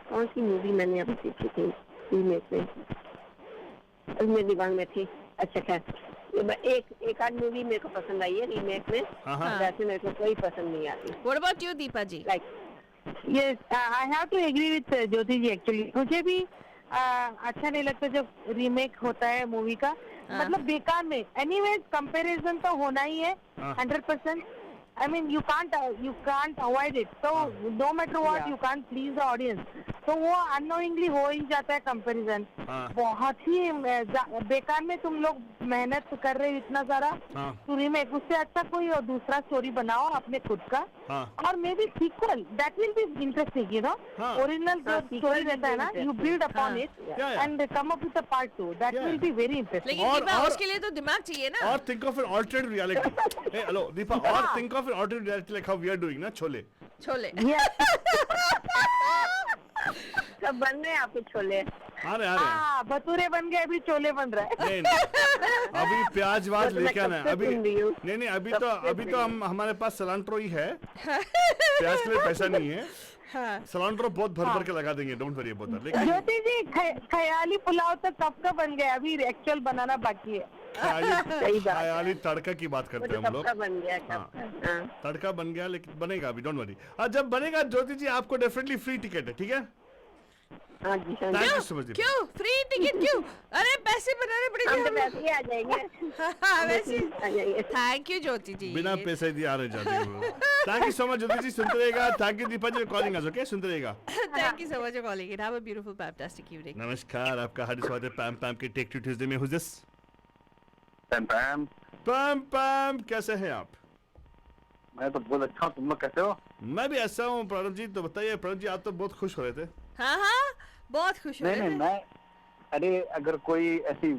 [SPEAKER 7] कौन सी मूवी मैंने अभी देखी थी रीमेक में, अभी मेरे दिमाग में थी. अच्छा खैर एक आध मूवी मेरे को पसंद आई है रीमेक में.
[SPEAKER 1] हाँ।
[SPEAKER 7] वैसे मेरे को कोई पसंद नहीं आती.
[SPEAKER 2] what about you, Deepa ji?
[SPEAKER 7] Like
[SPEAKER 4] Yes, I have to agree with Jyoti ji actually. मुझे भी अच्छा नहीं लगता जब रीमेक होता है मूवी का. मतलब बेकार में. Anyways, कंपैरिजन तो होना ही है
[SPEAKER 1] हाँ।
[SPEAKER 4] 100%. I mean, you can't avoid it. So no matter what, you can't please the audience. तो वो unknowingly हो ही जाता है comparison. बहुत ही बेकार में तुम लोग मेहनत कर रहे हो इतना सारा to remake. उससे अच्छा कोई और दूसरा स्टोरी बनाओ अपने खुद का और maybe sequel. That will be interesting, you know. Original जो story रहता है ना, you build upon it and come up with a part 2. That will be very interesting.
[SPEAKER 2] लेकिन दीपा उसके लिए तो दिमाग चाहिए ना.
[SPEAKER 1] Or think of an alternate reality. Hey, hello, Deepa. Or think of an alternate reality like how we are doing, na? Chole.
[SPEAKER 2] Chole.
[SPEAKER 7] सब बन रहे हैं आपके छोले.
[SPEAKER 1] आ रहे हैं.
[SPEAKER 4] भटूरे बन गए, अभी छोले बन रहे हैं.
[SPEAKER 1] नहीं. अभी प्याज वाज लेके आना है. अभी
[SPEAKER 7] सुन रही हूँ.
[SPEAKER 1] नहीं अभी तो हमारे पास सलांट्रो ही है. प्याज के लिए पैसा नहीं है. सलांट्रो बहुत भर के लगा देंगे. Don't worry about that. लेकिन
[SPEAKER 4] ज्योति जी ख्याली पुलाव तो कब का बन गया, अभी एक्चुअल बनाना बाकी है.
[SPEAKER 1] ख्याली तड़का की बात करते हैं हम लोग.
[SPEAKER 7] बन गया
[SPEAKER 1] तड़का बन गया लेकिन बनेगा अभी. Don't worry. जब बनेगा ज्योति जी आपको डेफिनेटली फ्री टिकट है. ठीक है.
[SPEAKER 7] हाँ जी.
[SPEAKER 1] Thank you so much.
[SPEAKER 2] क्यों फ्री टिकट क्यों? अरे पैसे बनाने पड़ेंगे.
[SPEAKER 7] हम तो वैसे ही आ जाएंगे.
[SPEAKER 2] वैसे
[SPEAKER 7] आ जाएंगे.
[SPEAKER 2] Thank you Jyoti ji.
[SPEAKER 1] बिना पैसे दिए आने जाते हैं. Thank you so much Jyoti ji. सुनते रहेगा. Thank you Deepa ji calling us. Okay सुनते रहेगा.
[SPEAKER 2] Thank you so much for calling it. Have a beautiful, fantastic evening.
[SPEAKER 1] नमस्कार. आपका हार्दिक स्वागत है पैम पैम के टेक टू ट्यूसडे में. Who's this?
[SPEAKER 9] पैम
[SPEAKER 1] पैम कैसे हैं आप?
[SPEAKER 9] मैं तो बहुत अच्छा हूँ. तुम लोग कैसे हो?
[SPEAKER 1] मैं भी ऐसा हूँ. प्रणव जी तो बताइए. प्रणव जी आप तो बहुत खुश हो रहे थे.
[SPEAKER 2] हाँ बहुत खुश हो रहे थे.
[SPEAKER 9] नहीं मैं अरे अगर कोई ऐसी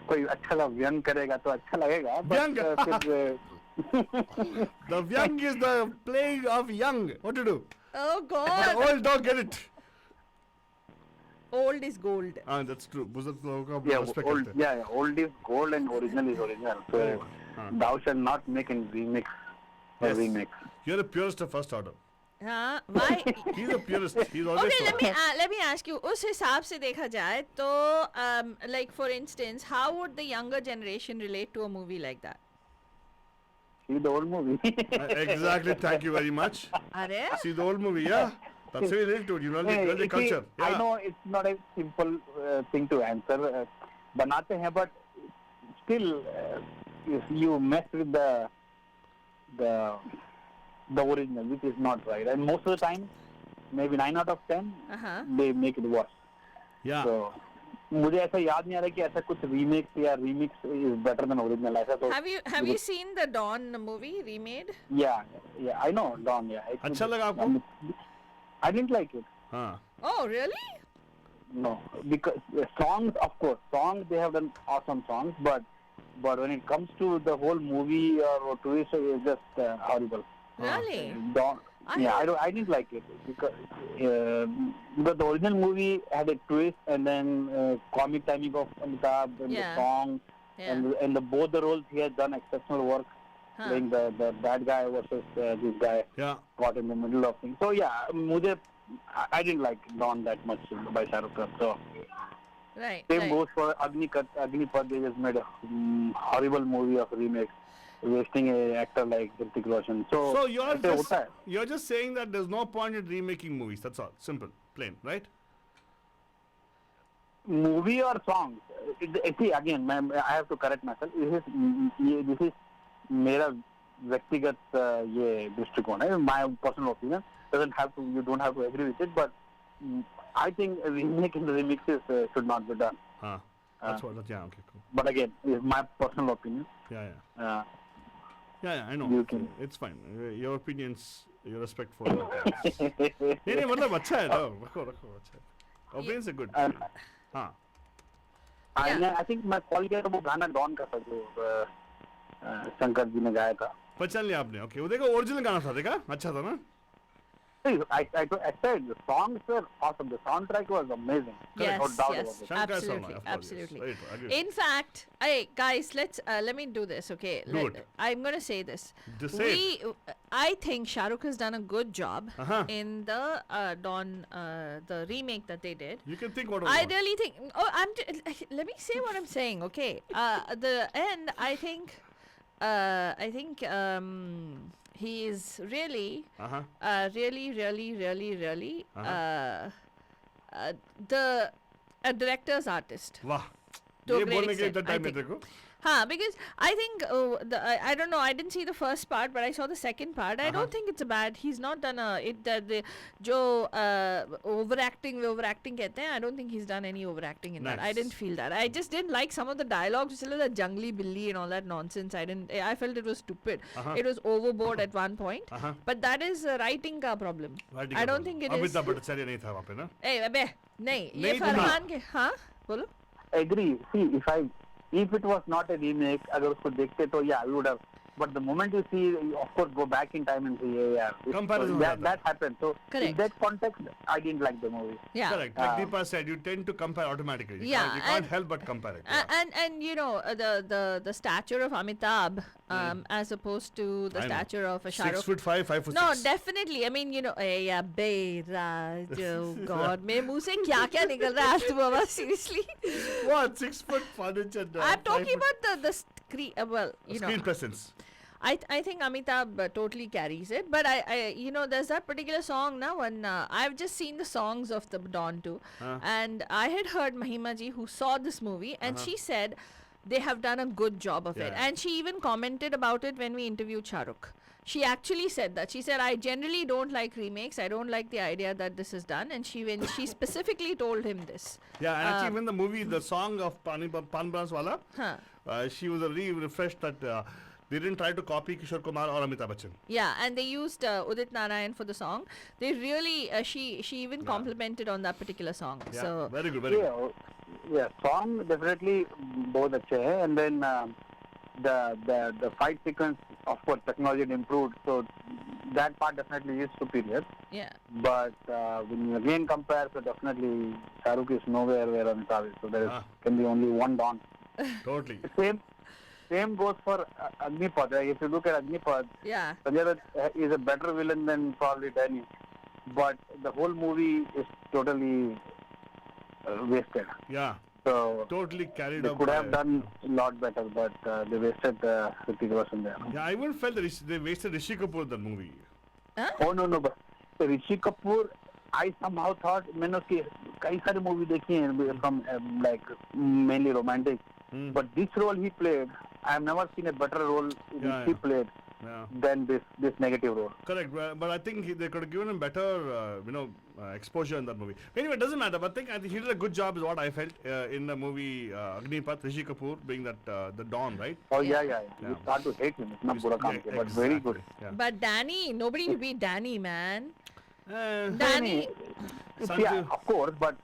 [SPEAKER 9] कोई अच्छा सा व्यंग करेगा तो अच्छा लगेगा.
[SPEAKER 1] व्यंग?
[SPEAKER 9] फिर
[SPEAKER 1] The young is the playing of young. What to do?
[SPEAKER 2] Oh
[SPEAKER 1] The
[SPEAKER 2] God.
[SPEAKER 1] old dog get it.
[SPEAKER 2] Old is gold.
[SPEAKER 1] That's true. बुजुर्ग लोगों का
[SPEAKER 9] yeah,
[SPEAKER 1] respect
[SPEAKER 9] old,
[SPEAKER 1] करते हैं.
[SPEAKER 9] yeah, old is gold and original is original. So thou shall not make a remix. A
[SPEAKER 1] Yes.
[SPEAKER 9] remix.
[SPEAKER 1] You're the purest of first order.
[SPEAKER 2] हाँ why?
[SPEAKER 1] He's a purist. He's always
[SPEAKER 2] Okay, let me ask you. उस हिसाब से देखा जाए तो like for instance, how would the younger generation relate to a movie like that?
[SPEAKER 9] See the old movie.
[SPEAKER 1] Exactly. Thank you very much.
[SPEAKER 2] अरे
[SPEAKER 1] See the old movie, yeah. That's very related to it. You know the
[SPEAKER 9] See,
[SPEAKER 1] culture.
[SPEAKER 9] I
[SPEAKER 1] Yeah.
[SPEAKER 9] know it's not a simple thing to answer. बनाते हैं but still if you mess with the original, which is not right, and most of the time, maybe 9 out of 10, they make it worse.
[SPEAKER 1] Yeah.
[SPEAKER 9] So मुझे ऐसा याद नहीं आ रहा कि ऐसा कुछ remake या remix is better than original. ऐसा तो
[SPEAKER 2] have you seen the Dawn movie remade?
[SPEAKER 9] yeah I know Dawn. Yeah.
[SPEAKER 1] अच्छा लगा आपको?
[SPEAKER 9] I didn't like it.
[SPEAKER 1] हाँ.
[SPEAKER 2] Oh really?
[SPEAKER 9] No, because songs, of course, they have done awesome songs, but when it comes to the whole movie or twist, it's just horrible.
[SPEAKER 2] Really?
[SPEAKER 9] I didn't like it because the original movie had a twist and then comic timing of Amitabh and the song and both the roles he has done exceptional work. Playing the bad guy versus this guy caught in the middle of things. So I didn't like Dawn that much by Shah Rukh Khan. So same goes for Agnipath. They just made a horrible movie of remake, wasting an actor like Hrithik Roshan. So
[SPEAKER 1] you're just saying that there's no point in remaking movies. That's all. Simple, plain, right?
[SPEAKER 9] Movie or songs? See, again, I have to correct myself. This is मेरा व्यक्तिगत ये दृष्टिकोण है. My personal opinion you don't have to agree with it, but I think remake and remixes should not be done.
[SPEAKER 1] That's what. Okay, cool.
[SPEAKER 9] But again, it's my personal opinion.
[SPEAKER 1] Yeah, I know. It's fine. Your opinions, your respect for it. नहीं मतलब अच्छा है. रखो अच्छा है. Opinions are good.
[SPEAKER 9] I think मैं call किया तो वो गाना डॉन का था जो शंकर जी ने गाया था.
[SPEAKER 1] पहचान लिया आपने. ओके, वो देखो ओरिजिनल गाना था. देखा अच्छा था ना.
[SPEAKER 9] I said the songs were awesome. The soundtrack was amazing.
[SPEAKER 2] Yes,
[SPEAKER 1] absolutely.
[SPEAKER 2] Right, in fact, hey guys, let me do this. Okay, I'm gonna say this. I think Shah Rukh has done a good job in the Dawn, the remake that they did.
[SPEAKER 1] You can think what
[SPEAKER 2] I really think. Let me say what I'm saying. Okay, the end. I think he is really, really, a director's artist.
[SPEAKER 1] Wow.
[SPEAKER 2] To a
[SPEAKER 1] ये
[SPEAKER 2] great
[SPEAKER 1] बोलने के लिए
[SPEAKER 2] extent,
[SPEAKER 1] इतना
[SPEAKER 2] I
[SPEAKER 1] time है
[SPEAKER 2] think.
[SPEAKER 1] तेरे को?
[SPEAKER 2] हाँ, because I think I don't know. I didn't see the first part, but I saw the second part. I don't think it's a bad. He's not done the जो overacting कहते हैं. I don't think he's done any overacting in that. I
[SPEAKER 1] Nice.
[SPEAKER 2] didn't feel that. I just didn't like some of the dialogues, just a little jungly Billy and all that nonsense. I felt it was stupid. It was overboard at one point. But that is writing का problem.
[SPEAKER 1] Writing
[SPEAKER 2] I
[SPEAKER 1] का
[SPEAKER 2] don't
[SPEAKER 1] problem.
[SPEAKER 2] think it is.
[SPEAKER 1] Amitabh Bhattacharya नहीं था वहाँ पे ना?
[SPEAKER 2] ए अबे नहीं ये
[SPEAKER 1] नहीं तो ना।
[SPEAKER 2] फरहान के हाँ बोलो.
[SPEAKER 9] Agree. See, if it was not a remake, अगर उसको देखते तो yeah, I would have. But the moment you see, you of course go back in time and see, yeah.
[SPEAKER 1] Comparison हो जाता
[SPEAKER 9] that happened. So
[SPEAKER 2] Correct.
[SPEAKER 9] in that context, I didn't like the movie.
[SPEAKER 2] Yeah.
[SPEAKER 1] Correct. Like Deepa said, you tend to compare automatically. You
[SPEAKER 2] Yeah,
[SPEAKER 1] can't- you can't
[SPEAKER 2] and-
[SPEAKER 1] help but compare it.
[SPEAKER 2] And you know the stature of Amitabh as opposed to the
[SPEAKER 1] I know.
[SPEAKER 2] stature of a Shah
[SPEAKER 1] 6
[SPEAKER 2] Rukh.
[SPEAKER 1] foot 5, 5 foot
[SPEAKER 2] No,
[SPEAKER 1] 6.
[SPEAKER 2] definitely. I mean, you know, yeah, Beiraj, oh God, मेरे मुंह से क्या निकल रहा है आज तो बाबा, seriously.
[SPEAKER 1] What? 6 foot furniture?
[SPEAKER 2] I'm talking about the screen. Well, you know,
[SPEAKER 1] screen presence.
[SPEAKER 2] I think Amitabh totally carries it, but I you know there's that particular song now when I've just seen the songs of the Dawn too, and I had heard Mahima ji who saw this movie and she said they have done a good job of it,
[SPEAKER 1] Yeah.
[SPEAKER 2] and she even commented about it when we interviewed Shah Rukh. She actually said that. She said, I generally don't like remakes. I don't like the idea that this is done. And she specifically told him this.
[SPEAKER 1] Yeah, and actually even the movie, the song of Pan Brans Wala, she was really refreshed that they didn't try to copy Kishore Kumar or Amitabh Bachchan.
[SPEAKER 2] Yeah, and they used Udit Narayan for the song. They really, she even complimented on that particular song.
[SPEAKER 1] Yeah,
[SPEAKER 2] So
[SPEAKER 1] very good, very good.
[SPEAKER 9] Yeah, song definitely बहुत अच्छे हैं, and then the fight sequence, of course, technology had improved, so that part definitely is superior.
[SPEAKER 2] yeah,
[SPEAKER 9] But when you again compare, so definitely Shah Rukh is nowhere where Amitabh is. So there can be only one Dawn.
[SPEAKER 1] Totally.
[SPEAKER 9] Same goes for Agnipath. If you look at Agnipath,
[SPEAKER 2] yeah,
[SPEAKER 9] Sanjay Dutt is a better villain than probably Danny, but the whole movie is totally wasted.
[SPEAKER 1] Yeah,
[SPEAKER 9] So
[SPEAKER 1] totally carried
[SPEAKER 9] they
[SPEAKER 1] up.
[SPEAKER 9] could have
[SPEAKER 1] by-
[SPEAKER 9] done a lot better, but they wasted Hrithik Roshan there.
[SPEAKER 1] Yeah, I even felt that they wasted Rishi Kapoor in that movie.
[SPEAKER 9] Oh no, but Rishi Kapoor, I somehow thought मैंने उसकी कई सारी movie देखी हैं from like mainly romantic, but this role he played, I have never seen a better role
[SPEAKER 1] Yeah,
[SPEAKER 9] he
[SPEAKER 1] yeah.
[SPEAKER 9] played
[SPEAKER 1] Yeah.
[SPEAKER 9] than this negative role.
[SPEAKER 1] Correct, but I think they could have given him better, exposure in that movie. Anyway, it doesn't matter. But I think he did a good job, is what I felt in the movie Agnipath. Rishi Kapoor being that the Dawn, right?
[SPEAKER 9] Oh
[SPEAKER 2] Yeah.
[SPEAKER 9] yeah. You start to hate him. इतना बुरा काम किया, but
[SPEAKER 1] Exactly.
[SPEAKER 9] very good.
[SPEAKER 1] Yeah.
[SPEAKER 2] but Danny, nobody to beat Danny, man.
[SPEAKER 1] Eh,
[SPEAKER 2] Danny,
[SPEAKER 1] Sanju-
[SPEAKER 9] Yeah, of course, but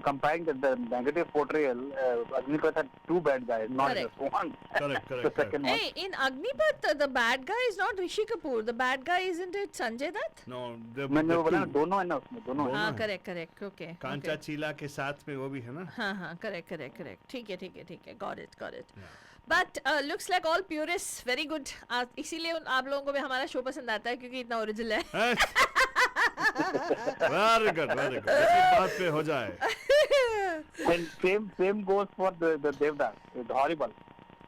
[SPEAKER 9] comparing the negative portrayal, Agnipath had two bad guys, not
[SPEAKER 2] Correct.
[SPEAKER 9] just one.
[SPEAKER 1] Correct,
[SPEAKER 9] The
[SPEAKER 1] correct.
[SPEAKER 9] second one.
[SPEAKER 2] hey, in Agnipath, the bad guy is not Rishi Kapoor. The bad guy isn't it Sanjay Dutt?
[SPEAKER 1] No, the
[SPEAKER 9] मैंने वो बोला ना,
[SPEAKER 1] two.
[SPEAKER 9] दोनों है ना उसमें, दोनों हैं.
[SPEAKER 2] हाँ, correct, okay.
[SPEAKER 1] कांचा
[SPEAKER 2] okay.
[SPEAKER 1] चीला के साथ में वो भी है ना.
[SPEAKER 2] हाँ, correct. ठीक है, got it. But looks like all purists, very good. इसीलिए आप लोगों को भी हमारा शो पसंद आता है क्योंकि इतना ओरिजिनल है.
[SPEAKER 1] Eh? Very good, very good. इसी बात पे हो जाए.
[SPEAKER 9] And same goes for the Devdas. It's horrible.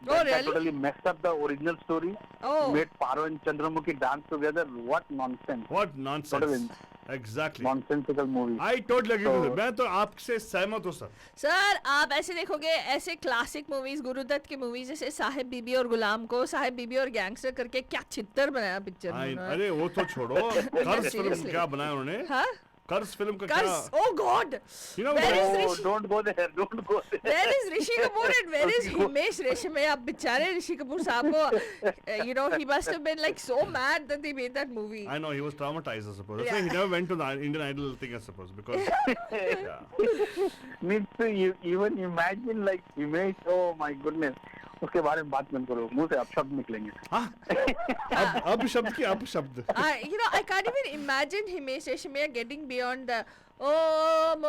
[SPEAKER 2] Oh,
[SPEAKER 9] That
[SPEAKER 2] really?
[SPEAKER 9] totally messed up the original story.
[SPEAKER 2] Oh.
[SPEAKER 9] Made Paro and Chandramukhi dance together. What nonsense.
[SPEAKER 1] What nonsense.
[SPEAKER 9] Totally
[SPEAKER 1] Exactly.
[SPEAKER 9] nonsensical movie.
[SPEAKER 1] I totally agree with you.
[SPEAKER 9] So-
[SPEAKER 1] मैं तो आपसे सहमत हूँ sir.
[SPEAKER 2] Sir आप ऐसे देखोगे ऐसे classic movies Gurudatt की मूवीज जैसे साहिब बीबी और गुलाम को साहिब बीबी और गैंगस्टर करके क्या चित्तर बनाया पिक्चर में.
[SPEAKER 1] अरे वो तो छोड़ो. कर्ज फिल्म
[SPEAKER 2] Seriously.
[SPEAKER 1] क्या बनाया उन्होंने?
[SPEAKER 2] हाँ?
[SPEAKER 1] कर्ज फिल्म का
[SPEAKER 2] Curse.
[SPEAKER 1] क्या?
[SPEAKER 2] Oh God.
[SPEAKER 1] You know
[SPEAKER 2] Where is
[SPEAKER 1] what?
[SPEAKER 2] Rishi?
[SPEAKER 9] Don't go there. Don't go there.
[SPEAKER 2] Where is Rishi Kapoor and where is Himesh Reshammiya? अब बेचारे ऋषि कपूर साहब को, you know, he must have been like so mad that they made that movie.
[SPEAKER 1] I know he was traumatized, I suppose. That's
[SPEAKER 2] Yeah.
[SPEAKER 1] why he never went to the Indian Idol thing, I suppose, because yeah.
[SPEAKER 9] Means to even imagine like image. Oh my goodness. उसके बारे में बात मत करो. मुंह से अपशब्द निकलेंगे.
[SPEAKER 1] अब शब्द की अब शब्द.
[SPEAKER 2] You know, I can't even imagine Himesh Reshammiya getting beyond the Om,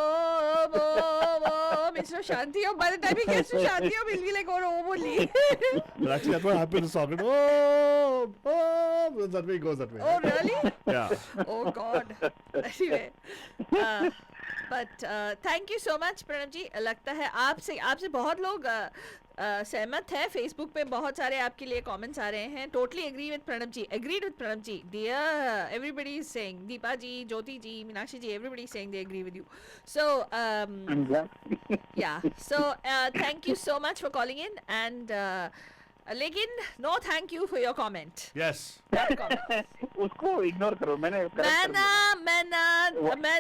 [SPEAKER 2] Mr. Shanti. Oh, by the time he gets to Shanti, he'll be like, oh, only.
[SPEAKER 1] But actually, that's what happened in the song. Oh, that way it goes that way.
[SPEAKER 2] Oh, really?
[SPEAKER 1] Yeah.
[SPEAKER 2] Oh God. Anyway, but thank you so much, Pranav जी. लगता है आपसे बहुत लोग सहमत है. Facebook पे बहुत सारे आपके लिए कमेंट्स आ रहे हैं. Totally agree with Pranab ji. Agreed with Pranab ji. Dear everybody is saying. Deepa ji, Jyoti ji, Meenakshi ji, everybody is saying they agree with you. So yeah, so thank you so much for calling in, and लेकिन no thank you for your comment.
[SPEAKER 1] Yes.
[SPEAKER 9] उसको ignore करो. मैं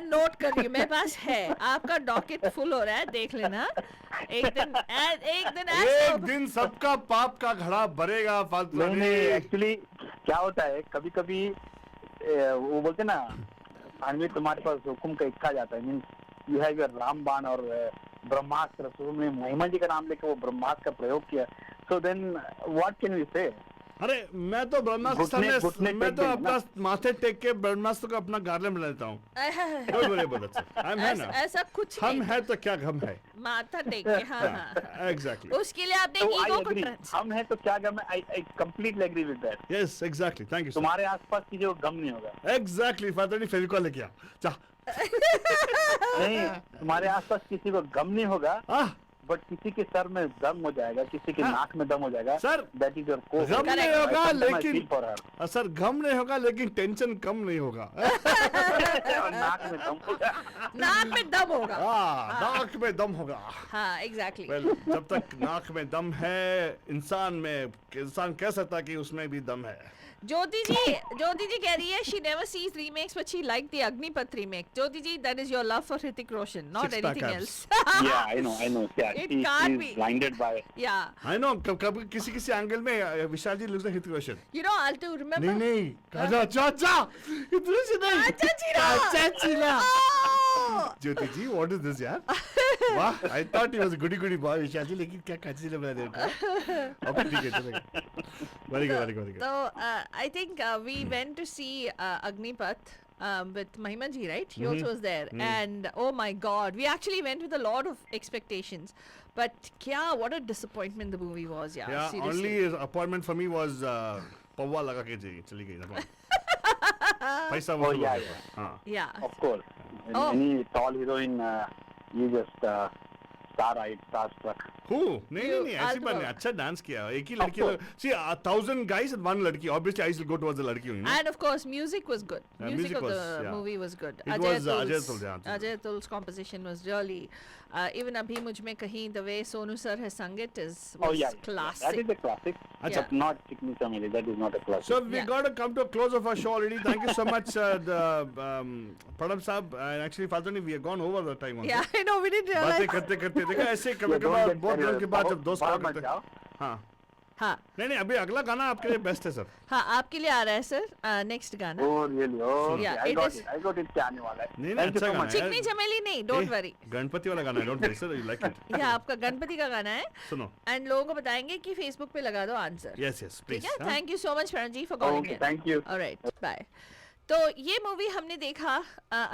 [SPEAKER 2] note कर रही हूँ. मेरे पास है. आपका डॉकेट फुल हो रहा है, देख लेना. एक
[SPEAKER 1] दिन सबका पाप का घड़ा भरेगा. फालतू
[SPEAKER 9] नहीं, एक्चुअली क्या होता है, कभी कभी वो बोलते ना, आदमी तुम्हारे पास हुक्म का इक्का जाता है. मीन्स यू हैव योर रामबाण और ब्रह्मास्त्र. तो तुमने महिमा जी का नाम लेकर वो ब्रह्मास्त्र का प्रयोग किया. So then what can we say?
[SPEAKER 1] अरे मैं तो ब्रह्मास्त्र मैं तो अपना माथे टेक के ब्रह्मास्त्र को अपना गार्ले में लेता हूँ. हम है ना,
[SPEAKER 2] ऐसा कुछ
[SPEAKER 1] हम है तो क्या गम है.
[SPEAKER 2] माथा टेक के. हाँ.
[SPEAKER 1] एग्जैक्टली.
[SPEAKER 2] उसके लिए आपने ईगो को
[SPEAKER 9] हम है तो क्या गम है. I completely agree with that.
[SPEAKER 1] Yes exactly. Thank you.
[SPEAKER 9] तुम्हारे आसपास किसी को गम नहीं होगा.
[SPEAKER 1] एग्जैक्टली. फादर ने फेविकॉल लेके आ जा.
[SPEAKER 9] नहीं, तुम्हारे आसपास किसी को गम नहीं होगा, बट किसी के सर में दम हो जाएगा, किसी के नाक में दम हो जाएगा.
[SPEAKER 1] Sir
[SPEAKER 9] that is your core.
[SPEAKER 1] गम नहीं होगा लेकिन सर गम नहीं होगा लेकिन टेंशन कम नहीं होगा.
[SPEAKER 9] नाक में दम होगा.
[SPEAKER 2] नाक में दम होगा.
[SPEAKER 1] नाक में दम होगा.
[SPEAKER 2] हाँ एग्जैक्टली.
[SPEAKER 1] जब तक नाक में दम है, इंसान कह सकता कि उसमें भी दम है.
[SPEAKER 2] ज्योति जी कह रही है she never sees remakes but she liked the Agnipath remake. Jyoti ji, that is your love for Hrithik Roshan, not anything else.
[SPEAKER 9] Yeah, I know. Yeah,
[SPEAKER 2] it can't be
[SPEAKER 9] blinded by.
[SPEAKER 2] Yeah.
[SPEAKER 1] I know. कभी किसी angle में विशाल जी looks like Hrithik Roshan.
[SPEAKER 2] You know, I'll to remember.
[SPEAKER 1] नहीं. चाचा. इतना से नहीं. चाचा. ज्योति जी, what is this यार? वाह, I thought he was a goody boy विशाल जी, लेकिन क्या काची से बना दे रहा है. अब ठीक है, चलेगा. Very good.
[SPEAKER 2] So I think we went to see Agnipath with Mahima ji, right? He also was there, and oh my God, we actually went with a lot of expectations. But what a disappointment the movie was. Yeah, seriously.
[SPEAKER 1] Only appointment for me was पौवा लगा के चली गई. पैसा
[SPEAKER 9] वो.
[SPEAKER 2] Yeah.
[SPEAKER 9] Of course. Any tall heroine, you just starstruck.
[SPEAKER 1] नहीं ऐसी बात नहीं. अच्छा डांस किया. एक ही लड़की. See, 1,000 guys and one लड़की. Obviously, I will go towards the लड़की.
[SPEAKER 2] And of course, music was good. Music of the movie was good.
[SPEAKER 1] It was Ajay
[SPEAKER 2] Atul's composition was really. Even Abhi Mujh Mein Kahin, the way Sonu sir has sung it was classic.
[SPEAKER 9] That is a classic. But not Chikni Chameli. That is not a classic.
[SPEAKER 1] So we got to come to a close of our show already. Thank you so much, Pranab Saab. And actually, Fatani, we have gone over the time.
[SPEAKER 2] Yeah, I know. We didn't realize.
[SPEAKER 1] बातें करते देखा ऐसे कभी-कभार बहुत दिनों के बाद जब दोस्त कॉल करते हैं. हाँ. नहीं अभी अगला गाना आपके लिए बेस्ट है सर.
[SPEAKER 2] हाँ, आपके लिए आ रहा है सर नेक्स्ट गाना.
[SPEAKER 9] Oh really? Oh, yeah, I got it. क्या आने वाला है?
[SPEAKER 1] नहीं अच्छा गाना है.
[SPEAKER 2] चिकनी चमेली नहीं, don't worry.
[SPEAKER 1] गणपति वाला गाना है, don't worry sir, you like it.
[SPEAKER 2] ये आपका गणपति का गाना है.
[SPEAKER 1] सुनो.
[SPEAKER 2] एंड लोगों को बताएंगे कि फेसबुक पे लगा दो आंसर.
[SPEAKER 1] Yes, please.
[SPEAKER 2] ठीक है. Thank you so much Pranab ji for calling in.
[SPEAKER 9] Thank you.
[SPEAKER 2] All right, bye. तो ये मूवी हमने देखा.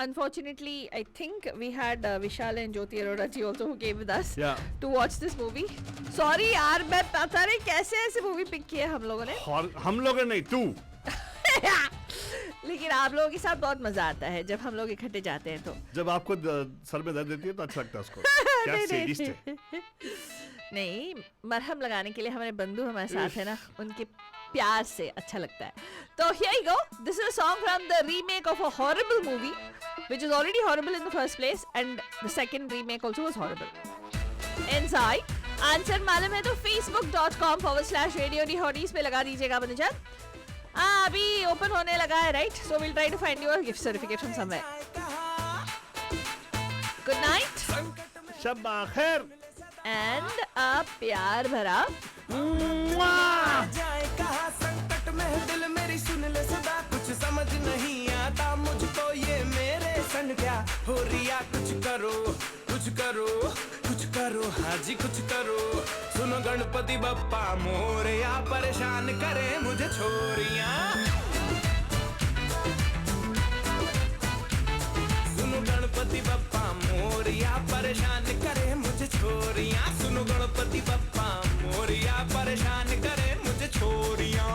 [SPEAKER 2] Unfortunately, I think we had Vishal and Jyoti Arora ji also who came with us to watch this movie. Sorry यार, मैं पता नहीं कैसे ऐसे मूवी पिक किए हम लोगों ने.
[SPEAKER 1] हम लोगों नहीं, तू.
[SPEAKER 2] लेकिन आप लोगों के साथ बहुत मजा आता है जब हम लोग इकट्ठे जाते हैं. तो
[SPEAKER 1] जब आपको सर में दर्द देती है तो अच्छा लगता है उसको. क्या सेडिस्ट है.
[SPEAKER 2] नहीं, मरहम लगाने के लिए हमारे बंधु हमारे साथ है ना, उनके प्यार से अच्छा लगता है. तो here you go. This is a song from the remake of a horrible movie, which is already horrible in the first place, and the second remake also was horrible. Inside, answer मालूम है तो facebook.com/Radio DHotties पे लगा दीजिएगा बंदूजान. अभी open होने लगा है, right? So we'll try to find you a gift certificate from somewhere. Good night.
[SPEAKER 1] शब्बा खैर.
[SPEAKER 2] And a प्यार भरा.
[SPEAKER 8] जाए कहाँ संकट में दिल मेरी सुन ले सदा. कुछ समझ नहीं आता मुझको ये मेरे संग क्या हो रिया. कुछ करो हाँ जी कुछ करो. सुनो गणपति बप्पा मोरया परेशान करे मुझे छोरियां. सुनो गणपति बप्पा मोरया परेशान करे मुझे छोरियां. सुनो गणपति बप्पा मोरया परेशान करे मुझे छोरियां.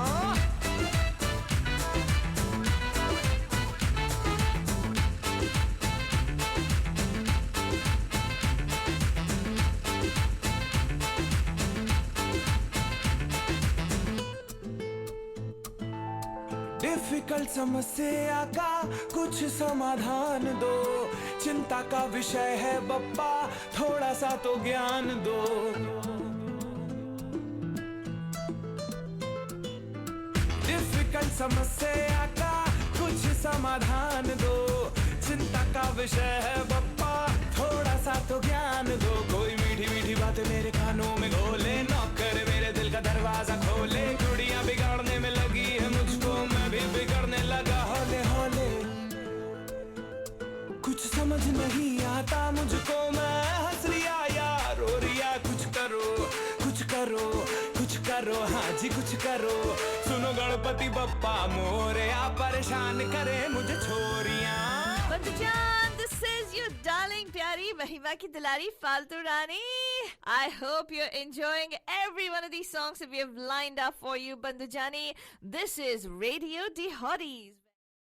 [SPEAKER 8] डिफिकल्ट समस्या का कुछ समाधान दो, चिंता का विषय है बप्पा थोड़ा सा तो ज्ञान दो। डिफिकल्ट समस्या का कुछ समाधान दो, चिंता का विषय है बप्पा थोड़ा सा तो ज्ञान दो। कोई मीठी मीठी बातें मेरे कानों में घोले, नौकर मेरे दिल का दरवाजा खोले। गुड़िया बिगाड़ने में लगी है मुझको, मैं भी बिगड़ने लगा हौले हौले। कुछ समझ नहीं आता मुझको, मैं हंस रिया या रो रिया। कुछ करो कुछ करो कुछ करो, हाँ जी कुछ करो। सुनो गणपति बप्पा मोरया, परेशान करे मुझे छोरियां।
[SPEAKER 2] Bandhujan, this is your darling pyari Mahima ki dulari Faltu Rani. I hope you're enjoying every one of these songs that we have lined up for you, Bandhujani. This is Radio D Hotties.